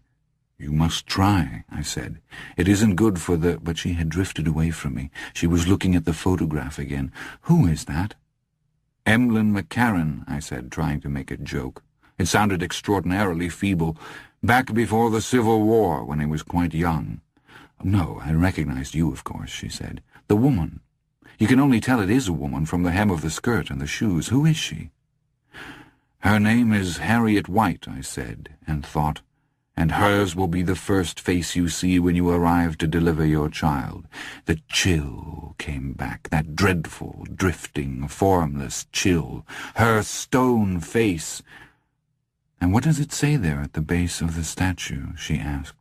"You must try," I said. "It isn't good for the—" But she had drifted away from me. She was looking at the photograph again. "Who is that?" "Emlyn McCarran," I said, trying to make a joke. It sounded extraordinarily feeble. "Back before the Civil War, when he was quite young." "No, I recognized you, of course," she said. "The woman. You can only tell it is a woman from the hem of the skirt and the shoes. Who is she?" "Her name is Harriet White," I said, and thought, "and hers will be the first face you see when you arrive to deliver your child." The chill came back, that dreadful, drifting, formless chill. Her stone face. "And what does it say there at the base of the statue?" she asked,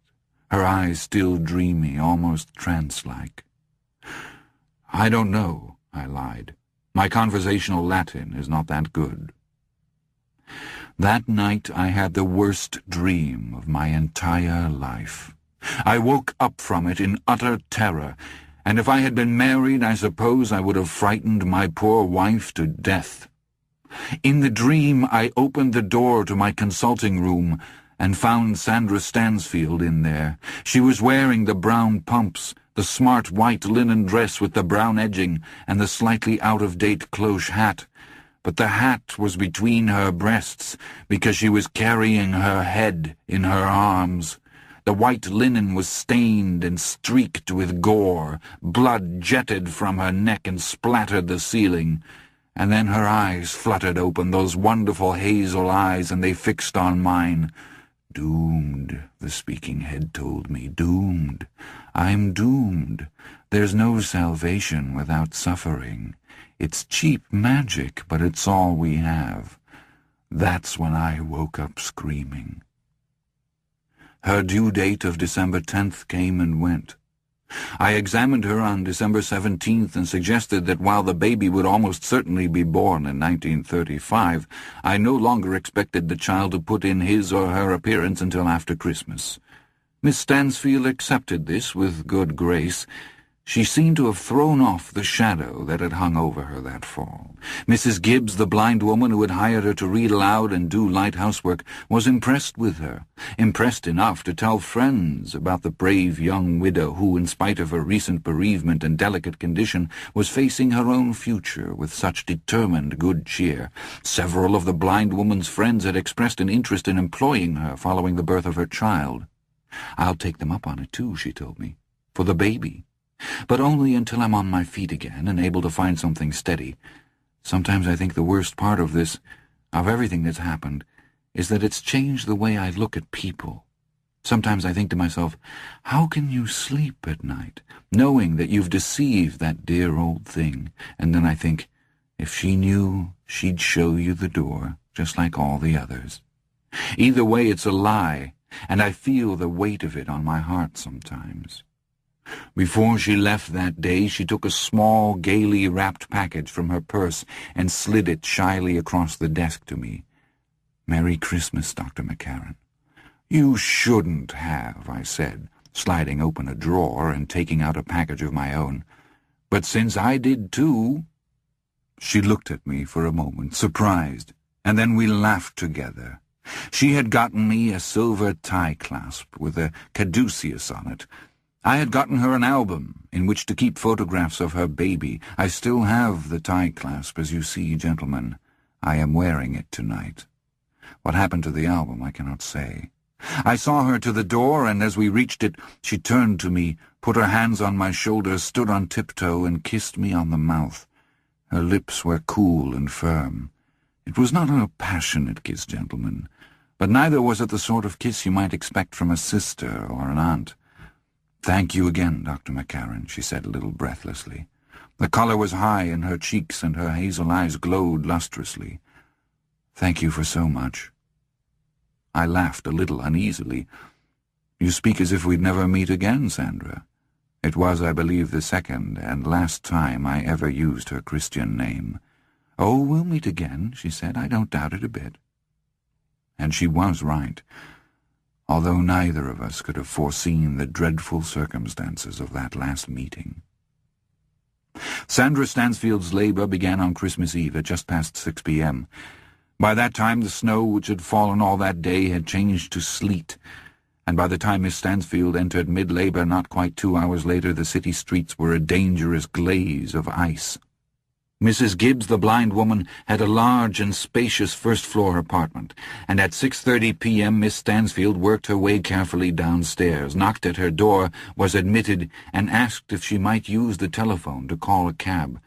her eyes still dreamy, almost trance-like. "I don't know," I lied. "My conversational Latin is not that good." That night I had the worst dream of my entire life. I woke up from it in utter terror, and if I had been married, I suppose I would have frightened my poor wife to death. In the dream I opened the door to my consulting room and found Sandra Stansfield in there. She was wearing the brown pumps, the smart white linen dress with the brown edging, and the slightly out-of-date cloche hat. But the hat was between her breasts because she was carrying her head in her arms. The white linen was stained and streaked with gore. Blood jetted from her neck and splattered the ceiling. And then her eyes fluttered open, those wonderful hazel eyes, and they fixed on mine. "Doomed," the speaking head told me. "Doomed. I'm doomed. There's no salvation without suffering. It's cheap magic, but it's all we have." That's when I woke up screaming. Her due date of December 10th came and went. I examined her on December 17th and suggested that while the baby would almost certainly be born in 1935, I no longer expected the child to put in his or her appearance until after Christmas. Miss Stansfield accepted this with good grace. She seemed to have thrown off the shadow that had hung over her that fall. Mrs. Gibbs, the blind woman who had hired her to read aloud and do light housework, was impressed with her, impressed enough to tell friends about the brave young widow who, in spite of her recent bereavement and delicate condition, was facing her own future with such determined good cheer. Several of the blind woman's friends had expressed an interest in employing her following the birth of her child. "I'll take them up on it, too," she told me, "for the baby. But only until I'm on my feet again and able to find something steady. Sometimes I think the worst part of this, of everything that's happened, is that it's changed the way I look at people. Sometimes I think to myself, how can you sleep at night, knowing that you've deceived that dear old thing? And then I think, if she knew, she'd show you the door, just like all the others. Either way, it's a lie, and I feel the weight of it on my heart sometimes." Before she left that day, she took a small, gaily wrapped package from her purse and slid it shyly across the desk to me. "Merry Christmas, Dr. McCarran." "You shouldn't have," I said, sliding open a drawer and taking out a package of my own. "But since I did too—" She looked at me for a moment, surprised, and then we laughed together. She had gotten me a silver tie clasp with a caduceus on it. I had gotten her an album in which to keep photographs of her baby. I still have the tie clasp, as you see, gentlemen. I am wearing it tonight. What happened to the album I cannot say. I saw her to the door, and as we reached it, she turned to me, put her hands on my shoulders, stood on tiptoe, and kissed me on the mouth. Her lips were cool and firm. It was not a passionate kiss, gentlemen, but neither was it the sort of kiss you might expect from a sister or an aunt. "Thank you again, Dr. McCarran," she said a little breathlessly. The colour was high in her cheeks, and her hazel eyes glowed lustrously. "Thank you for so much." I laughed a little uneasily. "You speak as if we'd never meet again, Sandra." It was, I believe, the second and last time I ever used her Christian name. "Oh, we'll meet again," she said. "I don't doubt it a bit." And she was right, although neither of us could have foreseen the dreadful circumstances of that last meeting. Sandra Stansfield's labour began on Christmas Eve at just past 6 p.m. By that time the snow which had fallen all that day had changed to sleet, and by the time Miss Stansfield entered mid-labour not quite 2 hours later, the city streets were a dangerous glaze of ice. Mrs. Gibbs, the blind woman, had a large and spacious first-floor apartment, and at 6:30 p.m. Miss Stansfield worked her way carefully downstairs, knocked at her door, was admitted, and asked if she might use the telephone to call a cab.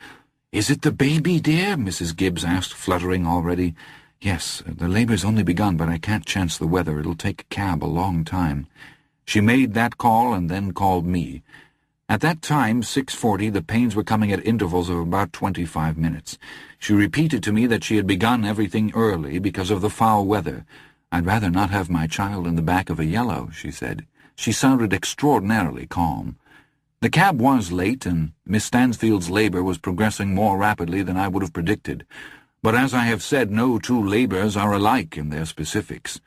"Is it the baby, dear?" Mrs. Gibbs asked, fluttering already. "Yes, the labour's only begun, but I can't chance the weather. It'll take a cab a long time." She made that call and then called me. At that time, 6:40, the pains were coming at intervals of about 25 minutes. She repeated to me that she had begun everything early because of the foul weather. "I'd rather not have my child in the back of a yellow," she said. She sounded extraordinarily calm. The cab was late, and Miss Stansfield's labour was progressing more rapidly than I would have predicted. But as I have said, no two labours are alike in their specifics.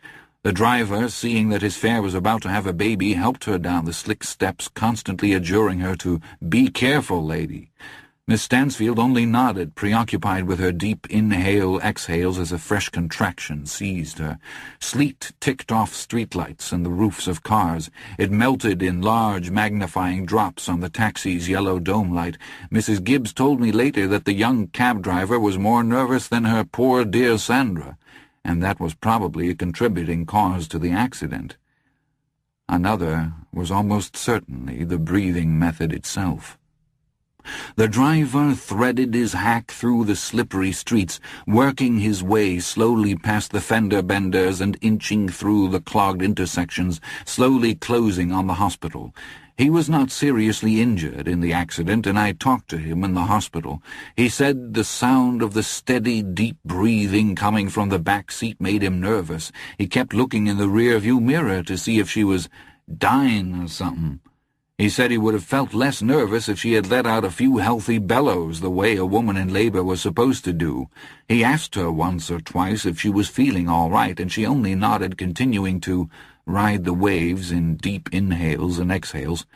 The driver, seeing that his fare was about to have a baby, helped her down the slick steps, constantly adjuring her to "Be careful, lady." Miss Stansfield only nodded, preoccupied with her deep inhale-exhales as a fresh contraction seized her. Sleet ticked off streetlights and the roofs of cars. It melted in large magnifying drops on the taxi's yellow dome light. Mrs. Gibbs told me later that the young cab driver was more nervous than her poor dear Sandra, and that was probably a contributing cause to the accident. Another was almost certainly the breathing method itself. The driver threaded his hack through the slippery streets, working his way slowly past the fender benders and inching through the clogged intersections, slowly closing on the hospital. He was not seriously injured in the accident, and I talked to him in the hospital. He said the sound of the steady, deep breathing coming from the back seat made him nervous. He kept looking in the rear-view mirror to see if she was dying or something. He said he would have felt less nervous if she had let out a few healthy bellows the way a woman in labor was supposed to do. He asked her once or twice if she was feeling all right, and she only nodded, continuing to ride the waves in deep inhales and exhales.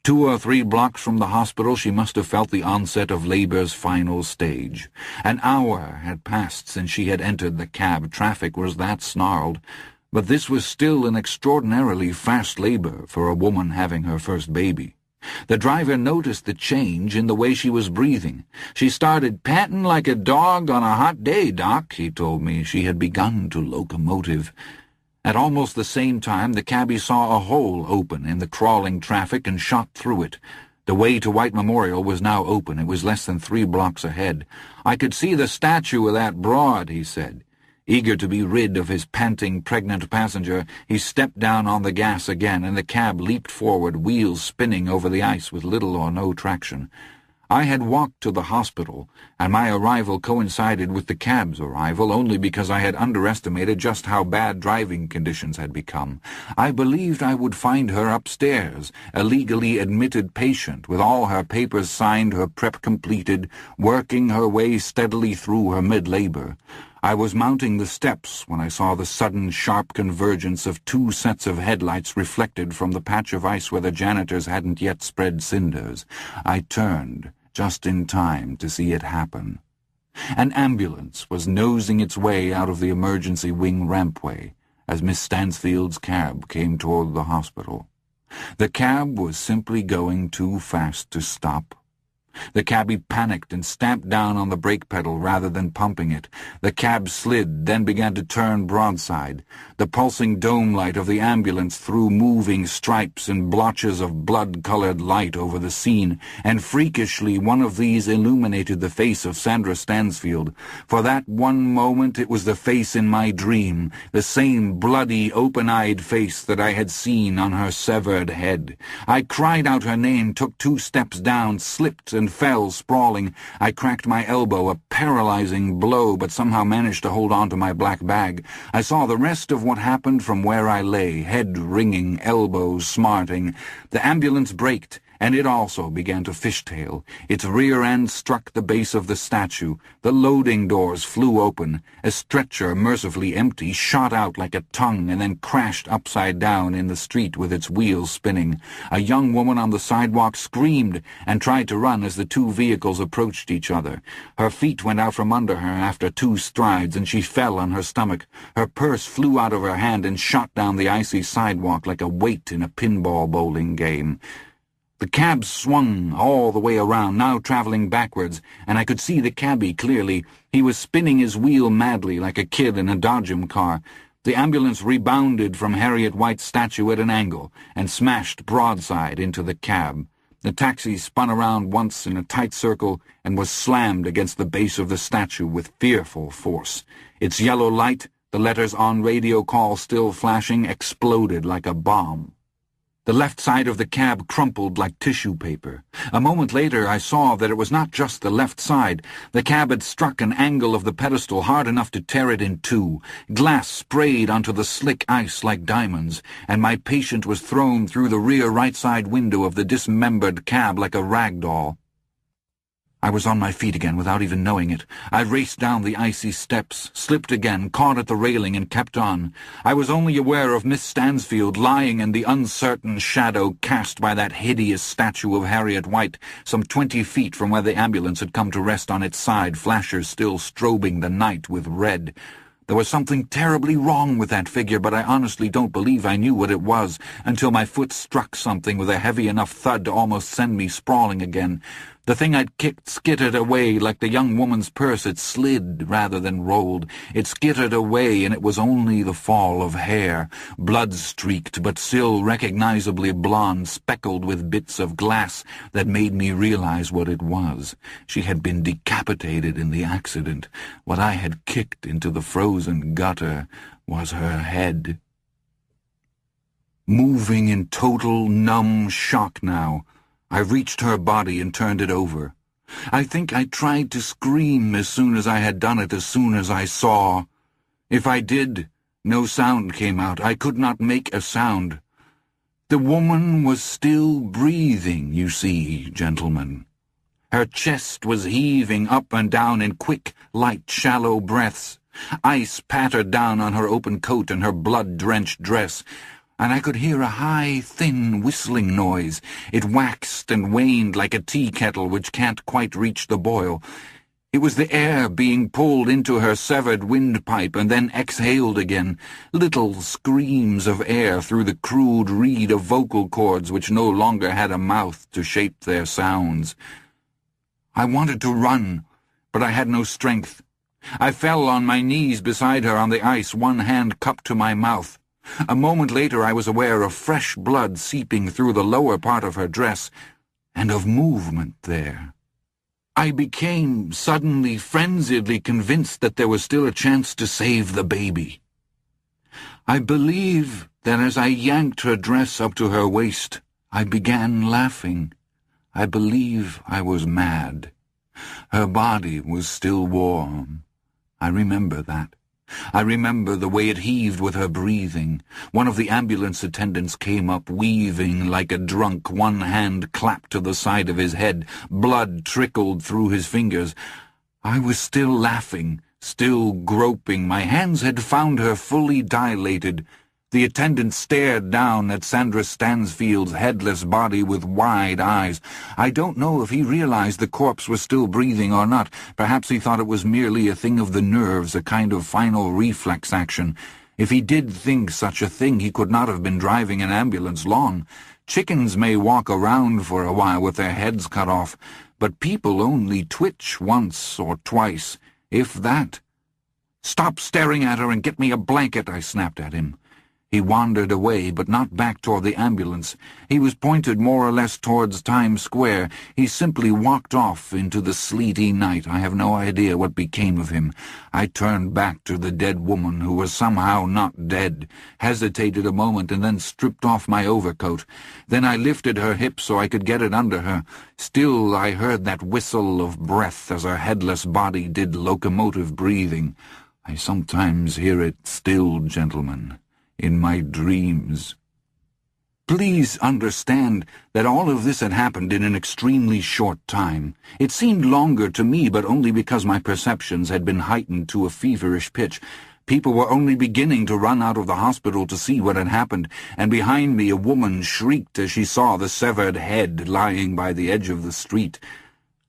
2 or 3 blocks from the hospital she must have felt the onset of labor's final stage. An hour had passed since she had entered the cab. Traffic was that snarled. But this was still an extraordinarily fast labor for a woman having her first baby. The driver noticed the change in the way she was breathing. "She started panting like a dog on a hot day, Doc," he told me. She had begun to locomotive. At almost the same time, the cabby saw a hole open in the crawling traffic and shot through it. The way to White Memorial was now open. It was less than 3 blocks ahead. "I could see the statue of that broad," he said. Eager to be rid of his panting, pregnant passenger, he stepped down on the gas again, and the cab leaped forward, wheels spinning over the ice with little or no traction. I had walked to the hospital, and my arrival coincided with the cab's arrival only because I had underestimated just how bad driving conditions had become. I believed I would find her upstairs, a legally admitted patient, with all her papers signed, her prep completed, working her way steadily through her mid-labor. I was mounting the steps when I saw the sudden sharp convergence of 2 sets of headlights reflected from the patch of ice where the janitors hadn't yet spread cinders. I turned just in time to see it happen. An ambulance was nosing its way out of the emergency wing rampway as Miss Stansfield's cab came toward the hospital. The cab was simply going too fast to stop. The cabbie panicked and stamped down on the brake pedal rather than pumping it. The cab slid, then began to turn broadside. The pulsing dome light of the ambulance threw moving stripes and blotches of blood-colored light over the scene, and freakishly one of these illuminated the face of Sandra Stansfield. For that one moment it was the face in my dream, the same bloody, open-eyed face that I had seen on her severed head. I cried out her name, took 2 steps down, slipped and fell sprawling. I cracked my elbow, a paralyzing blow, but somehow managed to hold on to my black bag. I saw the rest of what happened from where I lay, head ringing, elbows smarting. The ambulance braked, and it also began to fishtail. Its rear end struck the base of the statue. The loading doors flew open. A stretcher, mercifully empty, shot out like a tongue and then crashed upside down in the street with its wheels spinning. A young woman on the sidewalk screamed and tried to run as the 2 vehicles approached each other. Her feet went out from under her after 2 strides, and she fell on her stomach. Her purse flew out of her hand and shot down the icy sidewalk like a weight in a pinball bowling game. The cab swung all the way around, now traveling backwards, and I could see the cabbie clearly. He was spinning his wheel madly like a kid in a dodgem car. The ambulance rebounded from Harriet White's statue at an angle and smashed broadside into the cab. The taxi spun around once in a tight circle and was slammed against the base of the statue with fearful force. Its yellow light, the letters on radio call still flashing, exploded like a bomb. The left side of the cab crumpled like tissue paper. A moment later I saw that it was not just the left side. The cab had struck an angle of the pedestal hard enough to tear it in 2. Glass sprayed onto the slick ice like diamonds, and my patient was thrown through the rear right side window of the dismembered cab like a rag doll. I was on my feet again without even knowing it. I raced down the icy steps, slipped again, caught at the railing, and kept on. I was only aware of Miss Stansfield lying in the uncertain shadow cast by that hideous statue of Harriet White, some 20 feet from where the ambulance had come to rest on its side, flashers still strobing the night with red. There was something terribly wrong with that figure, but I honestly don't believe I knew what it was until my foot struck something with a heavy enough thud to almost send me sprawling again. The thing I'd kicked skittered away like the young woman's purse. It slid rather than rolled. It skittered away, and it was only the fall of hair, blood-streaked but still recognizably blonde, speckled with bits of glass, that made me realize what it was. She had been decapitated in the accident. What I had kicked into the frozen gutter was her head. Moving in total numb shock now, I reached her body and turned it over. I think I tried to scream as soon as I had done it, as soon as I saw. If I did, no sound came out. I could not make a sound. The woman was still breathing, you see, gentlemen. Her chest was heaving up and down in quick, light, shallow breaths. Ice pattered down on her open coat and her blood-drenched dress, and I could hear a high, thin whistling noise. It waxed and waned like a tea kettle which can't quite reach the boil. It was the air being pulled into her severed windpipe and then exhaled again, little screams of air through the crude reed of vocal cords which no longer had a mouth to shape their sounds. I wanted to run, but I had no strength. I fell on my knees beside her on the ice, one hand cupped to my mouth. A moment later I was aware of fresh blood seeping through the lower part of her dress, and of movement there. I became suddenly frenziedly convinced that there was still a chance to save the baby. I believe that as I yanked her dress up to her waist, I began laughing. I believe I was mad. Her body was still warm. I remember that. I remember the way it heaved with her breathing. One of the ambulance attendants came up, weaving like a drunk, one hand clapped to the side of his head. Blood trickled through his fingers. I was still laughing, still groping. My hands had found her fully dilated. The attendant stared down at Sandra Stansfield's headless body with wide eyes. I don't know if he realized the corpse was still breathing or not. Perhaps he thought it was merely a thing of the nerves, a kind of final reflex action. If he did think such a thing, he could not have been driving an ambulance long. Chickens may walk around for a while with their heads cut off, but people only twitch once or twice, if that. "Stop staring at her and get me a blanket," I snapped at him. He wandered away, but not back toward the ambulance. He was pointed more or less towards Times Square. He simply walked off into the sleety night. I have no idea what became of him. I turned back to the dead woman, who was somehow not dead, hesitated a moment, and then stripped off my overcoat. Then I lifted her hip so I could get it under her. Still I heard that whistle of breath as her headless body did locomotive breathing. I sometimes hear it still, gentlemen, in my dreams. Please understand that all of this had happened in an extremely short time. It seemed longer to me, but only because my perceptions had been heightened to a feverish pitch. People were only beginning to run out of the hospital to see what had happened, and behind me a woman shrieked as she saw the severed head lying by the edge of the street.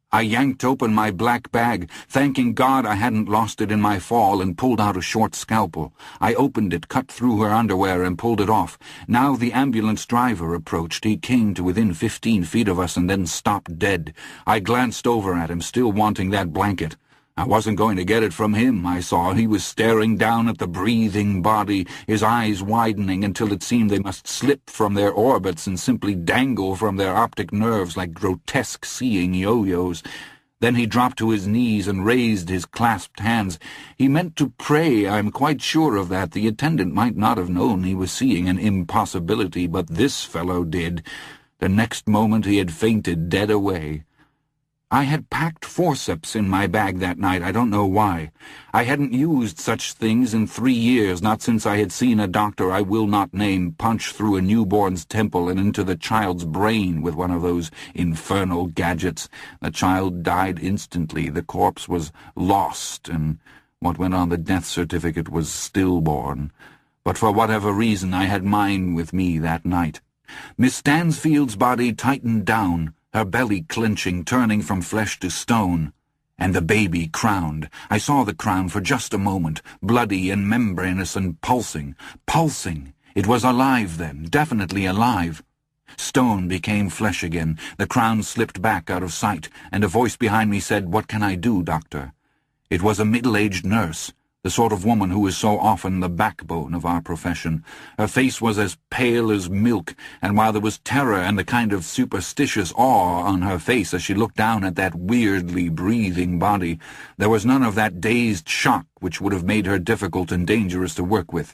I yanked open my black bag, thanking God I hadn't lost it in my fall, and pulled out a short scalpel. I opened it, cut through her underwear, and pulled it off. Now the ambulance driver approached. He came to within 15 feet of us and then stopped dead. I glanced over at him, still wanting that blanket. I wasn't going to get it from him, I saw. He was staring down at the breathing body, his eyes widening until it seemed they must slip from their orbits and simply dangle from their optic nerves like grotesque seeing yo-yos. Then he dropped to his knees and raised his clasped hands. He meant to pray, I'm quite sure of that. The attendant might not have known he was seeing an impossibility, but this fellow did. The next moment he had fainted dead away. I had packed forceps in my bag that night. I don't know why. I hadn't used such things in 3 years, not since I had seen a doctor I will not name punch through a newborn's temple and into the child's brain with one of those infernal gadgets. The child died instantly. The corpse was lost, and what went on the death certificate was stillborn. But for whatever reason, I had mine with me that night. Miss Stansfield's body tightened down, her belly clenching, turning from flesh to stone. And the baby crowned. I saw the crown for just a moment, bloody and membranous and pulsing. Pulsing! It was alive then, definitely alive. Stone became flesh again. The crown slipped back out of sight, and a voice behind me said, "What can I do, doctor?" It was a middle-aged nurse, the sort of woman who is so often the backbone of our profession. Her face was as pale as milk, and while there was terror and the kind of superstitious awe on her face as she looked down at that weirdly breathing body, there was none of that dazed shock which would have made her difficult and dangerous to work with.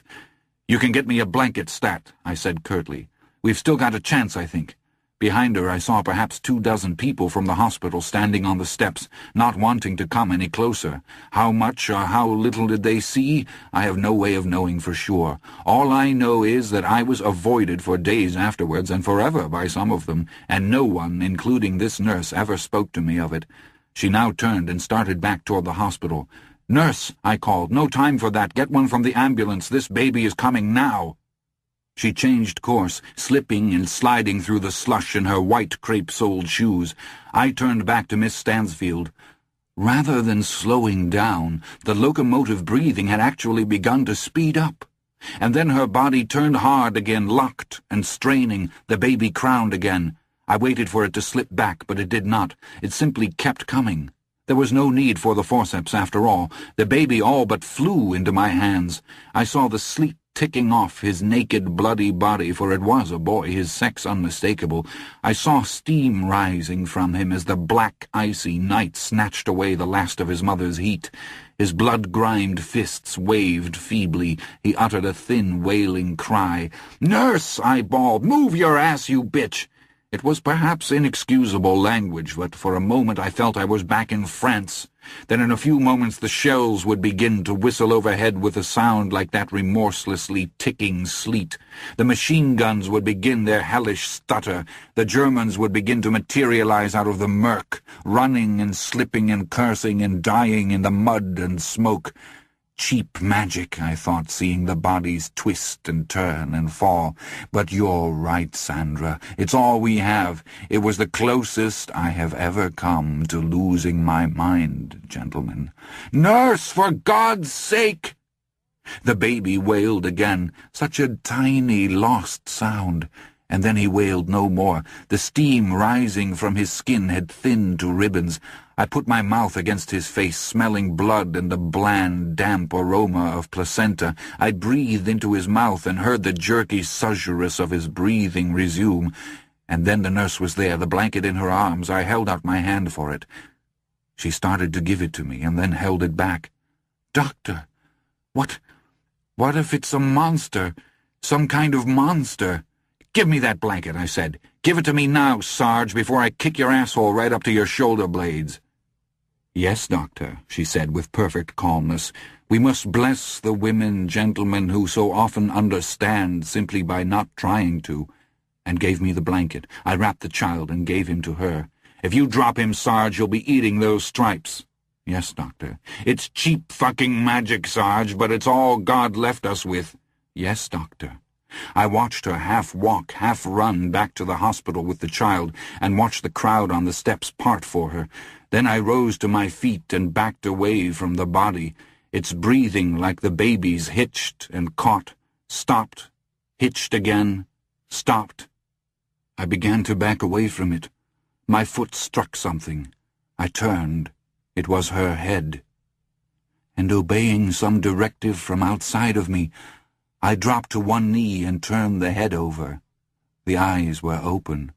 "You can get me a blanket, Stat," I said curtly. "We've still got a chance, I think." Behind her I saw perhaps 24 people from the hospital standing on the steps, not wanting to come any closer. How much or how little did they see? I have no way of knowing for sure. All I know is that I was avoided for days afterwards and forever by some of them, and no one, including this nurse, ever spoke to me of it. She now turned and started back toward the hospital. "Nurse," I called, "no time for that. Get one from the ambulance. This baby is coming now." She changed course, slipping and sliding through the slush in her white crepe-soled shoes. I turned back to Miss Stansfield. Rather than slowing down, the locomotive breathing had actually begun to speed up. And then her body turned hard again, locked and straining, the baby crowned again. I waited for it to slip back, but it did not. It simply kept coming. There was no need for the forceps, after all. The baby all but flew into my hands. I saw the sleep ticking off his naked, bloody body, for it was a boy, his sex unmistakable. I saw steam rising from him as the black, icy night snatched away the last of his mother's heat. His blood-grimed fists waved feebly. He uttered a thin, wailing cry. "Nurse!" I bawled. "Move your ass, you bitch!" It was perhaps inexcusable language, but for a moment I felt I was back in France. Then in a few moments the shells would begin to whistle overhead with a sound like that remorselessly ticking sleet. The machine guns would begin their hellish stutter. The Germans would begin to materialize out of the murk, running and slipping and cursing and dying in the mud and smoke. Cheap magic, I thought, seeing the bodies twist and turn and fall. But you're right, Sandra. It's all we have. It was the closest I have ever come to losing my mind, gentlemen. "Nurse, for God's sake!" The baby wailed again, such a tiny, lost sound. And then he wailed no more. The steam rising from his skin had thinned to ribbons. I put my mouth against his face, smelling blood and the bland, damp aroma of placenta. I breathed into his mouth and heard the jerky susurrus of his breathing resume. And then the nurse was there, the blanket in her arms. I held out my hand for it. She started to give it to me and then held it back. "Doctor, what if it's a monster? Some kind of monster?" "Give me that blanket," I said. "Give it to me now, Sarge, before I kick your asshole right up to your shoulder blades." "Yes, Doctor," she said with perfect calmness. "We must bless the women, gentlemen, who so often understand simply by not trying to," and gave me the blanket. I wrapped the child and gave him to her. "If you drop him, Sarge, you'll be eating those stripes." "Yes, Doctor." "It's cheap fucking magic, Sarge, but it's all God left us with." "Yes, Doctor." I watched her half walk, half run back to the hospital with the child, and watched the crowd on the steps part for her. Then I rose to my feet and backed away from the body. Its breathing like the baby's hitched and caught, stopped, hitched again, stopped. I began to back away from it. My foot struck something. I turned. It was her head. And obeying some directive from outside of me, I dropped to one knee and turned the head over. The eyes were open,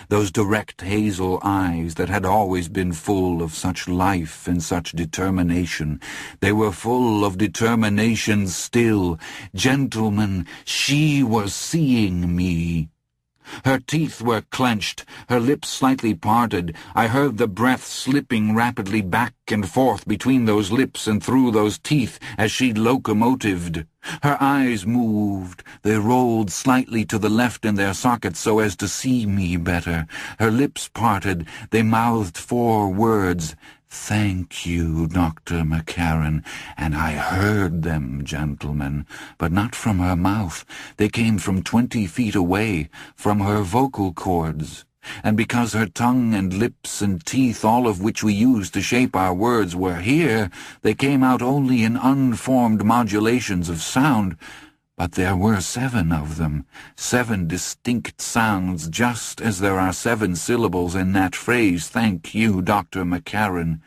those direct hazel eyes that had always been full of such life and such determination. They were full of determination still. Gentlemen, she was seeing me. Her teeth were clenched, her lips slightly parted. I heard the breath slipping rapidly back and forth between those lips and through those teeth as she locomotived. Her eyes moved. They rolled slightly to the left in their sockets so as to see me better. Her lips parted. They mouthed 4 words. "Thank you, Dr. McCarran," and I heard them, gentlemen, but not from her mouth. They came from 20 feet away, from her vocal cords. And because her tongue and lips and teeth, all of which we use to shape our words, were here, they came out only in unformed modulations of sound. But there were 7 of them, 7 distinct sounds, just as there are 7 syllables in that phrase, "Thank you, Dr. McCarran."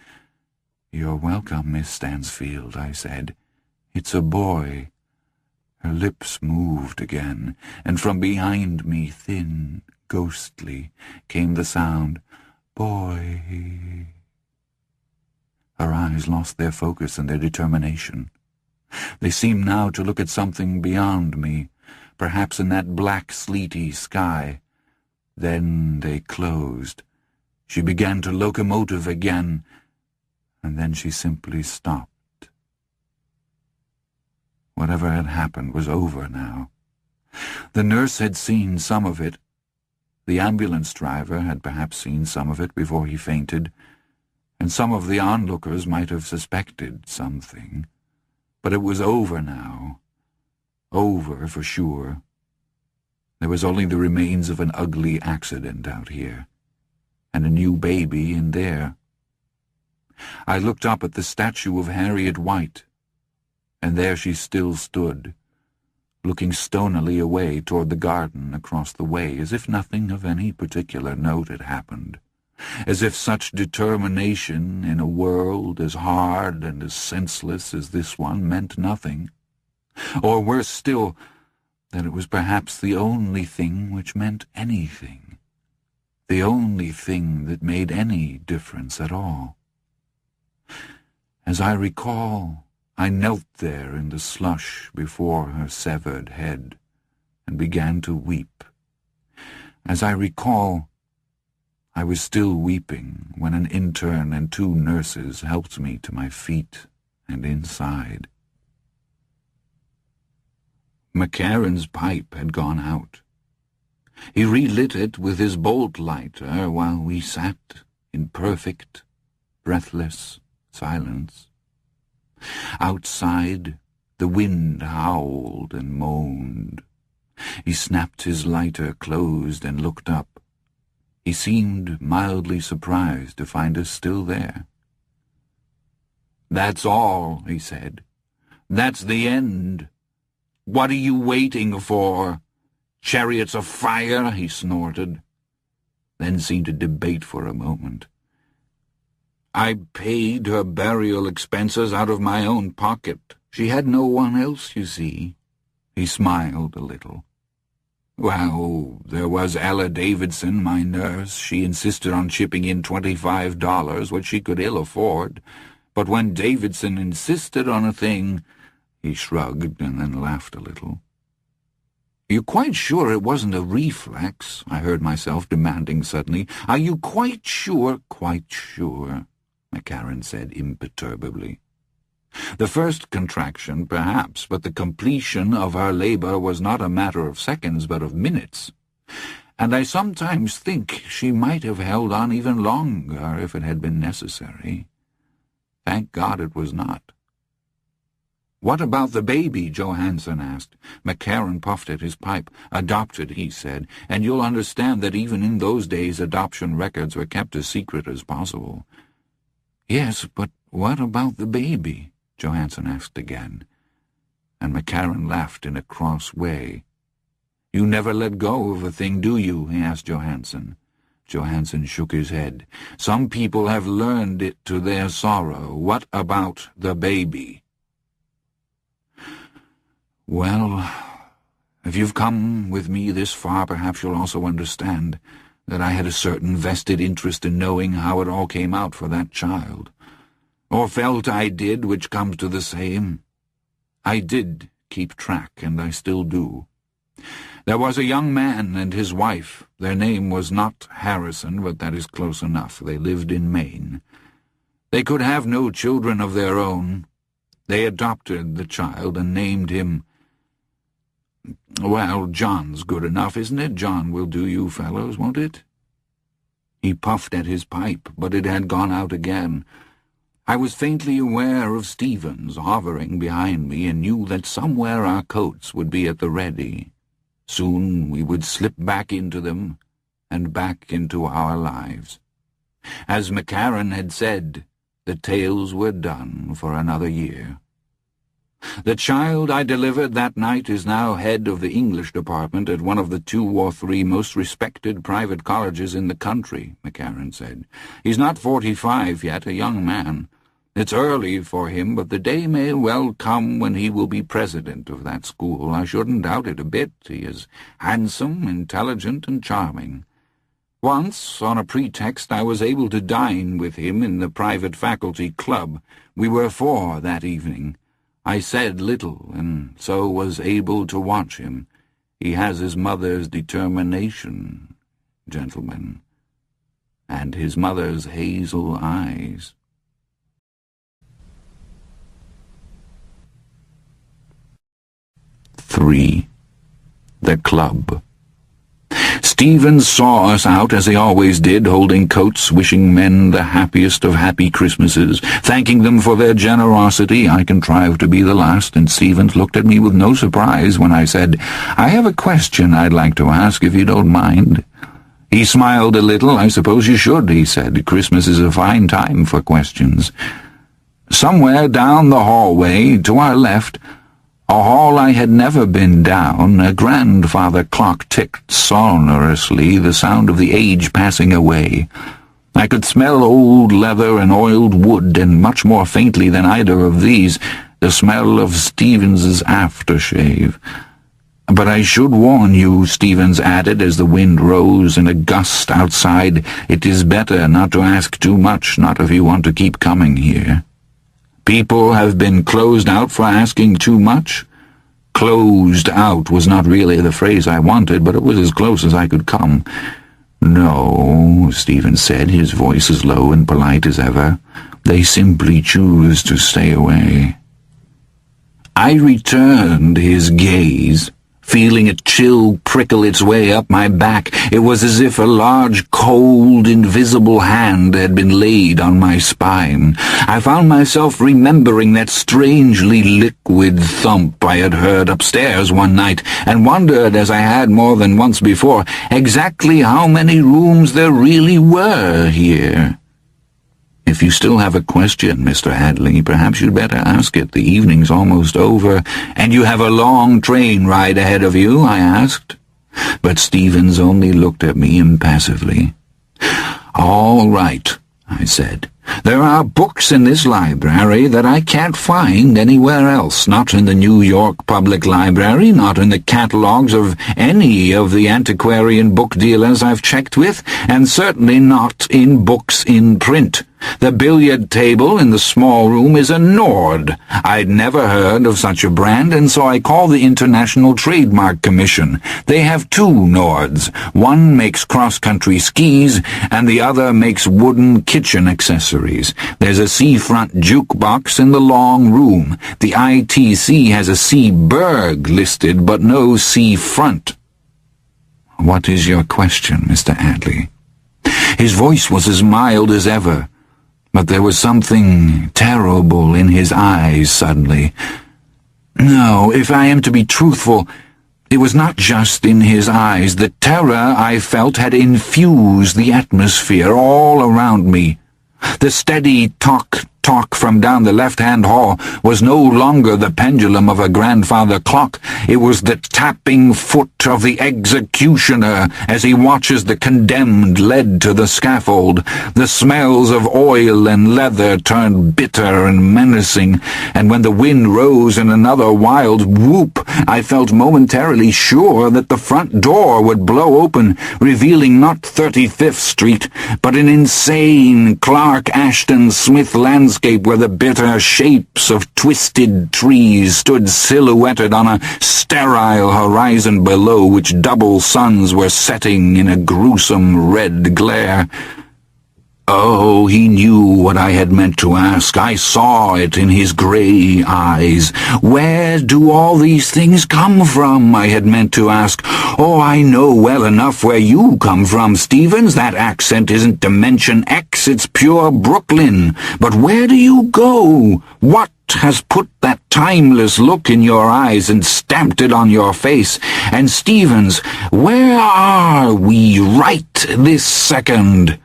"You're welcome, Miss Stansfield," I said. "It's a boy." Her lips moved again, and from behind me, thin, ghostly, came the sound, "Boy." Her eyes lost their focus and their determination. They seemed now to look at something beyond me, perhaps in that black, sleety sky. Then they closed. She began to locomotive again, and then she simply stopped. Whatever had happened was over now. The nurse had seen some of it. The ambulance driver had perhaps seen some of it before he fainted, and some of the onlookers might have suspected something. But it was over now. Over for sure. There was only the remains of an ugly accident out here, and a new baby in there. I looked up at the statue of Harriet White, and there she still stood, looking stonily away toward the garden across the way, as if nothing of any particular note had happened, as if such determination in a world as hard and as senseless as this one meant nothing, or worse still, that it was perhaps the only thing which meant anything, the only thing that made any difference at all. As I recall, I knelt there in the slush before her severed head and began to weep. As I recall, I was still weeping when an intern and 2 nurses helped me to my feet and inside. McCarran's pipe had gone out. He relit it with his bolt lighter while we sat in perfect, breathless silence. Outside, the wind howled and moaned. He snapped his lighter closed and looked up. He seemed mildly surprised to find us still there. "That's all," he said. "That's the end. What are you waiting for? Chariots of fire, he snorted, then seemed to debate for a moment. I paid her burial expenses out of my own pocket. She had no one else, you see. He smiled a little. Well, there was Ella Davidson, my nurse. She insisted on chipping in $25, which she could ill afford. But when Davidson insisted on a thing, he shrugged and then laughed a little. Are you quite sure it wasn't a reflex? I heard myself demanding suddenly. Are you quite sure? Quite sure, McCarran said imperturbably. The first contraction, perhaps, but the completion of her labor was not a matter of seconds, but of minutes. And I sometimes think she might have held on even longer if it had been necessary. Thank God it was not. What about the baby? Johansen asked. McCarran puffed at his pipe. Adopted, he said, and you'll understand that even in those days adoption records were kept as secret as possible. Yes, but what about the baby? Johansen asked again, and McCarran laughed in a cross way. You never let go of a thing, do you? He asked Johansen. Johansen shook his head. Some people have learned it to their sorrow. What about the baby? Well, if you've come with me this far, perhaps you'll also understand that I had a certain vested interest in knowing how it all came out for that child. Or felt I did, which comes to the same. I did keep track, and I still do. There was a young man and his wife. Their name was not Harrison, but that is close enough. They lived in Maine. They could have no children of their own. They adopted the child and named him... Well, John's good enough, isn't it? John will do you fellows, won't it? He puffed at his pipe, but it had gone out again. I was faintly aware of Stevens hovering behind me and knew that somewhere our coats would be at the ready. Soon we would slip back into them and back into our lives. As McCarran had said, the tales were done for another year. The child I delivered that night is now head of the English department at one of the 2 or 3 most respected private colleges in the country, McCarran said. He's not 45 yet, a young man. It's early for him, but the day may well come when he will be president of that school. I shouldn't doubt it a bit. He is handsome, intelligent, and charming. Once, on a pretext, I was able to dine with him in the private faculty club. We were 4 that evening. I said little, and so was able to watch him. He has his mother's determination, gentlemen, and his mother's hazel eyes. 3. The Club. Stevens saw us out, as he always did, holding coats, wishing men the happiest of happy Christmases, thanking them for their generosity. I contrived to be the last, and Stevens looked at me with no surprise when I said, I have a question I'd like to ask, if you don't mind. He smiled a little. I suppose you should, he said. Christmas is a fine time for questions. Somewhere down the hallway, to our left, a hall I had never been down, a grandfather clock ticked sonorously, the sound of the age passing away. I could smell old leather and oiled wood, and much more faintly than either of these, the smell of Stevens's aftershave. But I should warn you, Stevens added as the wind rose in a gust outside, it is better not to ask too much, not if you want to keep coming here. People have been closed out for asking too much. Closed out was not really the phrase I wanted, but it was as close as I could come. No, Stevens said, his voice as low and polite as ever. They simply choose to stay away. I returned his gaze, feeling a chill prickle its way up my back. It was as if a large, cold, invisible hand had been laid on my spine. I found myself remembering that strangely liquid thump I had heard upstairs one night, and wondered, as I had more than once before, exactly how many rooms there really were here. If you still have a question, Mr. Hadley, perhaps you'd better ask it. The evening's almost over, and you have a long train ride ahead of you, I asked. But Stevens only looked at me impassively. "All right," I said. "There are books in this library that I can't find anywhere else, not in the New York Public Library, not in the catalogues of any of the antiquarian book dealers I've checked with, and certainly not in books in print. The billiard table in the small room is a Nord. I'd never heard of such a brand, and so I called the International Trademark Commission. They have two Nords. One makes cross-country skis, and the other makes wooden kitchen accessories. There's a seafront jukebox in the long room. The ITC has a Seaberg listed, but no seafront." "What is your question, Mr. Adley?" His voice was as mild as ever, but there was something terrible in his eyes suddenly. No, if I am to be truthful, it was not just in his eyes. The terror I felt had infused the atmosphere all around me. The steady talk from down the left-hand hall was no longer the pendulum of a grandfather clock. It was the tapping foot of the executioner as he watches the condemned led to the scaffold. The smells of oil and leather turned bitter and menacing, and when the wind rose in another wild whoop, I felt momentarily sure that the front door would blow open, revealing not 35th Street, but an insane Clark Ashton Smith landscape where the bitter shapes of twisted trees stood silhouetted on a sterile horizon below which double suns were setting in a gruesome red glare. Oh, he knew what I had meant to ask. I saw it in his grey eyes. "Where do all these things come from?" I had meant to ask. "Oh, I know well enough where you come from, Stevens. That accent isn't Dimension X, it's pure Brooklyn. But where do you go? What has put that timeless look in your eyes and stamped it on your face? And Stevens, where are we right this second?"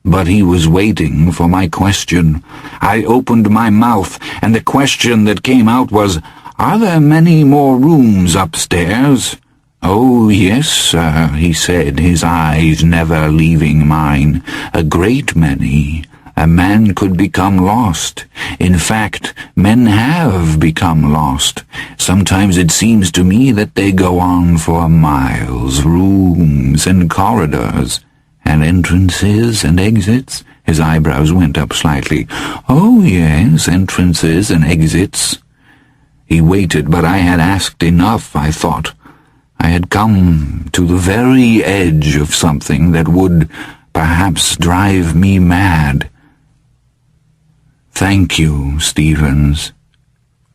But he was waiting for my question. I opened my mouth, and the question that came out was, "Are there many more rooms upstairs?" "Oh, yes, sir," he said, his eyes never leaving mine. "A great many. A man could become lost. In fact, men have become lost. Sometimes it seems to me that they go on for miles, rooms and corridors. And entrances and exits?" His eyebrows went up slightly. "Oh, yes, entrances and exits." He waited, but I had asked enough, I thought. I had come to the very edge of something that would perhaps drive me mad. "Thank you, Stevens."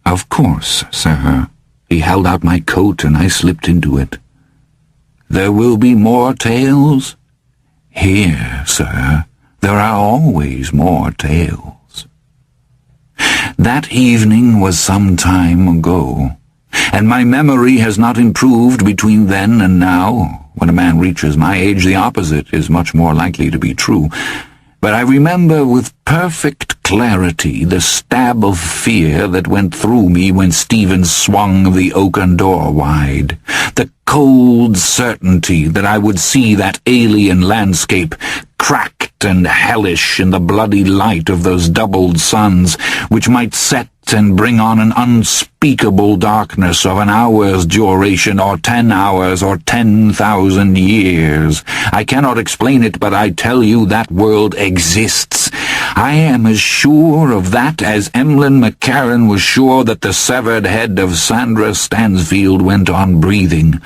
"Of course, sir." He held out my coat, and I slipped into it. "There will be more tales?" "Here, sir, there are always more tales." That evening was some time ago, and my memory has not improved between then and now. When a man reaches my age, the opposite is much more likely to be true. But I remember with perfect clarity the stab of fear that went through me when Stevens swung the oaken door wide. The cold certainty that I would see that alien landscape cracked and hellish in the bloody light of those doubled suns, which might set and bring on an unspeakable darkness of an hour's duration, or 10 hours, or 10,000 years. I cannot explain it, but I tell you that world exists. I am as sure of that as Emlyn McCarran was sure that the severed head of Sandra Stansfield went on breathing.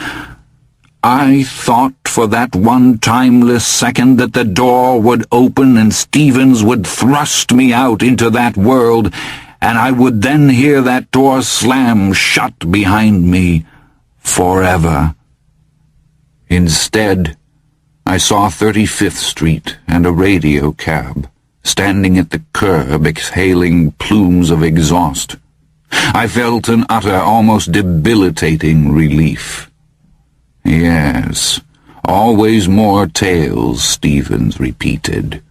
I thought for that one timeless second that the door would open and Stevens would thrust me out into that world, and I would then hear that door slam shut behind me forever. Instead, I saw 35th Street and a radio cab, standing at the curb exhaling plumes of exhaust. I felt an utter, almost debilitating relief. Yes, always more tales, Stevens repeated.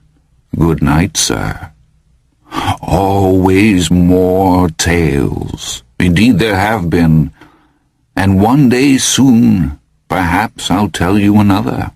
Good night, sir. Always more tales. Indeed there have been, and one day soon Perhaps I'll tell you another.